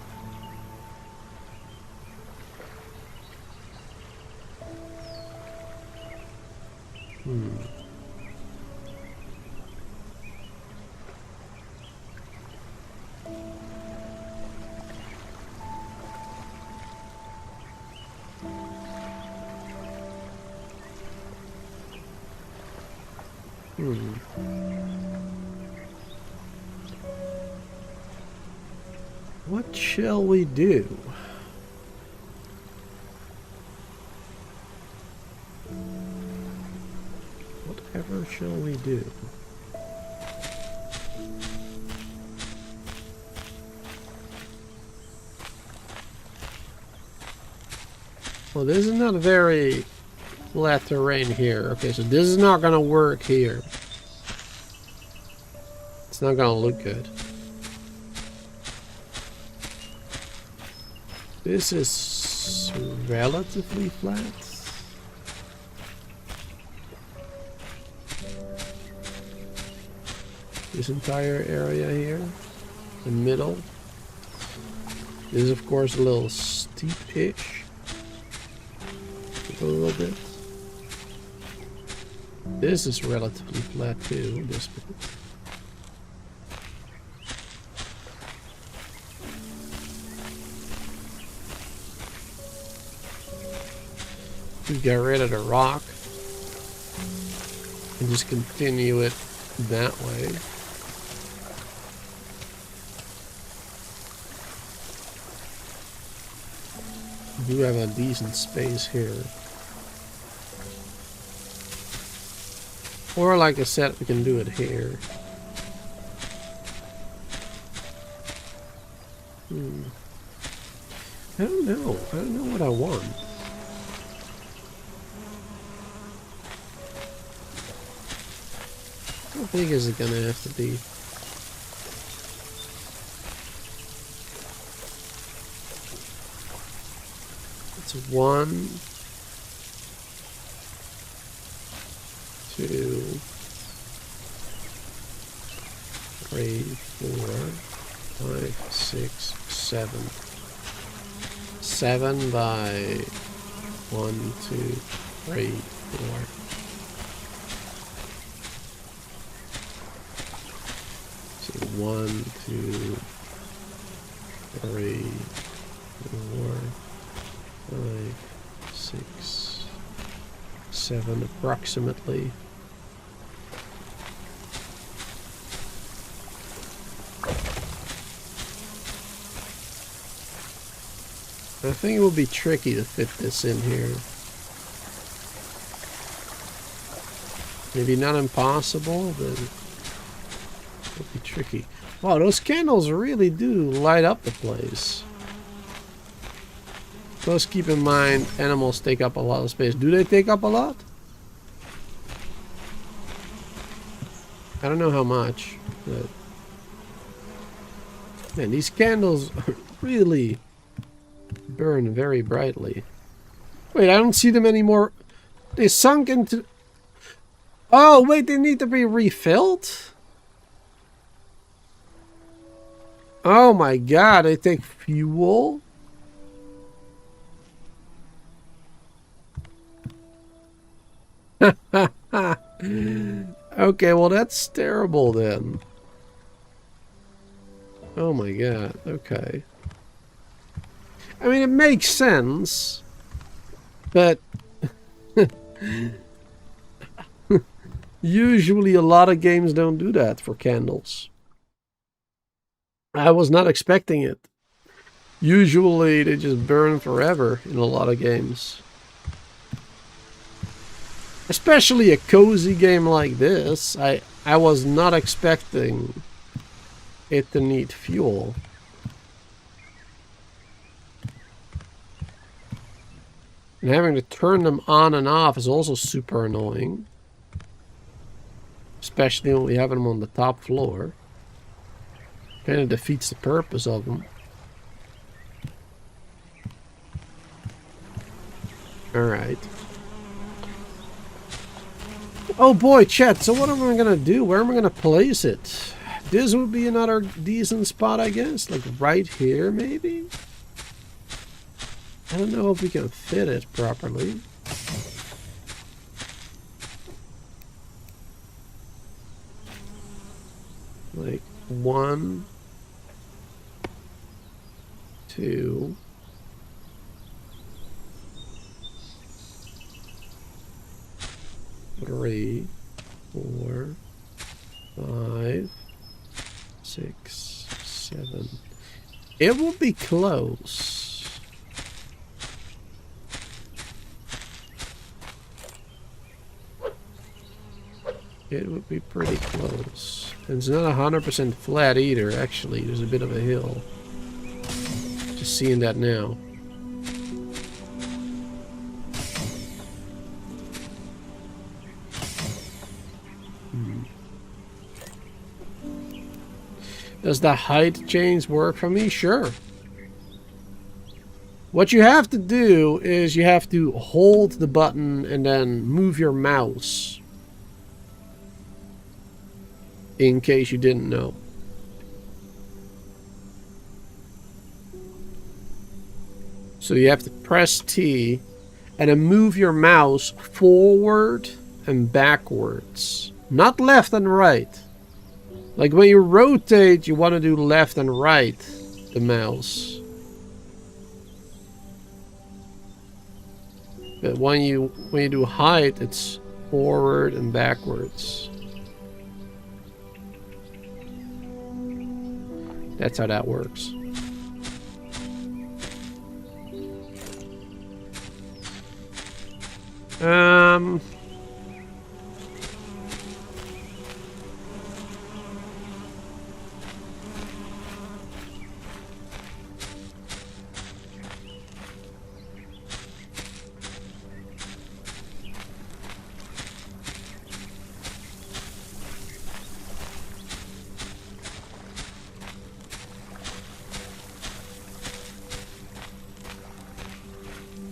What shall we do? Whatever shall we do? Well, this is not very flat terrain here. Okay, so this is not gonna work here. It's not gonna look good. This is relatively flat. This entire area here, the middle. This is of course a little steep-ish. A little bit. This is relatively flat too, this bit. We get rid of the rock and just continue it that way. We do have a decent space here. Or like I said, we can do it here. I don't know. I don't know what I want. How big is it gonna have to be? It's 1, 2, 3, 4, 5, 6, 7. 7 by 1, 2, 3, 4. So 1, 2, 3, 4, 5, 6, 7 approximately. I think it will be tricky to fit this in here. Maybe not impossible, but it'll be tricky. Wow, those candles really do light up the place. Let's keep in mind, animals take up a lot of space. Do they take up a lot? I don't know how much, but man, these candles really burn very brightly. Wait, I don't see them anymore. They sunk into... Oh, wait, they need to be refilled? Oh my god, they take fuel? Okay, well that's terrible then. Oh my god, okay. I mean, it makes sense, but usually a lot of games don't do that for candles. I was not expecting it. Usually they just burn forever in a lot of games. Especially a cozy game like this. I was not expecting it to need fuel. And having to turn them on and off is also super annoying. Especially when we have them on the top floor. Kind of defeats the purpose of them. Alright. Oh boy, chat, so what am I gonna do? Where am I gonna place it? This would be another decent spot, I guess. Like right here, maybe? I don't know if we can fit it properly. Like 1, 2. 3, 4, 5, 6, 7. It will be close. It would be pretty close. And it's not 100% flat either, actually. There's a bit of a hill. Just seeing that now. Does the height change work for me? Sure. What you have to do is you have to hold the button and then move your mouse. In case you didn't know. So you have to press T and then move your mouse forward and backwards. Not left and right. Like when you rotate, you want to do left and right, the mouse. But when you do height, it's forward and backwards. That's how that works.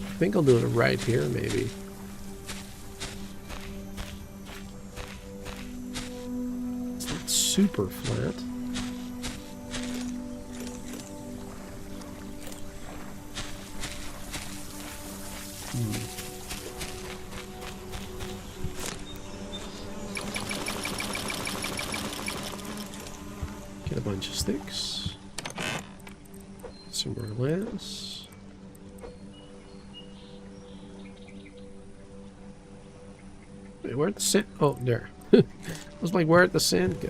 I think I'll do it right here, maybe. It's not super flat. Get a bunch of sticks. Some more glass. Wait, where'd the sand? Oh, there. I was like, where'd the sand go?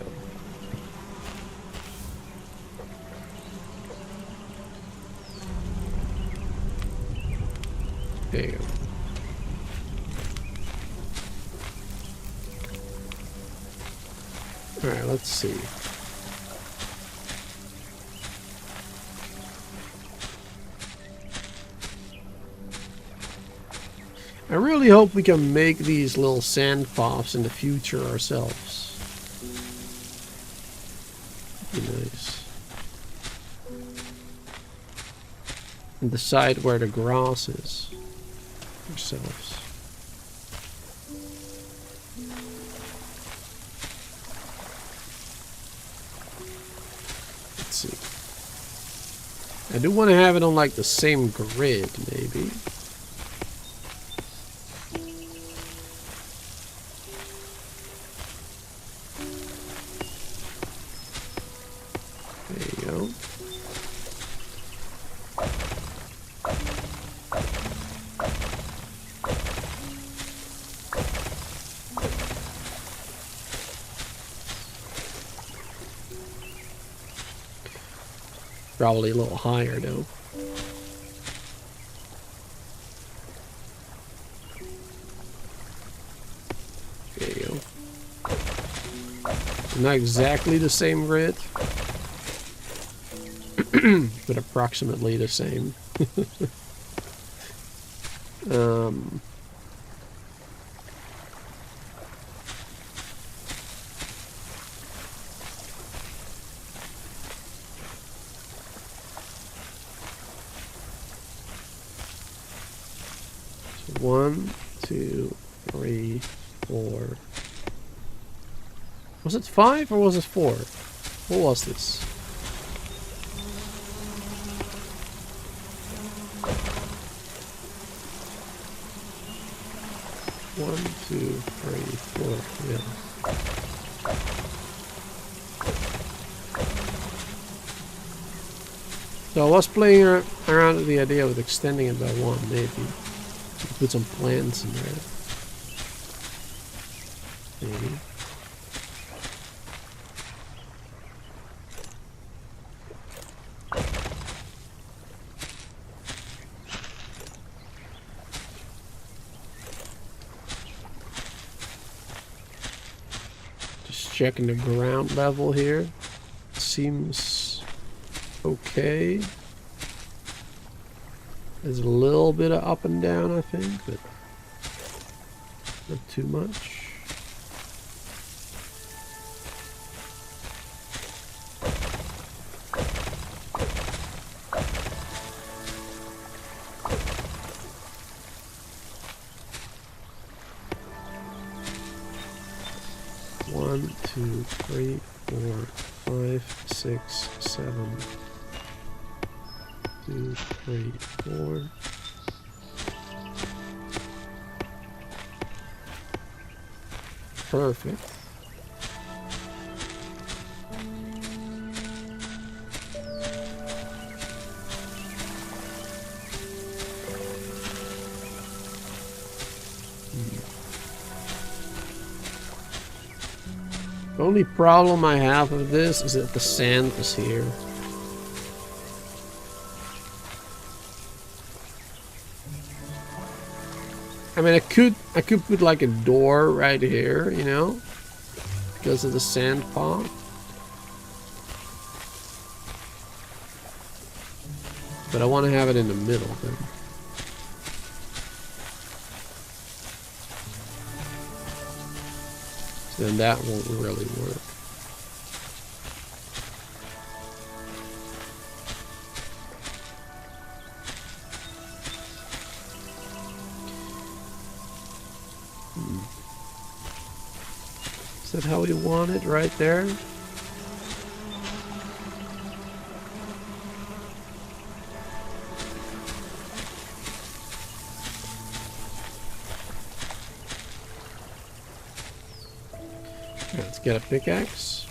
There you go. Alright, let's see. I really hope we can make these little sand pops in the future ourselves. That'd be nice. And decide where the grass is ourselves. Let's see. I do want to have it on like the same grid, maybe. probably a little higher though. There you go. Not exactly the same grid, but approximately the same. So 1, 2, 3, 4. Was it 5 or was it 4? What was this? One, two, three, four. Yeah. So I was playing around with the idea of extending it by 1, maybe. Put some plants in there. Maybe. Checking the ground level here. Seems okay. There's a little bit of up and down, I think, but not too much. One, two, three, 4, 5, 6, 7. 2, 3, 4. Perfect. The only problem I have with this is that the sand is here. I mean, I could put like a door right here, you know, because of the sand pond. But I want to have it in the middle then. So then that won't really work. Is that how we want it right there? Let's get a pickaxe.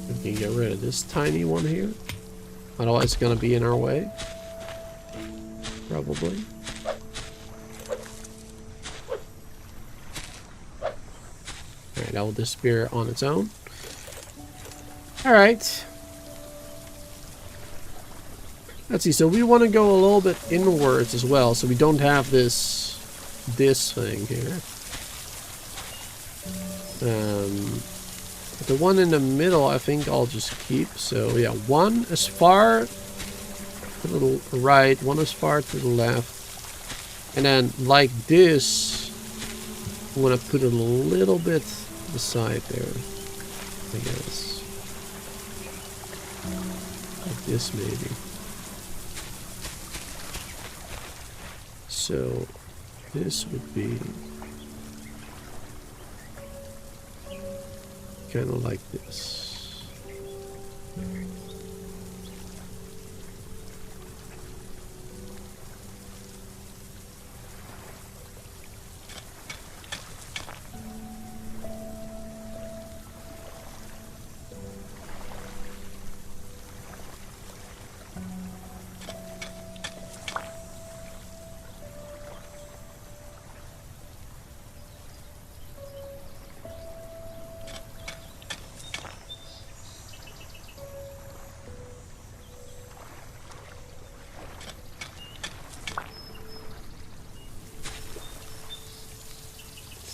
We can get rid of this tiny one here. Otherwise it's going to be in our way. Probably. Alright, that will disappear on its own. Alright. Let's see, so we want to go a little bit inwards as well, so we don't have this thing here. The one in the middle, I think I'll just keep. So yeah, one as far to the right, one as far to the left, and then like this, I'm gonna put it a little bit to the side there, I guess, like this maybe. So this would be kind of like this.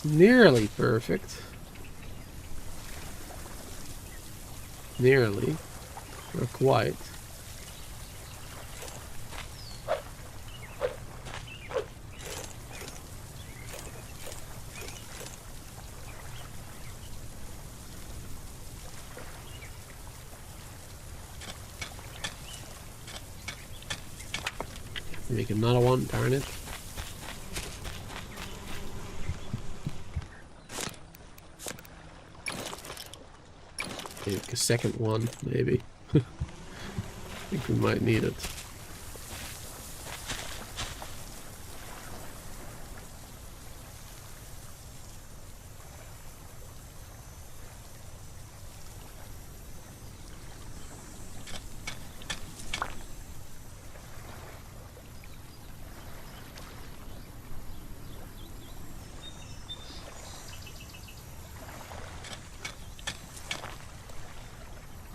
nearly perfect. Nearly. Not quite. Make another one, darn it. Make a second one, maybe. I think we might need it.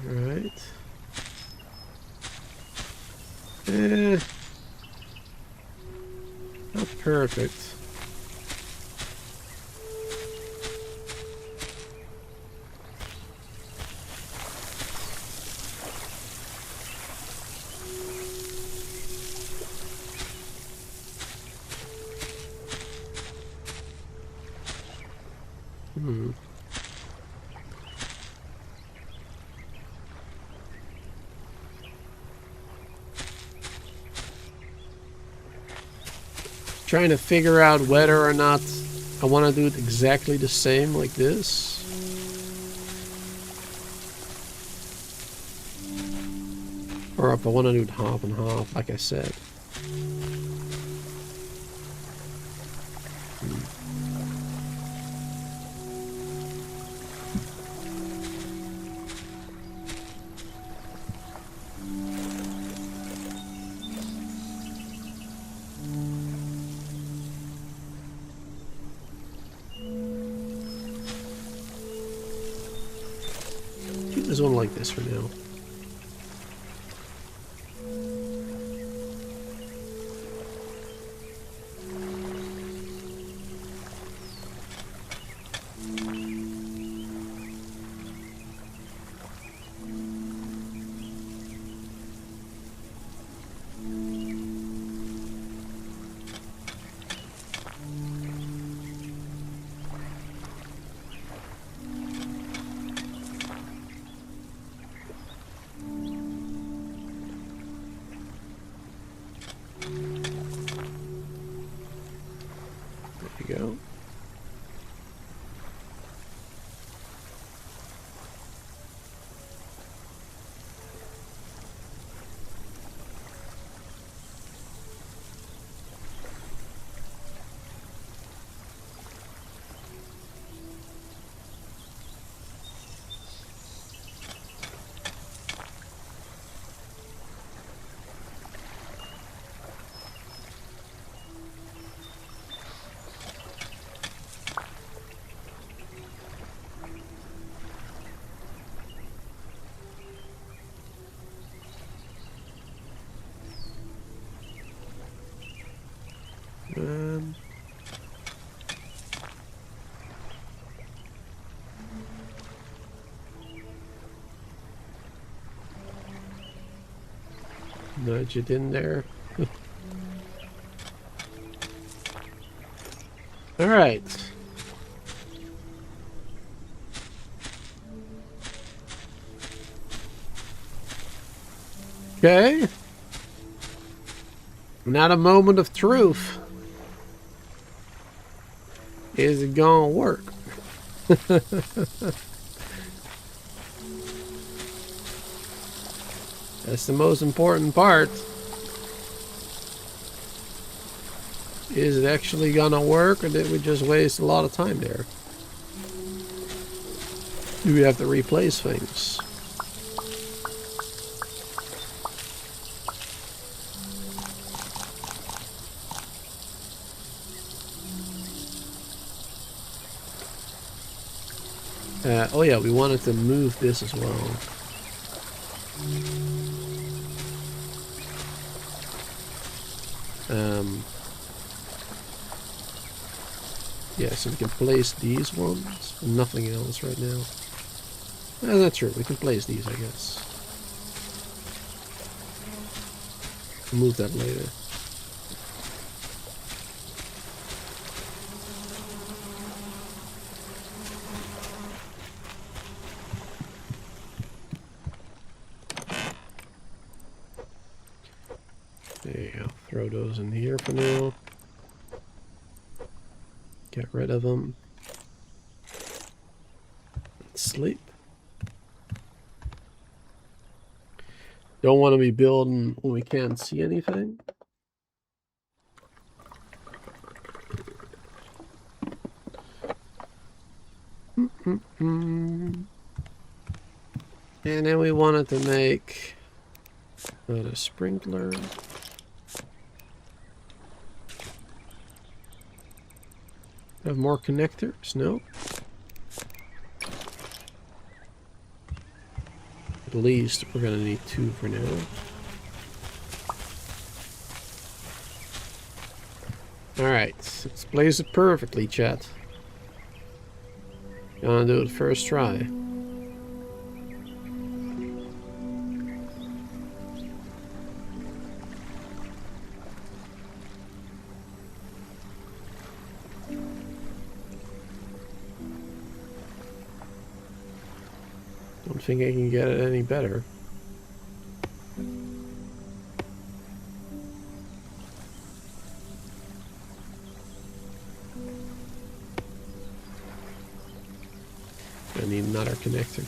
Alright. Not perfect. Trying to figure out whether or not I want to do it exactly the same like this. Or if I want to do it half and half, like I said. Keep this one like this for now. Go. Nudge it in there. All right. Okay. Not a moment of truth. Is it gonna work? That's the most important part. Is it actually gonna work, or did we just waste a lot of time there? Do we have to replace things? Oh yeah, we wanted to move this as well. Yeah, so we can place these ones, but nothing else right now. That's not true. We can place these, I guess. Move that later. There you go. Throw those in here for now. Get rid of them. Sleep. Don't want to be building when we can't see anything. And then we wanted to make a sprinkler. Have more connectors? No. At least we're gonna need 2 for now. Alright, let's place it perfectly, chat. Gonna do it first try. Don't think I can get it any better. I need another connector.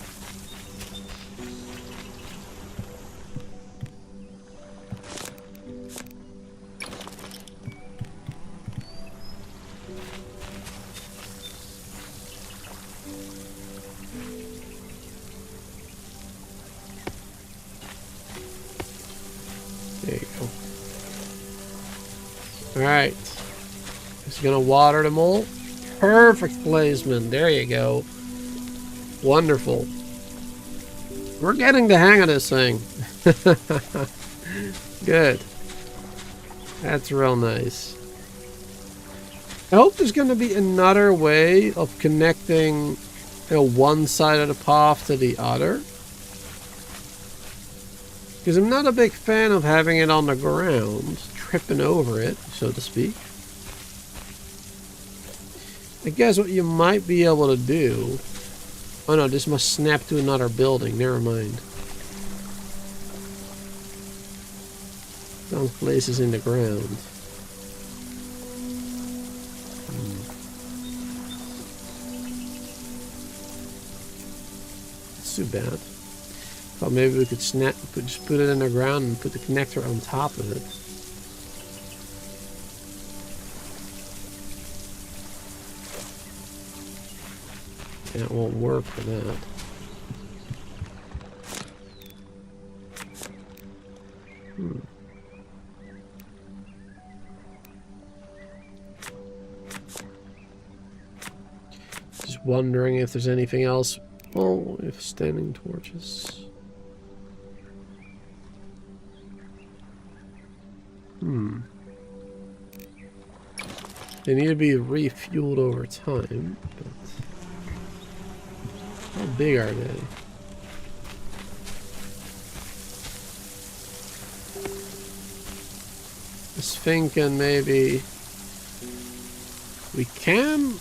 There you go. Alright. Just gonna water them all. Perfect placement. There you go. Wonderful. We're getting the hang of this thing. Good. That's real nice. I hope there's going to be another way of connecting, one side of the path to the other. Because I'm not a big fan of having it on the ground, tripping over it, so to speak. I guess what you might be able to do... Oh no, this must snap to another building. Never mind. Some places in the ground. It's too bad. Thought maybe we could just put it in the ground and put the connector on top of it. That won't work for that. Just wondering if there's anything else. Oh, if standing torches. They need to be refueled over time, but how big are they? Just thinking maybe we can.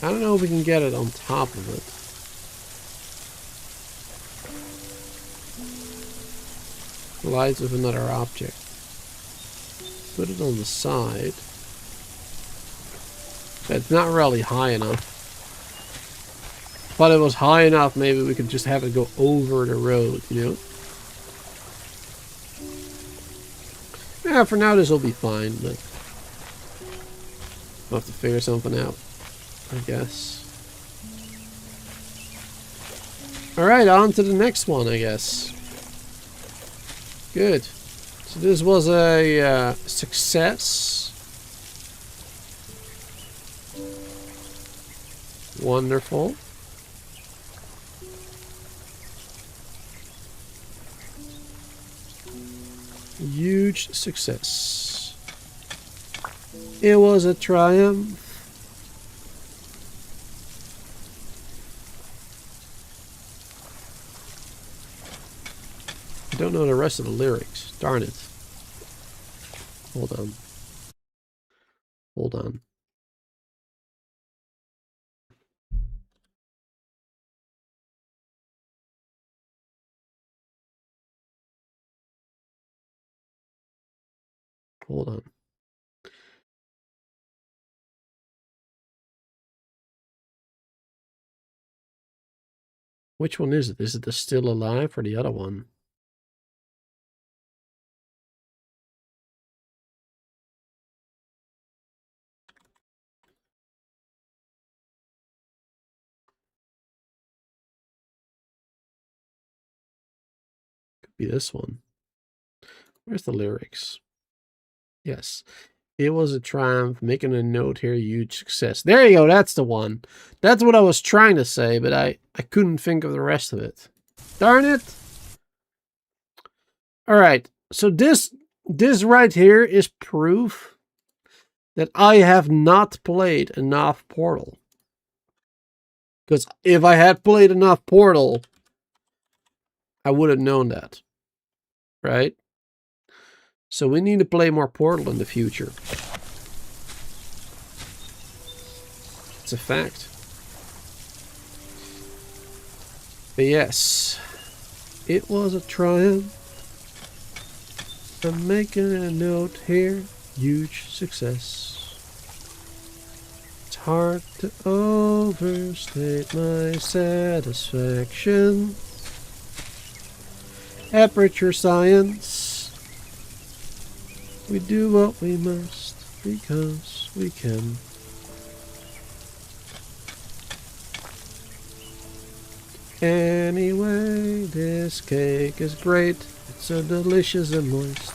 I don't know if we can get it on top of it. Collides with another object. Put it on the side. It's not really high enough. But if it was high enough, maybe we could just have it go over the road, you know? Yeah, for now this will be fine, but we'll have to figure something out, I guess. Alright, on to the next one, I guess. Good. So this was a success. Wonderful. You Huge success. It was a triumph. I don't know the rest of the lyrics. Darn it. Hold on. Hold on. Hold on. Which one is it? Is it the Still Alive or the other one? Could be this one. Where's the lyrics? Yes. It was a triumph, making a note here, huge success. There you go, that's the one. That's what I was trying to say, but I couldn't think of the rest of it. Darn it. Alright, so this right here is proof that I have not played enough Portal. Because if I had played enough Portal, I would have known that. Right? So we need to play more Portal in the future. It's a fact. But yes, it was a triumph. I'm making a note here. Huge success. It's hard to overstate my satisfaction. Aperture science. We do what we must because we can. Anyway, this cake is great. It's so delicious and moist.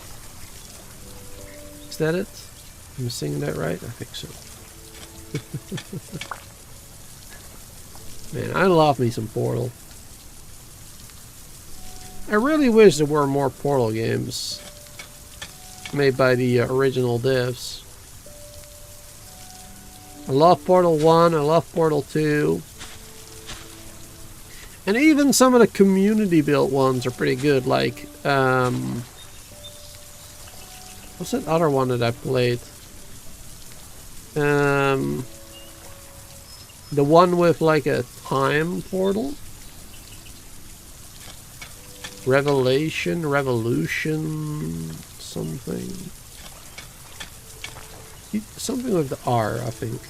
Is that it? Am I singing that right? I think so. Man, I love me some Portal. I really wish there were more Portal games made by the original devs. I love Portal 1, I love Portal 2. And even some of the community built ones are pretty good, like, what's that other one that I played? The one with like a time portal? Revolution, something. Something with the R, I think.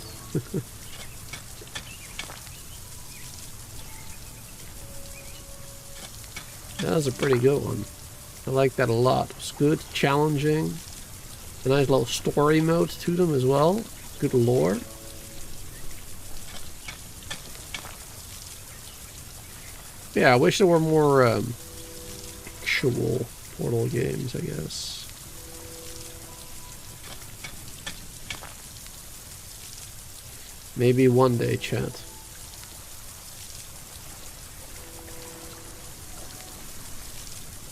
That was a pretty good one. I like that a lot. It was good, challenging. A nice little story mode to them as well. Good lore. Yeah, I wish there were more actual Portal games, I guess. Maybe one day, chat.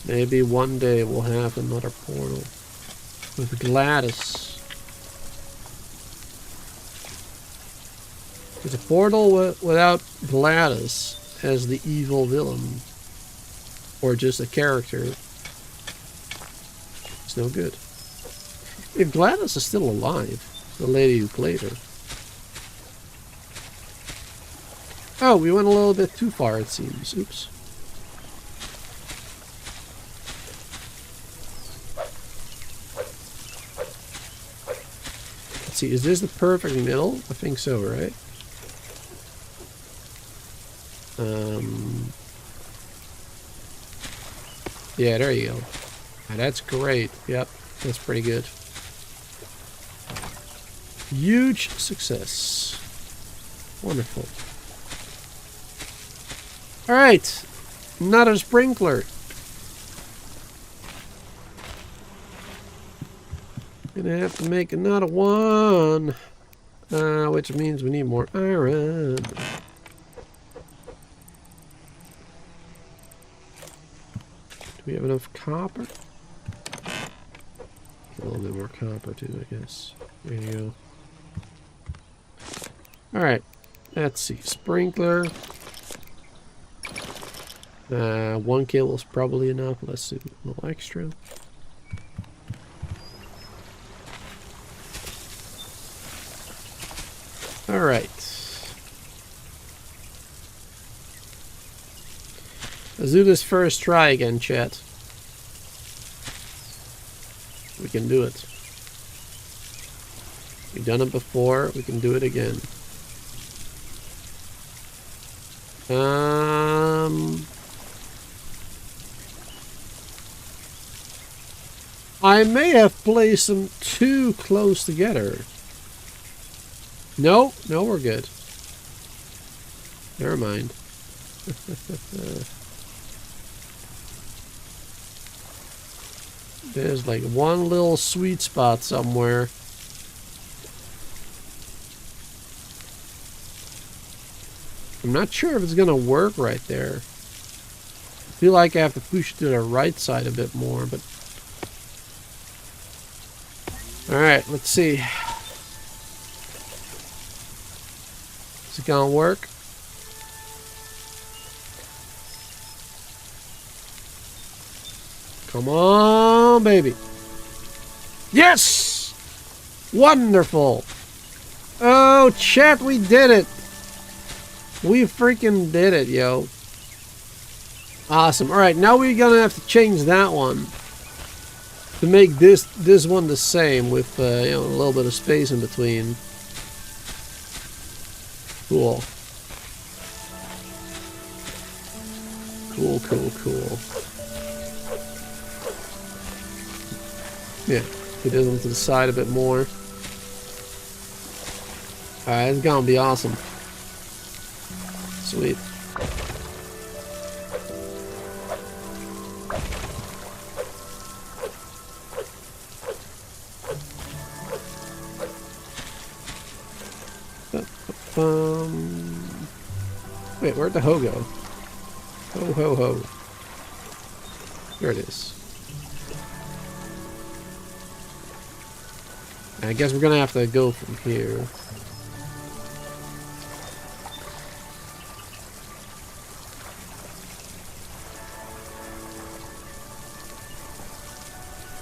Maybe one day we'll have another Portal with Gladys. Because a Portal without Gladys as the evil villain, or just a character, it's no good. If Gladys is still alive, the lady who played her. Oh, we went a little bit too far, it seems. Oops. Let's see, is this the perfect middle? I think so, right? Yeah, there you go. Ah, that's great. Yep, that's pretty good. Huge success. Wonderful. Alright, another sprinkler. Gonna have to make another one. Which means we need more iron. Do we have enough copper? A little bit more copper too, I guess. There you go. Alright. Let's see. Sprinkler. 1 kilo is probably enough. Let's do a little extra. Alright. Let's do this first try again, chat. We can do it. We've done it before. We can do it again. I may have placed them too close together. No, we're good. Never mind. There's like one little sweet spot somewhere. I'm not sure if it's gonna work right there. I feel like I have to push it to the right side a bit more, but... Alright, let's see. Is it gonna work? Come on, baby. Yes! Wonderful! Oh, chat, we did it! We freaking did it, yo. Awesome. Alright, now we're gonna have to change that one to make this one the same with you know, a little bit of space in between. Cool. Cool. Yeah, get this one to the side a bit more. Alright, it's gonna be awesome. Sweet. Wait, where'd the hoe go? Ho. Here it is. I guess we're gonna have to go from here.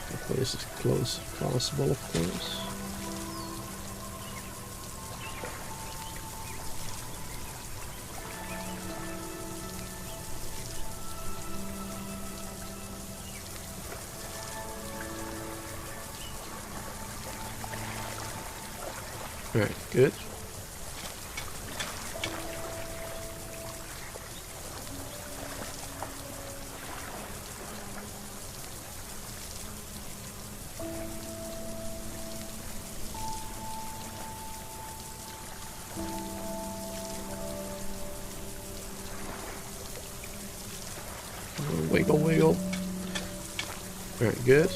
The place as close as possible, of course. Alright, good. Wiggle. Alright, good.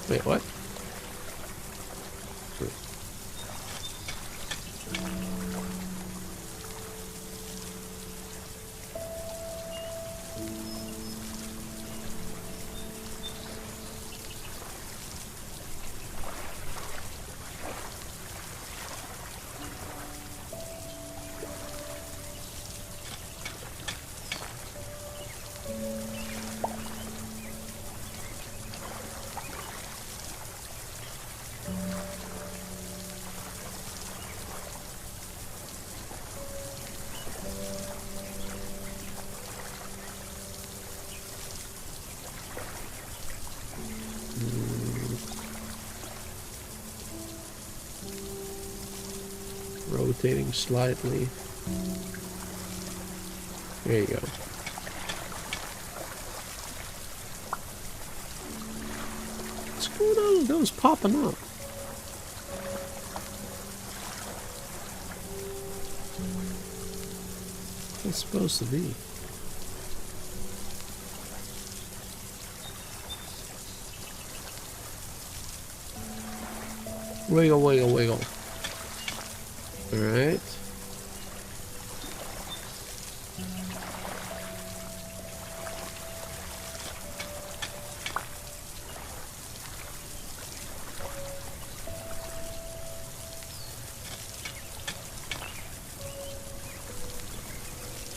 Wait, what? Rotating slightly. There you go. What's going on with those popping up? What's it supposed to be? Wiggle. Alright.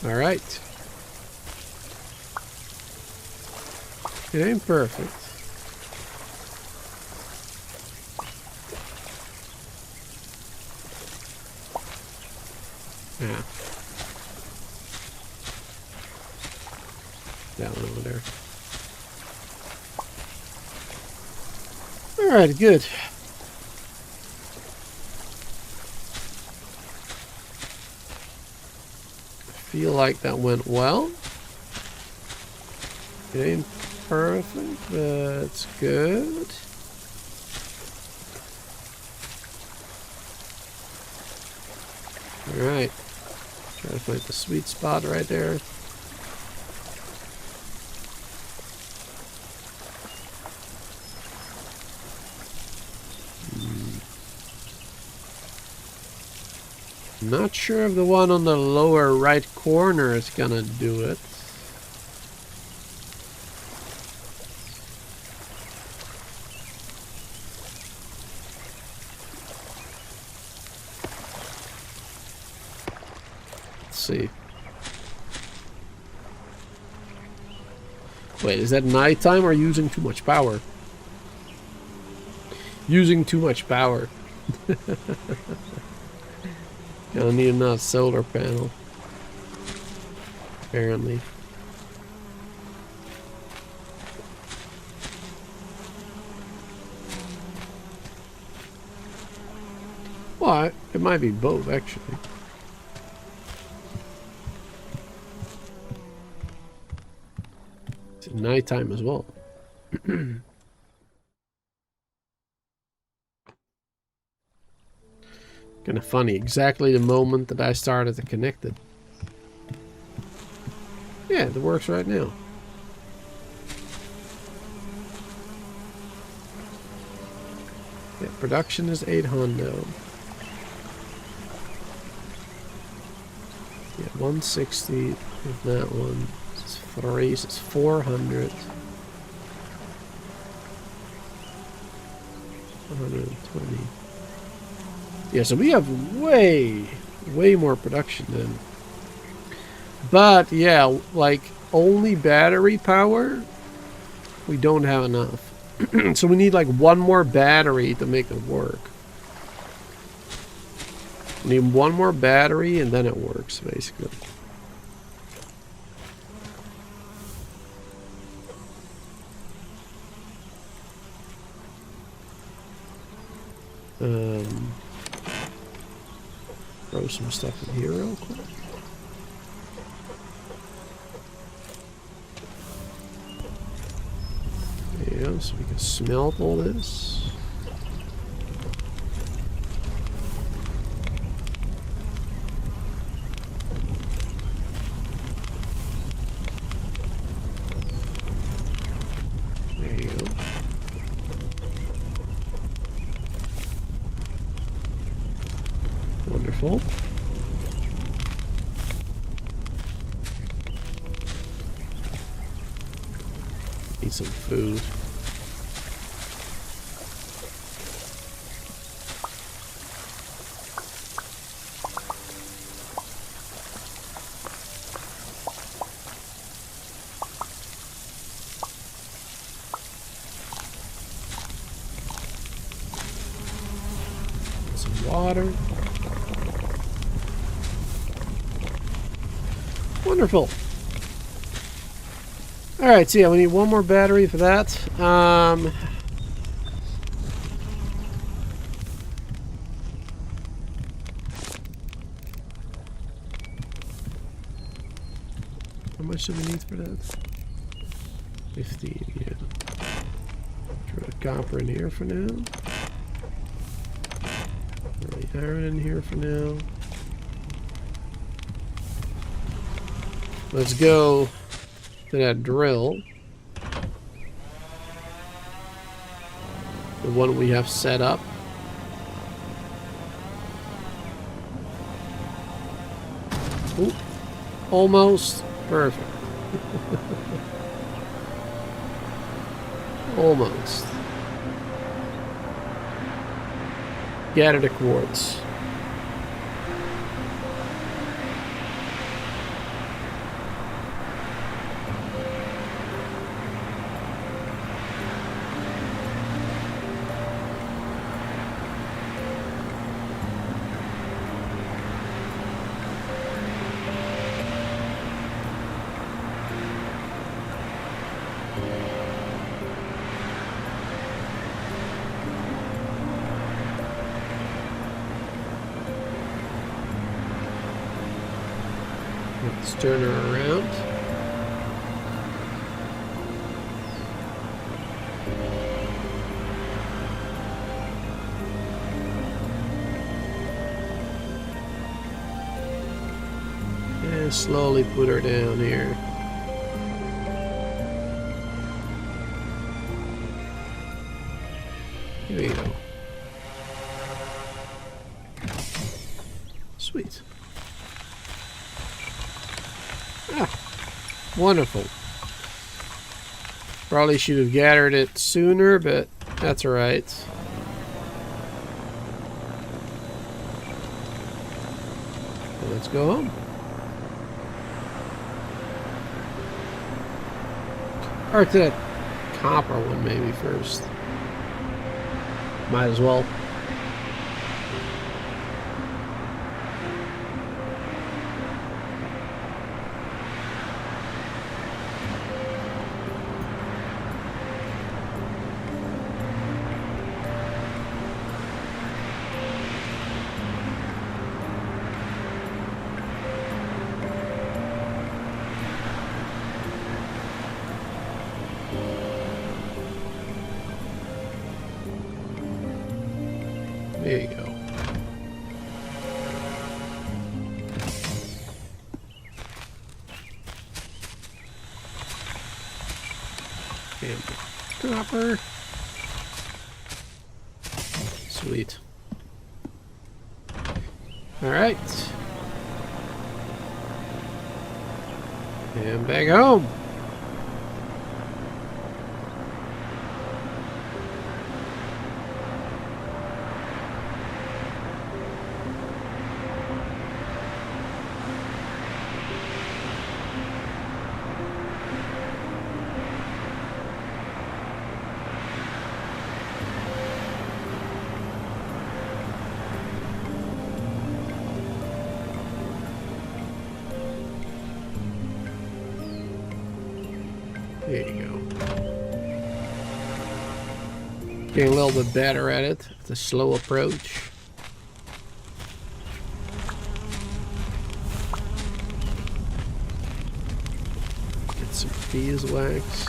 All right. It ain't perfect. Yeah. That one over there. All right, good. I feel like that went well. It ain't perfect, but it's good. All right. Try to find the sweet spot right there. Not sure if the one on the lower right corner is gonna do it. Let's see. Wait, is that nighttime or using too much power? Using too much power. Gonna need another solar panel. Apparently. Well, it might be both, actually. It's nighttime as well. Kind of funny, exactly the moment that I started to connect it. Yeah, it works right now. Yeah, production is 800. Yeah, 160 with that one. It's 3, so it's 400. 120. Yeah, so we have way more production then. But yeah, like only battery power, we don't have enough. So we need like one more battery to make it work. We need one more battery and then it works, basically. Throw some stuff in here real quick. There you go, so we can smelt all this. There you go. Wonderful. Need some food. Some water. Wonderful. Alright, so yeah, we need one more battery for that. How much do we need for that? 15, yeah. Throw the copper in here for now. Throw the iron in here for now. Let's go to that drill. The one we have set up. Ooh, almost perfect. Almost. Gather the quartz. Let's turn her around. And slowly put her down here. Here we go. Sweet. Ah, wonderful. Probably should have gathered it sooner, but that's alright. Let's go home. Or to that copper one maybe first. Might as well. There you go. And copper. Sweet. All right. And back home. There you go. Getting a little bit better at it. It's a slow approach. Get some beeswax.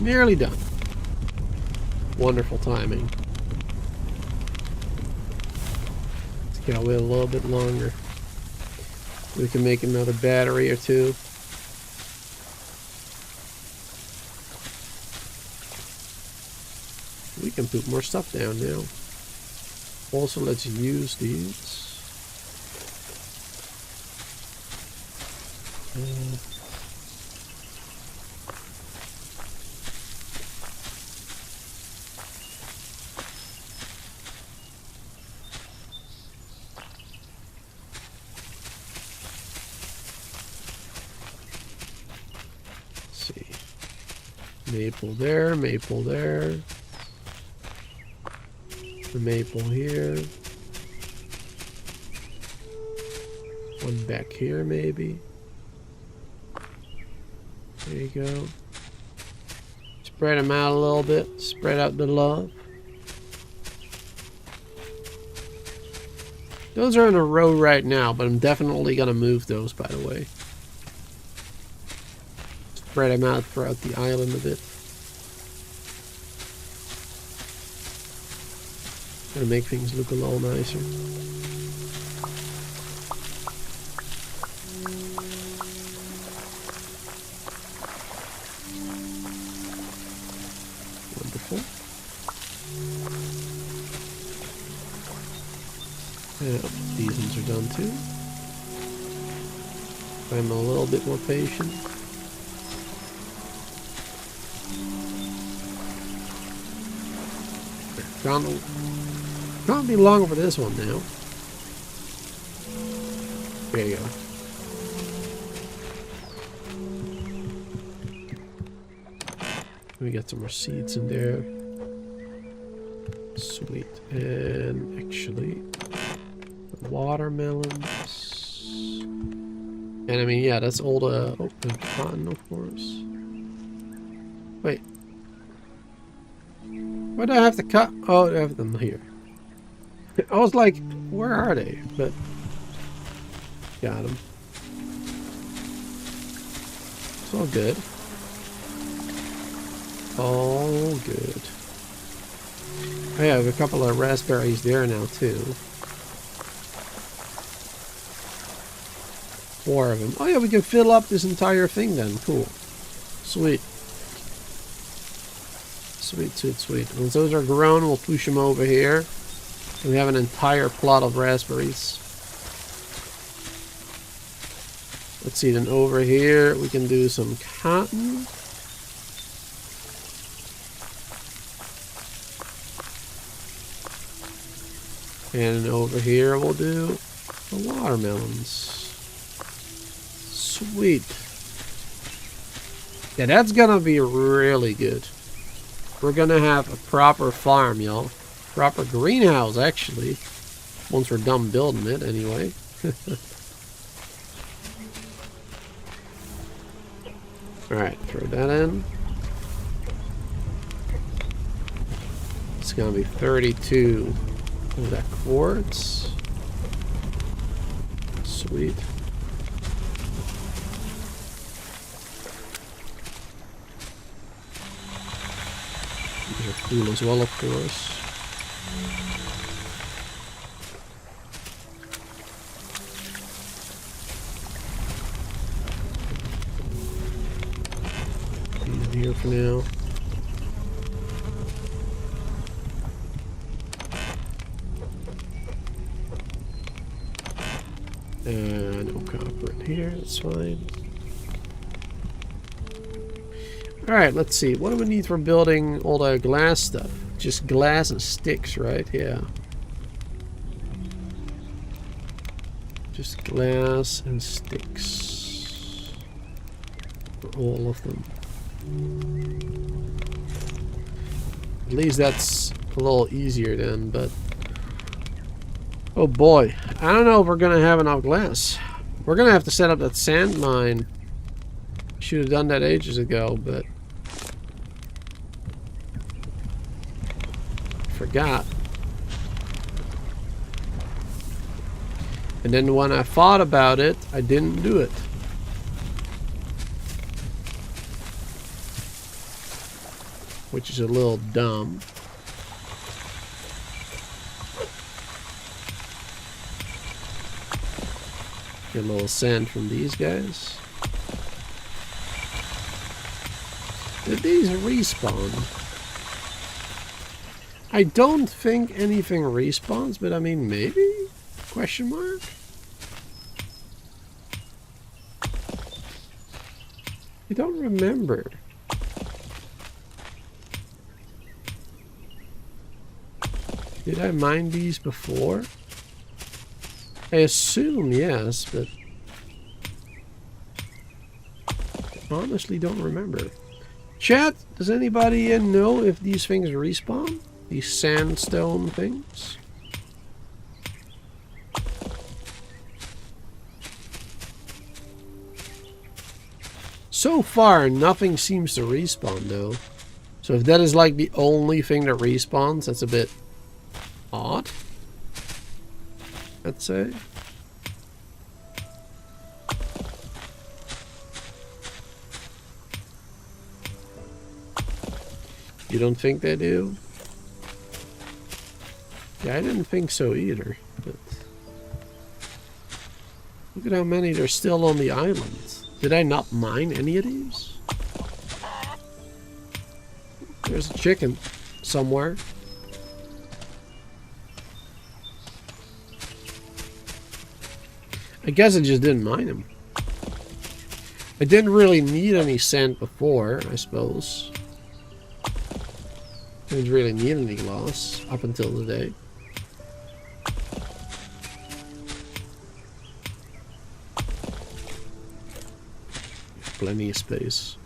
Nearly done. Wonderful timing. Let's get away a little bit longer. We can make another battery or two. We can put more stuff down now. Also, let's use these. Maple there, maple there. The maple here. One back here maybe. There you go. Spread them out a little bit. Spread out the love. Those are in a row right now, but I'm definitely going to move those, by the way. Spread them out throughout the island a bit. Gonna make things look a little nicer. Wonderful. Yeah, these ones are done too. I'm a little bit more patient. Can't be long for this one now. There you go. We got some more seeds in there. Sweet. And actually, watermelons. And I mean, yeah, that's all the cotton, of course. Wait. Why do I have to cut? Oh, I have them here. I was like, where are they? But got them. It's all good. All good. I have a couple of raspberries there now too. 4 of them. Oh yeah, we can fill up this entire thing then. Cool. Sweet. Sweet, sweet, sweet. Once those are grown, we'll push them over here. We have an entire plot of raspberries. Let's see, then over here we can do some cotton. And over here we'll do the watermelons. Sweet. Yeah, that's gonna be really good. We're gonna have a proper farm, y'all. Proper greenhouse, actually. Once we're done building it, anyway. Alright, throw that in. It's gonna be 32 of that quartz. Sweet. These are fuel as well, of course. These here for now. No copper in here, that's fine. Alright, let's see. What do we need for building all the glass stuff? Just glass and sticks, right? Yeah. Just glass and sticks. For all of them. At least that's a little easier then, but... oh boy. I don't know if we're gonna have enough glass. We're gonna have to set up that sand mine. Should have done that ages ago, but... forgot. And then when I thought about it, I didn't do it. Which is a little dumb. Get a little sand from these guys. Did these respawn? I don't think anything respawns, but I mean, maybe? Question mark? I don't remember. Did I mine these before? I assume yes, but honestly don't remember. Chat, does anybody know if these things respawn? These sandstone things? So far, nothing seems to respawn though. So if that is like the only thing that respawns, that's a bit odd, I'd say. You don't think they do? Yeah, I didn't think so either. But look at how many there's still on the island. Did I not mine any of these? There's a chicken somewhere. I guess I just didn't mine them. I didn't really need any sand before, I suppose. I didn't really need any glass up until today. Plenty of space.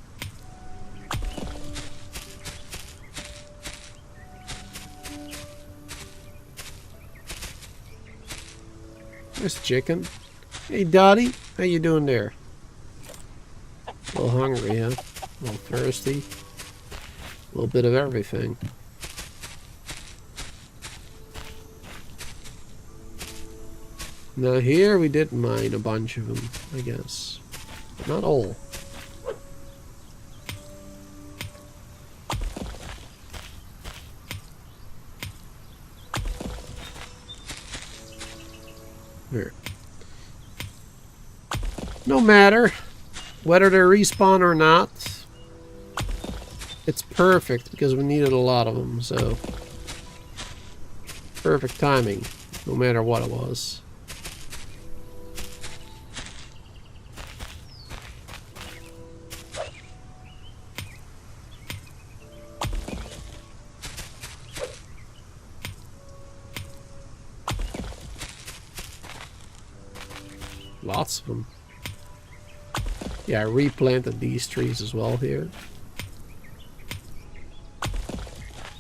There's the chicken. Hey Dottie, how you doing there? A little hungry, huh? A little thirsty. A little bit of everything. Now here we did mine a bunch of them, I guess. But not all. Here. No matter whether they respawn or not, it's perfect because we needed a lot of them, so perfect timing, no matter what it was. Lots of them. Yeah, I replanted these trees as well here.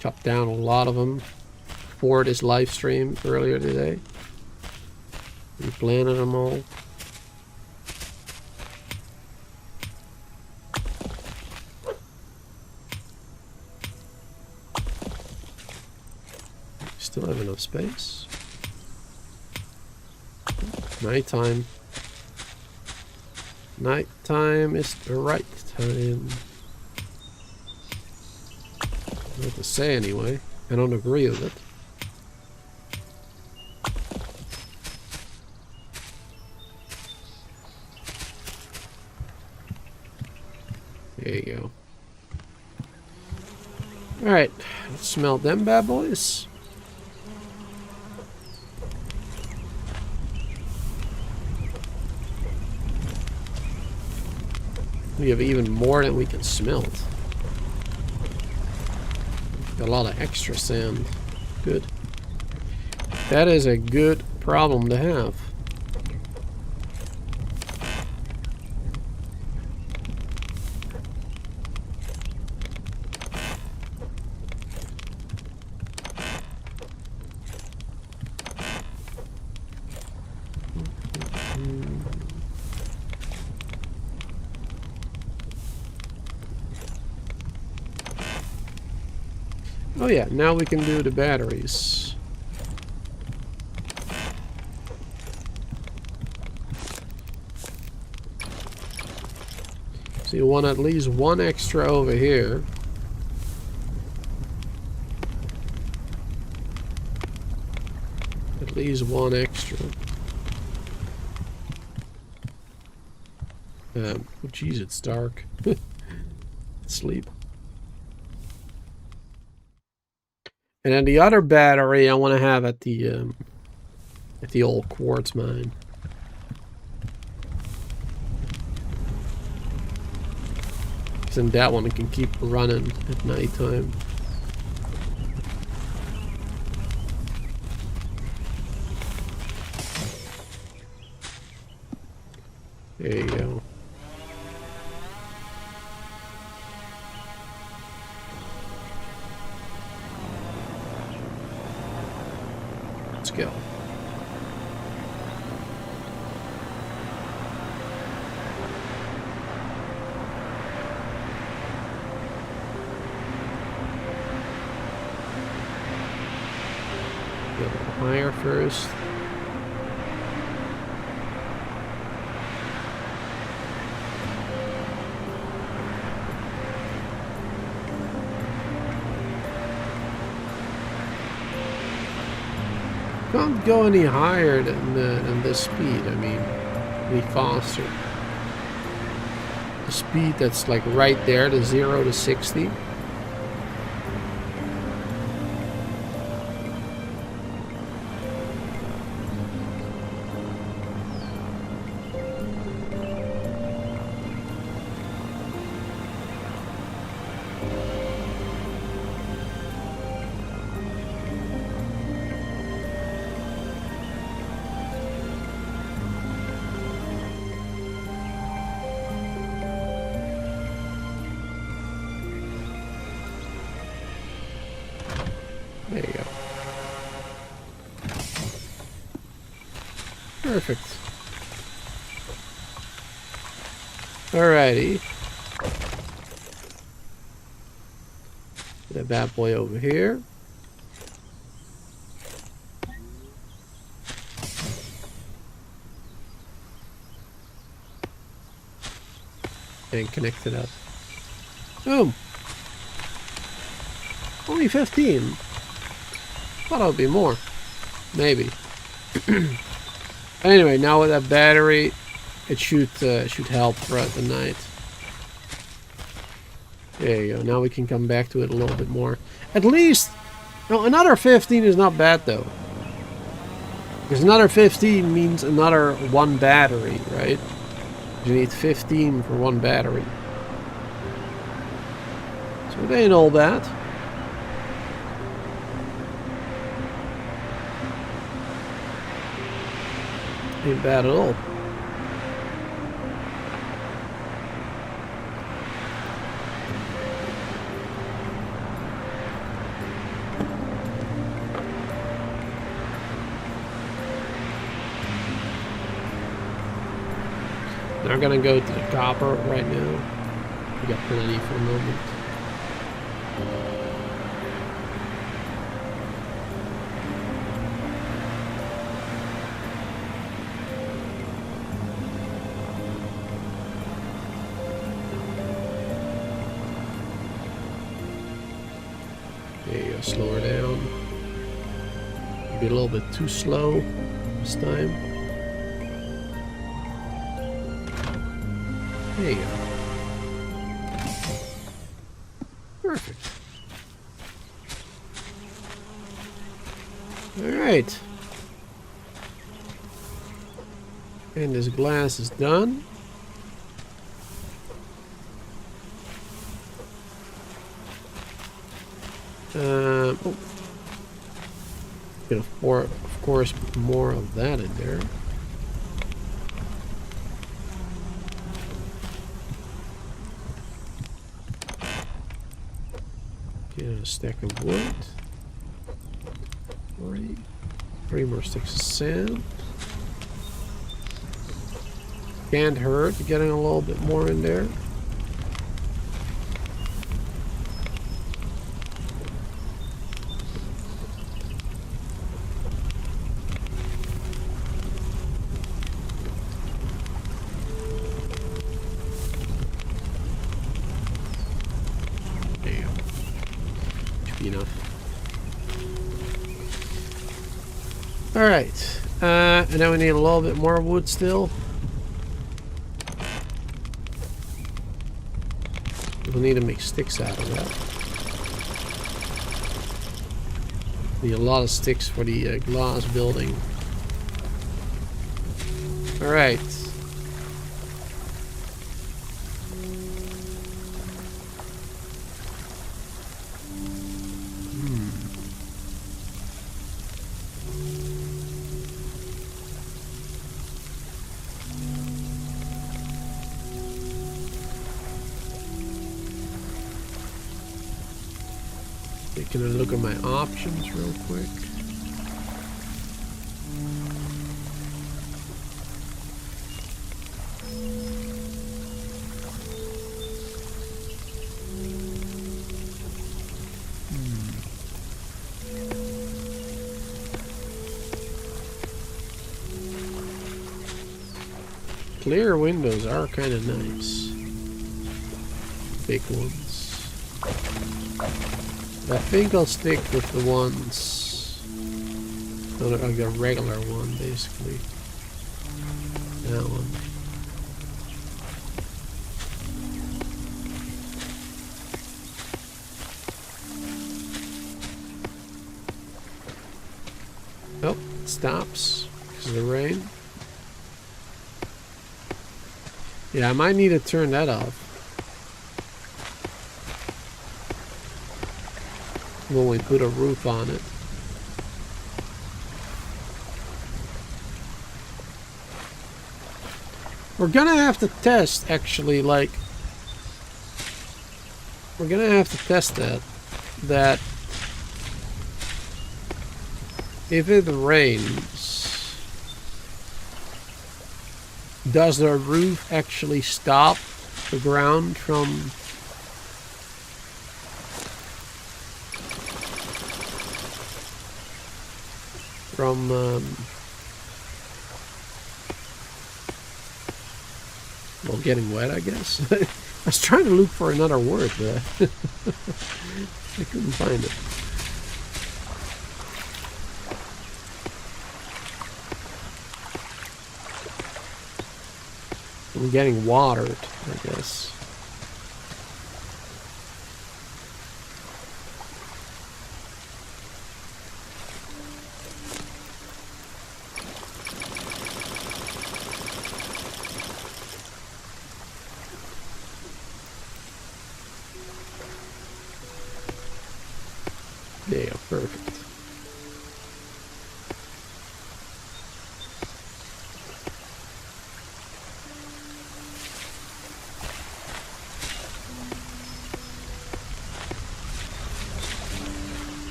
Chopped down a lot of them for this live stream earlier today. Replanted them all. Still have enough space. Nighttime. Nighttime is the right time. What to say anyway. I don't agree with it. There you go. Alright, let's smelt them bad boys. We have even more than we can smelt. Got a lot of extra sand. Good. That is a good problem to have. Oh yeah, now we can do the batteries. So you want at least one extra over here. At least one extra. Oh geez, it's dark. Sleep. And then the other battery I want to have at the old quartz mine. Because then that one can keep running at nighttime. There you go. Let's go. Get a little higher first. Can't go any higher than this speed. I mean, any faster. The speed that's like right there, the 0 to 60. There you go. Perfect. Alrighty. Put that bad boy over here. and connect it up. Boom. Only 15. Thought it would be more. Maybe. Anyway, now with that battery, it should help throughout the night. There you go. Now we can come back to it a little bit more. At least, no, another 15 is not bad though. Because another 15 means another 1 battery, right? You need 15 for 1 battery. So it ain't all bad. Ain't bad at all. Now we're gonna go to the copper right now. We got plenty for a moment. There you go, slow her down. Maybe a little bit too slow this time. There you go. Perfect. Alright. And this glass is done. Oh. Get of course more of that in there. Get a stack of wood. 3 more sticks of sand. Can't hurt getting a little bit more in there. Alright, and then we need a little bit more wood still. We'll need to make sticks out of that. Need a lot of sticks for the glass building. Alright. Taking a look at my options real quick. Clear windows are kind of nice. Big ones. I think I'll stick with the ones, like a regular one, basically. That one. Oh, it stops because of the rain. Yeah, I might need to turn that off. When we put a roof on it. We're gonna have to test, actually, like... We're gonna have to test that if it rains, does the roof actually stop the ground from... well, getting wet, I guess. I was trying to look for another word, but I couldn't find it. I'm getting watered, I guess. Yeah, perfect.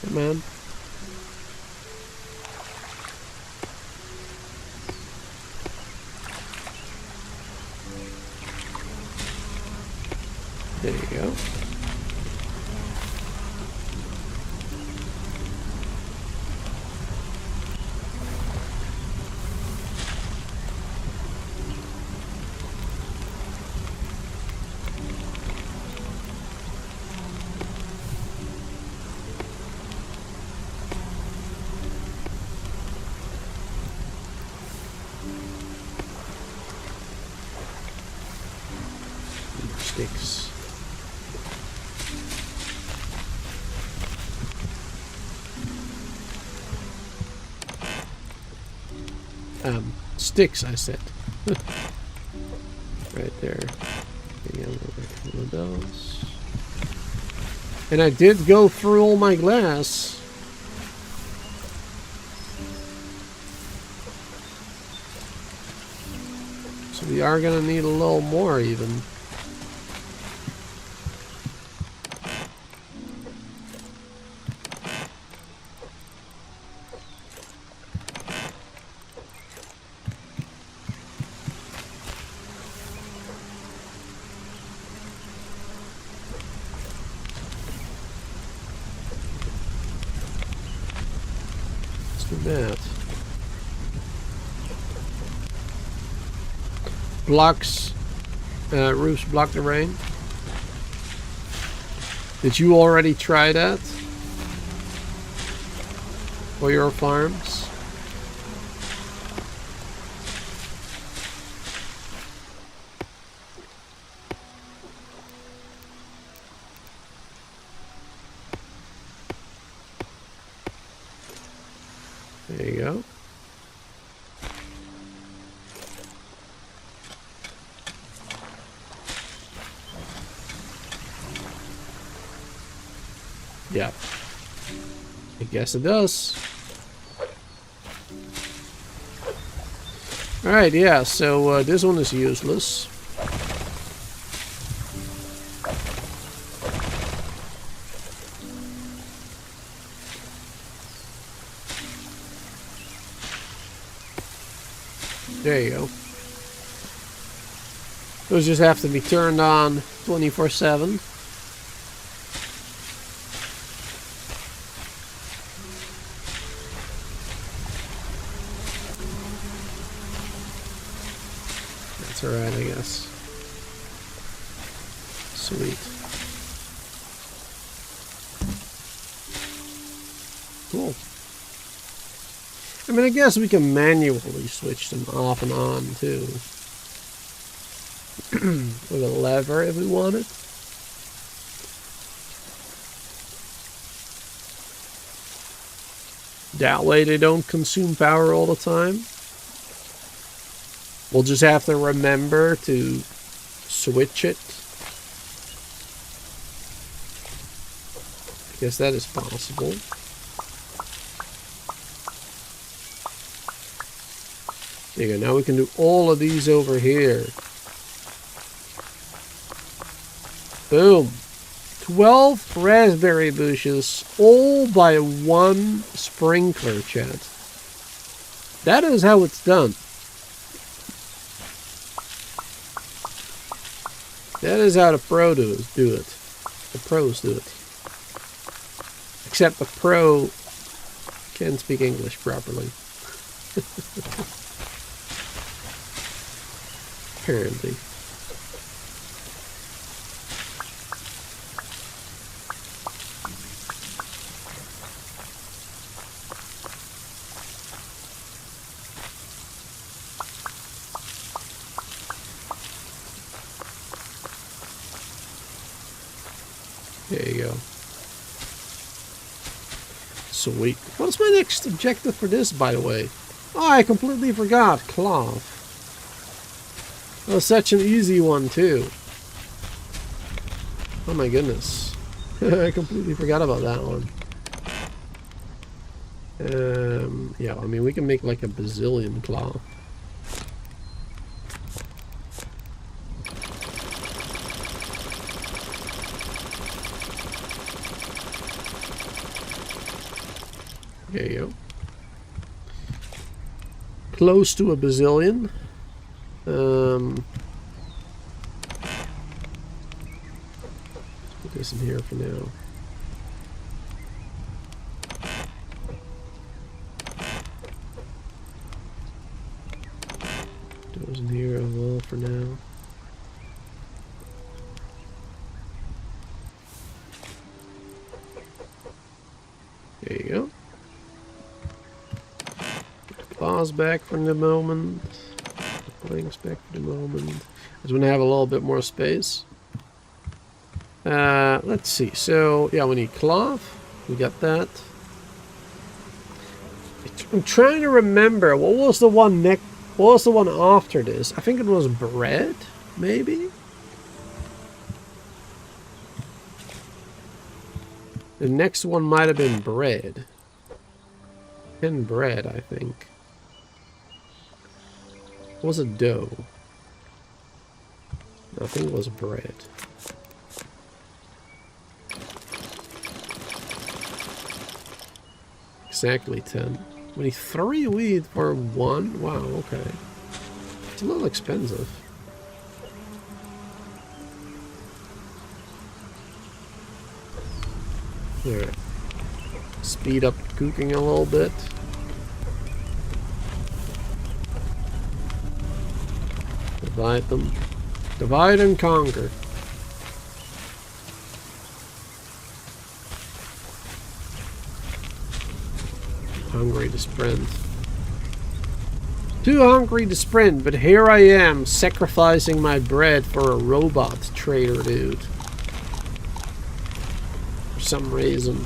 Come on. There you go. Sticks. Sticks, I said. Right there. One of those. And I did go through all my glass. So we are gonna need a little more even. That blocks roofs block the rain. Did you already try that for your farms? There you go. Yeah. I guess it does. Alright, yeah, so this one is useless. There you go. Those just have to be turned on 24/7. That's alright, I guess. Sweet. Cool. I mean, I guess we can manually switch them off and on, too. With a lever if we wanted. That way they don't consume power all the time. We'll just have to remember to switch it. I guess that is possible. There you go. Now we can do all of these over here. Boom. 12 raspberry bushes, all by one sprinkler, chat. That is how it's done. That is how the pros do it. The pros do it. Except the pro can't speak English properly. apparently. There you go. Sweet. What's my next objective for this, by the way? Oh, I completely forgot. Cloth. That was such an easy one, too. Oh my goodness. I completely forgot about that one. Yeah, I mean, we can make like a bazillion cloth. There you go. Close to a bazillion. Put this in here for now. Those in here as well for now. There you go. Claws back for the moment. Flanks back for the moment. I just want to have a little bit more space. Let's see. So yeah, we need cloth. We got that. I'm trying to remember what was the one next. What was the one after this? I think it was bread, maybe. The next one might have been bread. And bread, I think. What was it dough? I think it was bread. Exactly 10. We need 3 wheat for 1? Wow, okay. It's a little expensive. Alright. Speed up cooking a little bit. Divide them. Divide and conquer. Hungry to sprint. Too hungry to sprint, but here I am, sacrificing my bread for a robot trader dude. For some reason.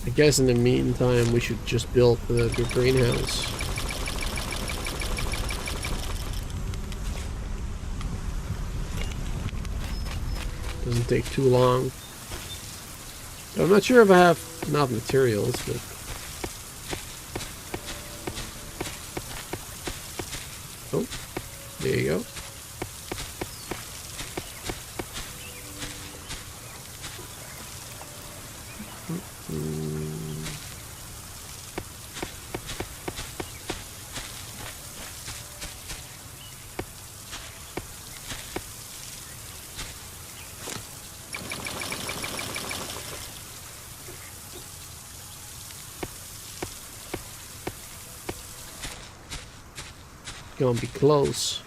I guess in the meantime we should just build the greenhouse. Doesn't take too long. I'm not sure if I have enough materials, but oh, there you go. Gonna be close.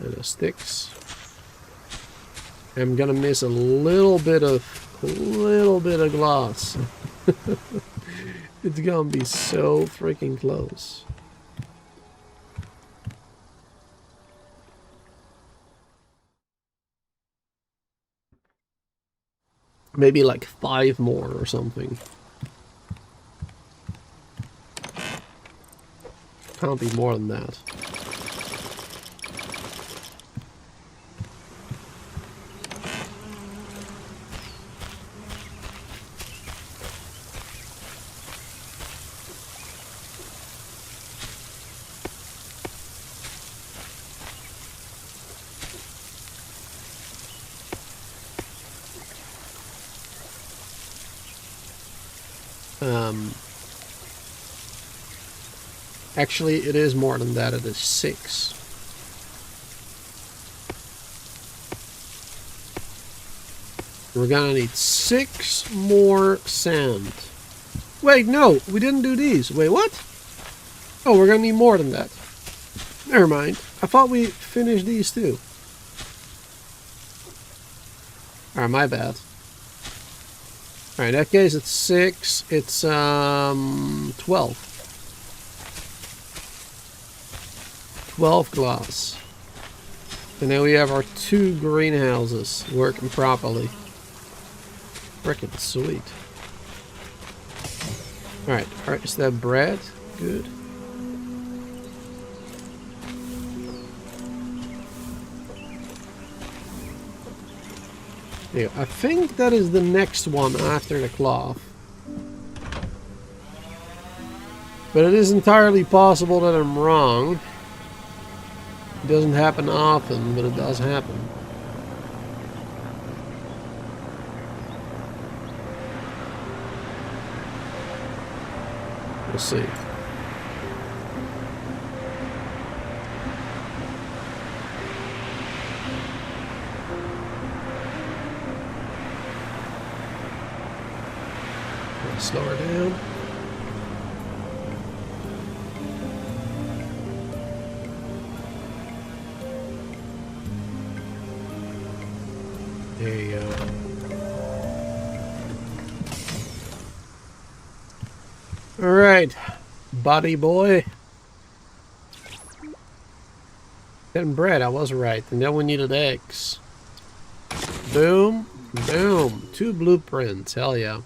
And the sticks. I'm gonna miss a little bit of glass. It's gonna be so freaking close. Maybe like 5 more or something. Can't be more than that. Actually, it is more than that. It is 6. We're gonna need 6 more sand. Wait, no, we didn't do these. Wait, what? Oh, we're gonna need more than that. Never mind. I thought we finished these too. Alright, my bad. Alright, in that case it's 6. It's 12. 12 glass. And then we have our 2 greenhouses working properly. Frickin' sweet. Alright, is that bread? Good. Yeah, I think that is the next one after the cloth. But it is entirely possible that I'm wrong. It doesn't happen often, but it does happen. We'll see. Slow her down. There you go. Alright, buddy boy. 10 bread, I was right. And then we needed eggs. Boom, boom. 2 blueprints, hell yeah.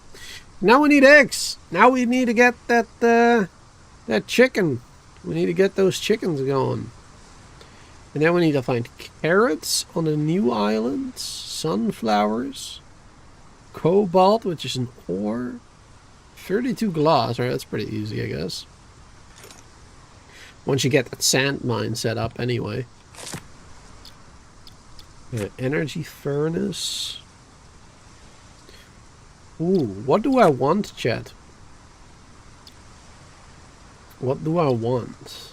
Now we need eggs. Now we need to get that that chicken. We need to get those chickens going. And then we need to find carrots on the new islands, sunflowers, cobalt, which is an ore, 32 glass. Right, that's pretty easy, I guess. Once you get that sand mine set up, anyway. Energy furnace. Ooh, what do I want, chat? What do I want?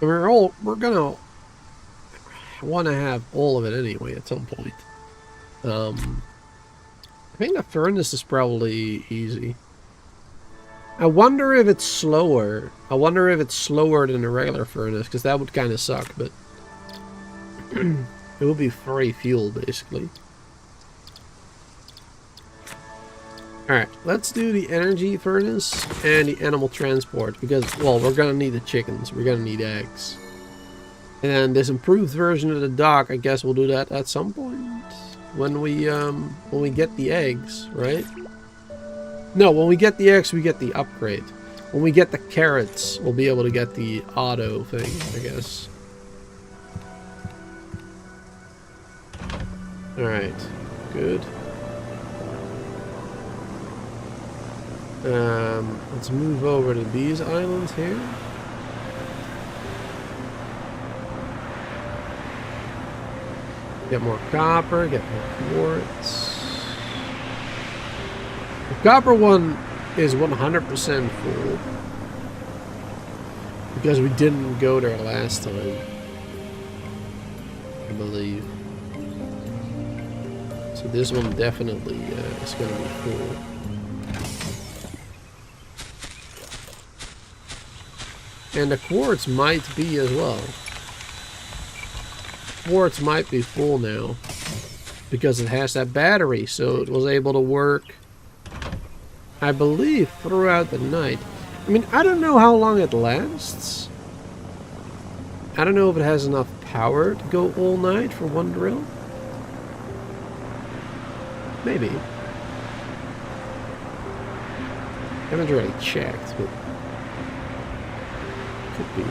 We're gonna want to have all of it anyway at some point. I think the furnace is probably easy. I wonder if it's slower. I wonder if it's slower than a regular furnace, because that would kind of suck, but it would be free fuel, basically. Alright, let's do the energy furnace and the animal transport, because, well, we're going to need the chickens. We're going to need eggs. And then this improved version of the dock, I guess we'll do that at some point when we get the eggs, right? No, when we get the eggs, we get the upgrade. When we get the carrots, we'll be able to get the auto thing, I guess. Alright, good. Let's move over to these islands here. Get more copper, get more quartz. The copper one is 100% full because we didn't go there last time, I believe. So this one definitely is going to be full. And the quartz might be as well. Quartz might be full now because it has that battery, so it was able to work, I believe, throughout the night. I mean, I don't know how long it lasts. I don't know if it has enough power to go all night for one drill. Maybe. I haven't really checked, but could be.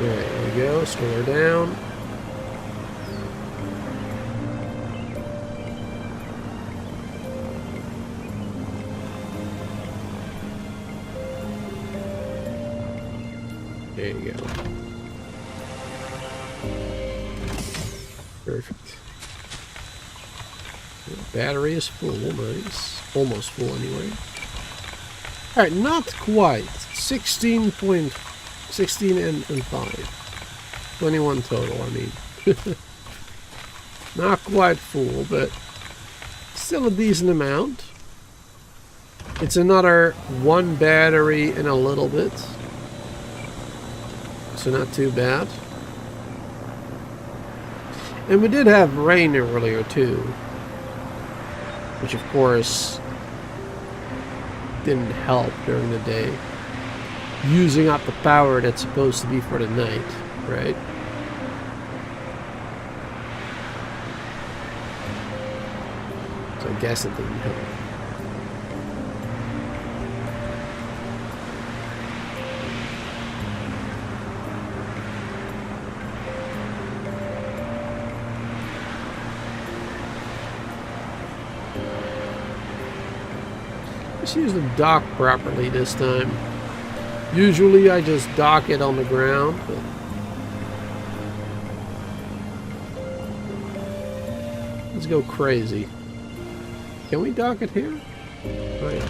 There we go. Slow her down. There you go. Perfect. The battery is full. Nice. Almost full anyway. Alright, not quite. 16 and 5. 21 total, I mean. Not quite full, but still a decent amount. It's another one battery and a little bit. So not too bad. And we did have rain earlier too, which of course didn't help during the day. Using up the power that's supposed to be for the night, right? So I guess it didn't help. Let's use the dock properly this time. Usually I just dock it on the ground, but let's go crazy. Can we dock it here? Oh yeah.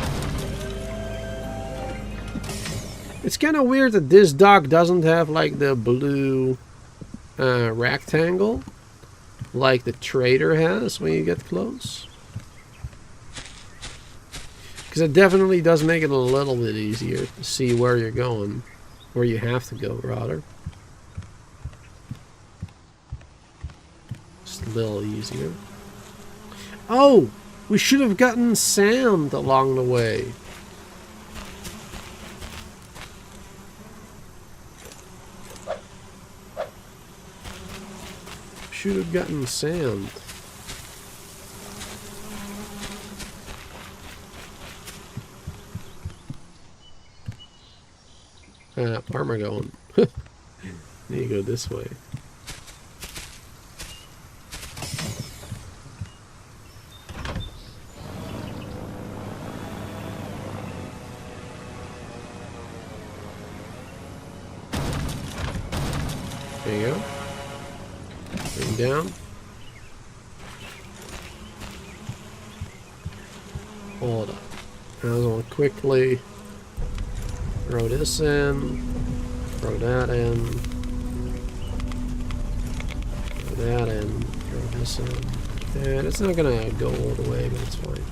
It's kind of weird that this dock doesn't have like the blue rectangle like the trader has when you get close. Because it definitely does make it a little bit easier to see where you're going. Where you have to go, rather. Just a little easier. Oh! We should have gotten sand along the way. Should have gotten sand. Where am I going? Need to go this way. There you go. Bring down. Hold up. I was going to quickly throw this in, throw that in, throw that in, throw this in. And it's not gonna go all the way, but it's fine.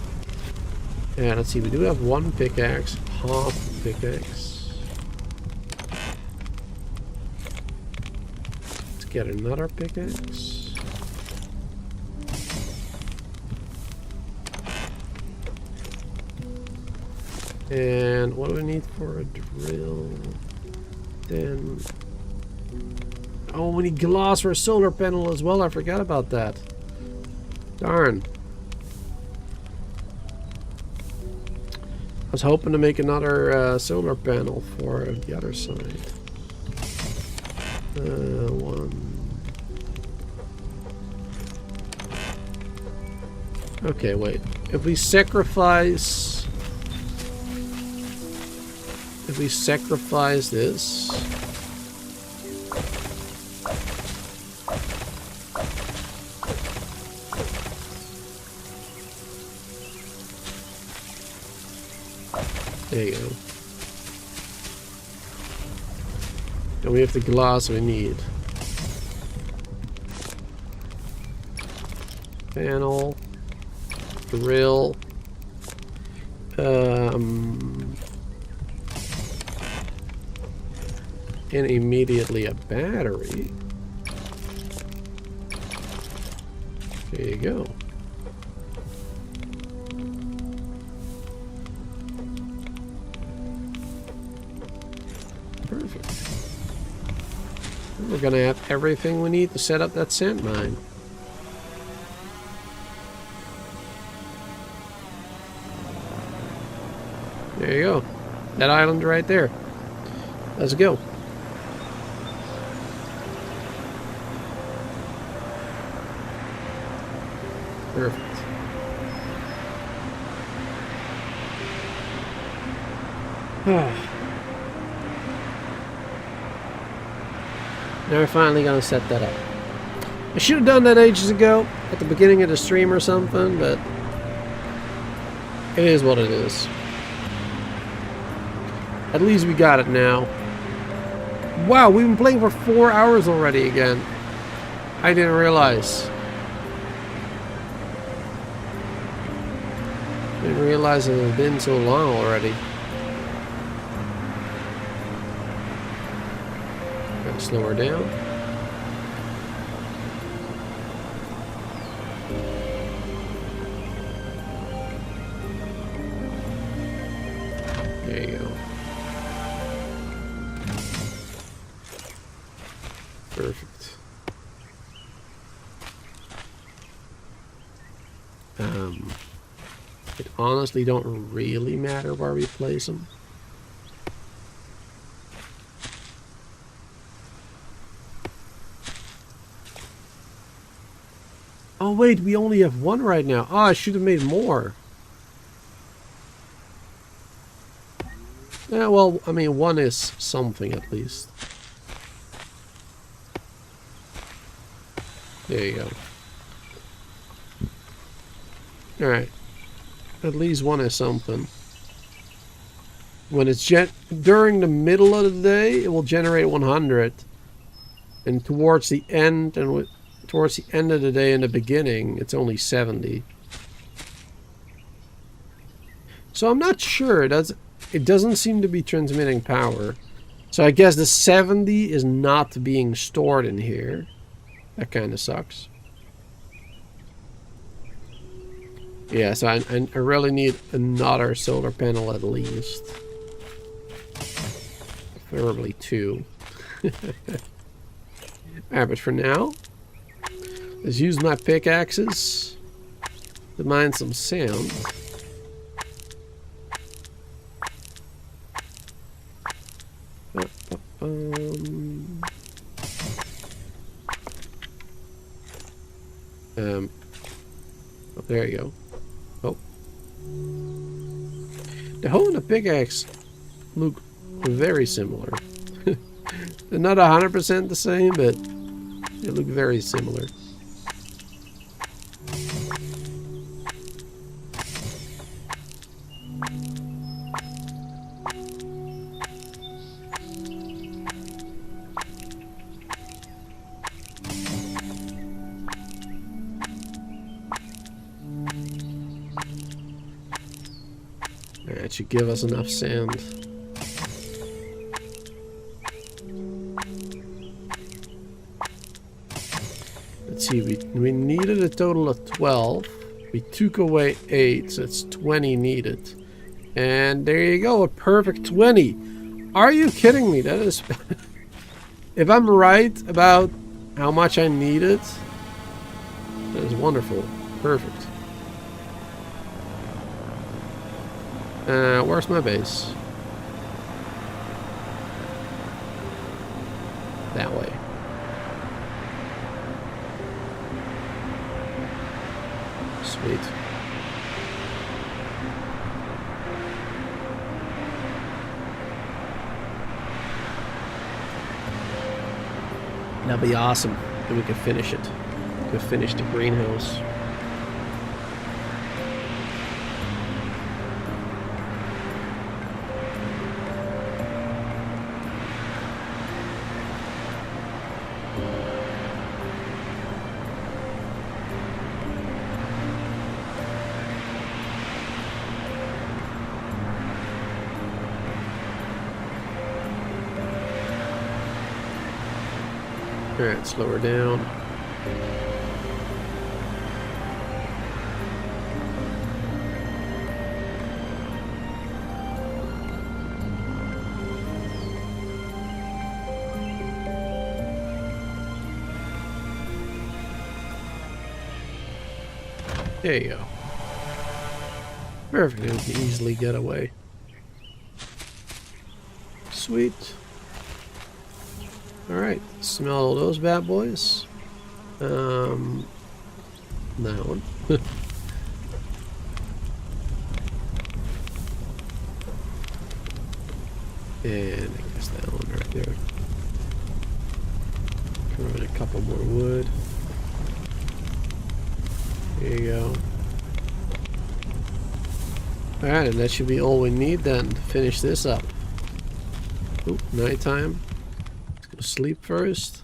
Yeah, let's see, we do have one pickaxe, half pickaxe. Let's get another pickaxe. And what do we need for a drill? Then... oh, we need glass for a solar panel as well. I forgot about that. Darn. I was hoping to make another solar panel for the other side. One. Okay, wait. If we sacrifice... if we sacrifice this, there you go. And we have the glass we need. Panel, drill, and immediately a battery. There you go. Perfect. We're gonna have everything we need to set up that sand mine. There you go. That island right there. Let's go. Perfect. Now we're finally gonna set that up. I should have done that ages ago, at the beginning of the stream or something, but it is what it is. At least we got it now. Wow, we've been playing for 4 hours already again. I didn't realize. Didn't realize it had been so long already. Gotta slow her down. There you go. Perfect. It honestly don't really matter where we place them. Oh wait, we only have one right now. Oh, I should have made more. Yeah, well, I mean, one is something at least. There you go. Alright. At least one is something. When it's during the middle of the day, it will generate 100. And towards the end towards the end of the day and the beginning, it's only 70. So I'm not sure. It doesn't seem to be transmitting power. So I guess the 70 is not being stored in here. That kind of sucks. Yeah, so I really need another solar panel at least. Preferably 2. Alright, but for now, let's use my pickaxes to mine some sand. Oh, there you go. Oh. The hoe and the pickaxe look very similar. They're not 100% the same, but they look very similar. That should give us enough sand. Let's see, we needed a total of 12. We took away 8, so it's 20 needed. And there you go, a perfect 20. Are you kidding me? That is... If I'm right about how much I needed, that is wonderful. Perfect. Where's my base? That way. Sweet. That'll be awesome. Then we can finish it. We can finish the greenhouse. Alright, slow her down. There you go. Perfect, we can easily get away. Sweet. Alright, smell all those bad boys. that one. And I guess that one right there. Throw in a couple more wood. There you go. Alright, and that should be all we need then to finish this up. Oop, nighttime. Let's go sleep first.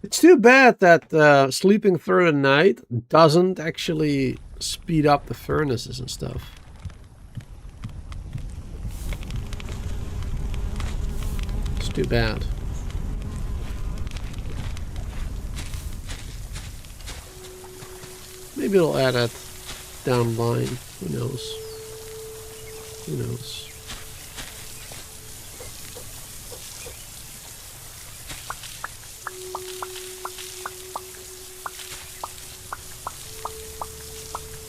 It's too bad that sleeping through the night doesn't actually speed up the furnaces and stuff. It's too bad. Maybe it'll add that down the line. Who knows? Who knows?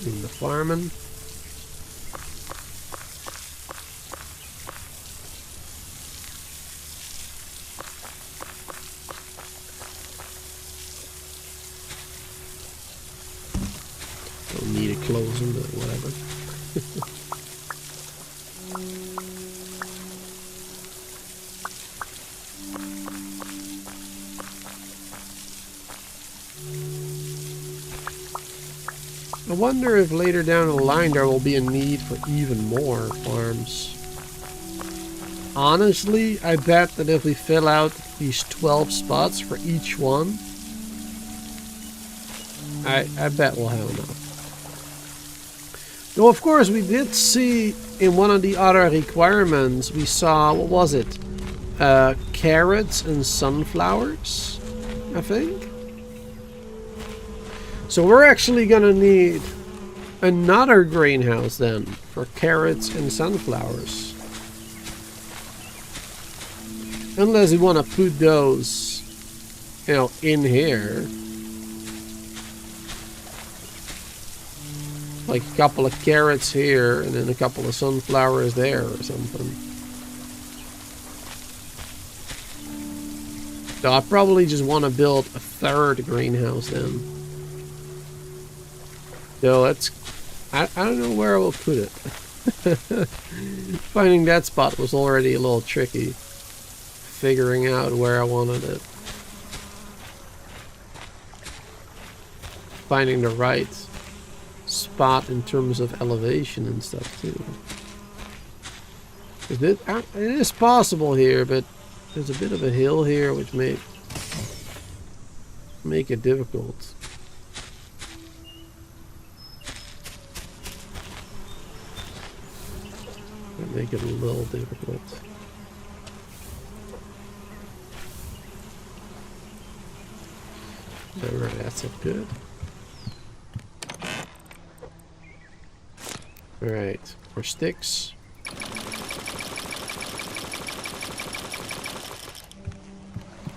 In the farming. Don't need it closing, but whatever. I wonder if later down the line there will be a need for even more farms. Honestly, I bet that if we fill out these 12 spots for each one, I bet we'll have enough. Though of course we did see in one of the other requirements, we saw, what was it? Carrots and sunflowers, I think. So we're actually gonna need another greenhouse then for carrots and sunflowers. Unless we want to put those, you know, in here. Like a couple of carrots here and then a couple of sunflowers there or something. So I probably just want to build a third greenhouse then. So that's, I don't know where I will put it. Finding that spot was already a little tricky. Figuring out where I wanted it. Finding the right spot in terms of elevation and stuff too. It is possible here, but there's a bit of a hill here which may make it difficult. Make it a little difficult. Alright, that's good. Alright, more sticks.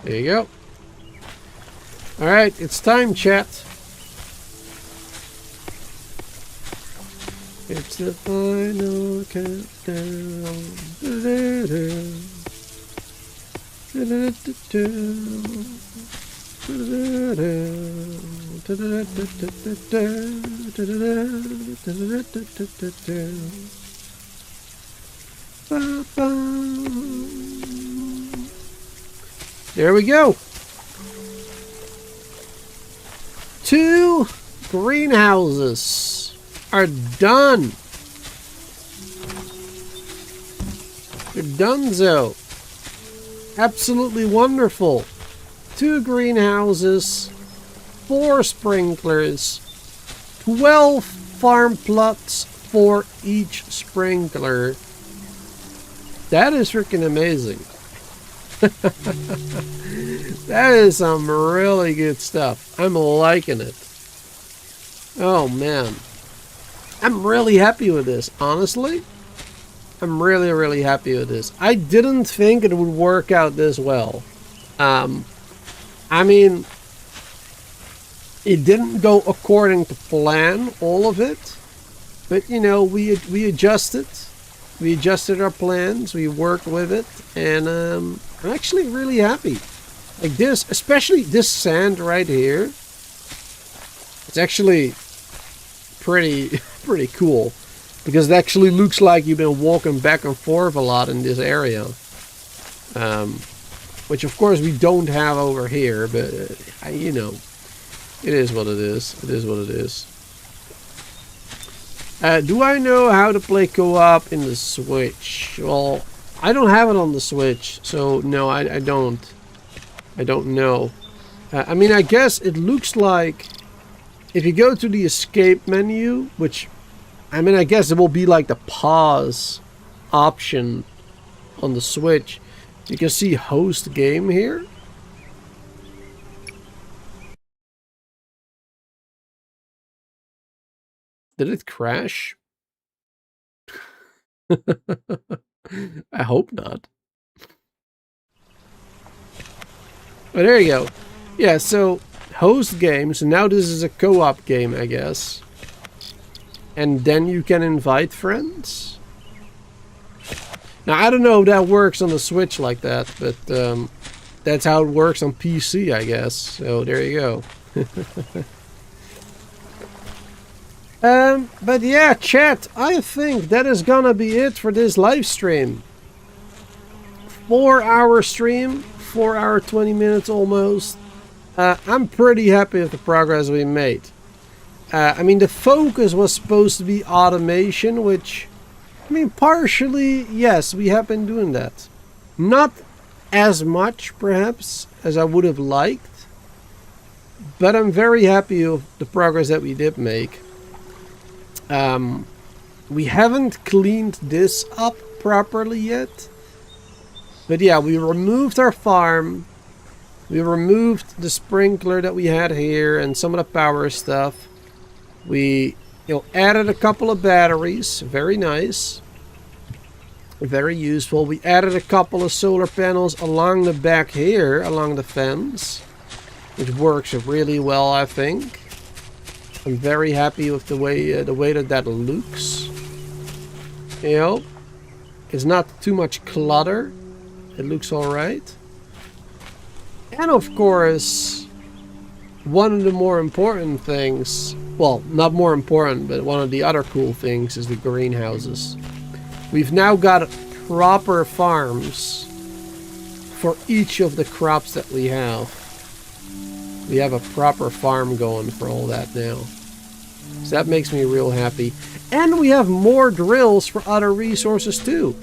There you go. Alright, it's time, chat. It's the final countdown. There we go. 2 greenhouses are done. They're donezo. Absolutely wonderful. 2 greenhouses, 4 sprinklers, 12 farm plots for each sprinkler. That is freaking amazing. That is some really good stuff. I'm liking it. Oh man. I'm really happy with this, honestly. I'm really, really happy with this. I didn't think it would work out this well. I mean, it didn't go according to plan, all of it. But, you know, we adjusted. We adjusted our plans. We worked with it. And I'm actually really happy. Like this, especially this sand right here. It's actually pretty pretty cool because it actually looks like you've been walking back and forth a lot in this area. Which of course we don't have over here, but you know, it is what it is. It is what it is. Do I know how to play co-op in the Switch? Well, I don't have it on the Switch, so no, I don't. I don't know. I mean, I guess it looks like if you go to the escape menu, which, I mean, I guess it will be like the pause option on the Switch. You can see host game here. Did it crash? I hope not. But there you go. Yeah, so host game. So now this is a co-op game, I guess. And then you can invite friends. Now, I don't know if that works on the Switch like that, but that's how it works on PC, I guess. So there you go. But yeah, chat, I think that is gonna be it for this live stream. 4-hour stream, 4 hour 20 minutes almost. I'm pretty happy with the progress we made. I mean, the focus was supposed to be automation, which, I mean, partially, yes, we have been doing that. Not as much, perhaps, as I would have liked, but I'm very happy with the progress that we did make. We haven't cleaned this up properly yet, but yeah, we removed our farm, we removed the sprinkler that we had here and some of the power stuff. We, added a couple of batteries, very nice, very useful. We added a couple of solar panels along the back here, along the fence, which works really well, I think. I'm very happy with the way that looks. It's not too much clutter. It looks all right. And of course, one of the more important things, well, not more important, but one of the other cool things is the greenhouses. We've now got proper farms for each of the crops that we have. We have a proper farm going for all that now. So that makes me real happy. And we have more drills for other resources too.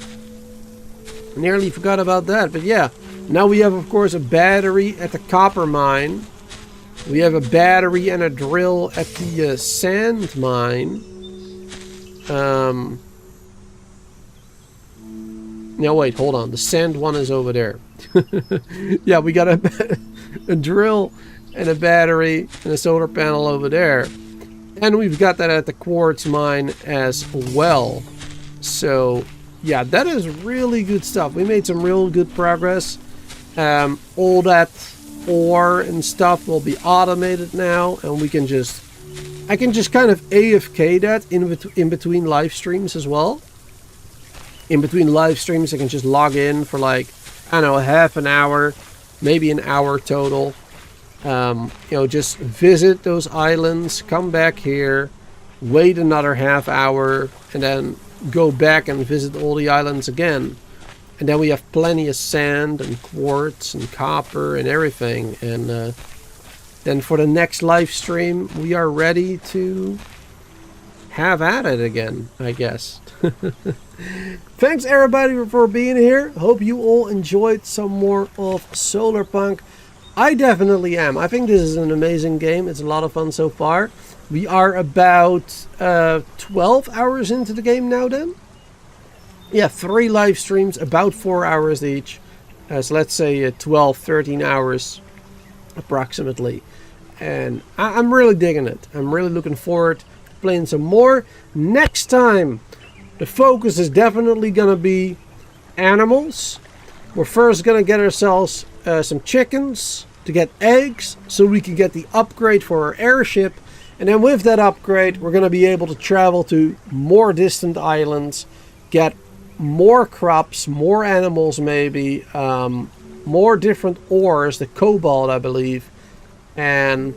Nearly forgot about that, but yeah. Now we have, of course, a battery at the copper mine. We have a battery and a drill at the sand mine. Now wait, hold on. The sand one is over there. Yeah, we got a drill and a battery and a solar panel over there. And we've got that at the quartz mine as well. So, yeah, that is really good stuff. We made some real good progress. All that ore and stuff will be automated now, and we can just, I can just kind of AFK that in between live streams as well. In between live streams, I can just log in for like, I don't know, half an hour, maybe an hour total. Just visit those islands, come back here, wait another half hour, and then go back and visit all the islands again. And then we have plenty of sand and quartz and copper and everything. And then for the next live stream, we are ready to have at it again, I guess. Thanks everybody for being here. Hope you all enjoyed some more of Solarpunk. I definitely am. I think this is an amazing game. It's a lot of fun so far. We are about 12 hours into the game now then. Yeah, 3 live streams, about 4 hours each. So let's say 12, 13 hours approximately. And I'm really digging it. I'm really looking forward to playing some more. Next time, the focus is definitely going to be animals. We're first going to get ourselves some chickens to get eggs so we can get the upgrade for our airship. And then with that upgrade, we're going to be able to travel to more distant islands, get more crops, more animals maybe, more different ores, the cobalt, I believe, and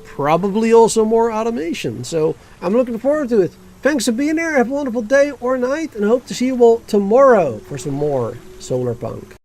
probably also more automation. So I'm looking forward to it. Thanks for being here. Have a wonderful day or night, and I hope to see you all tomorrow for some more Solarpunk.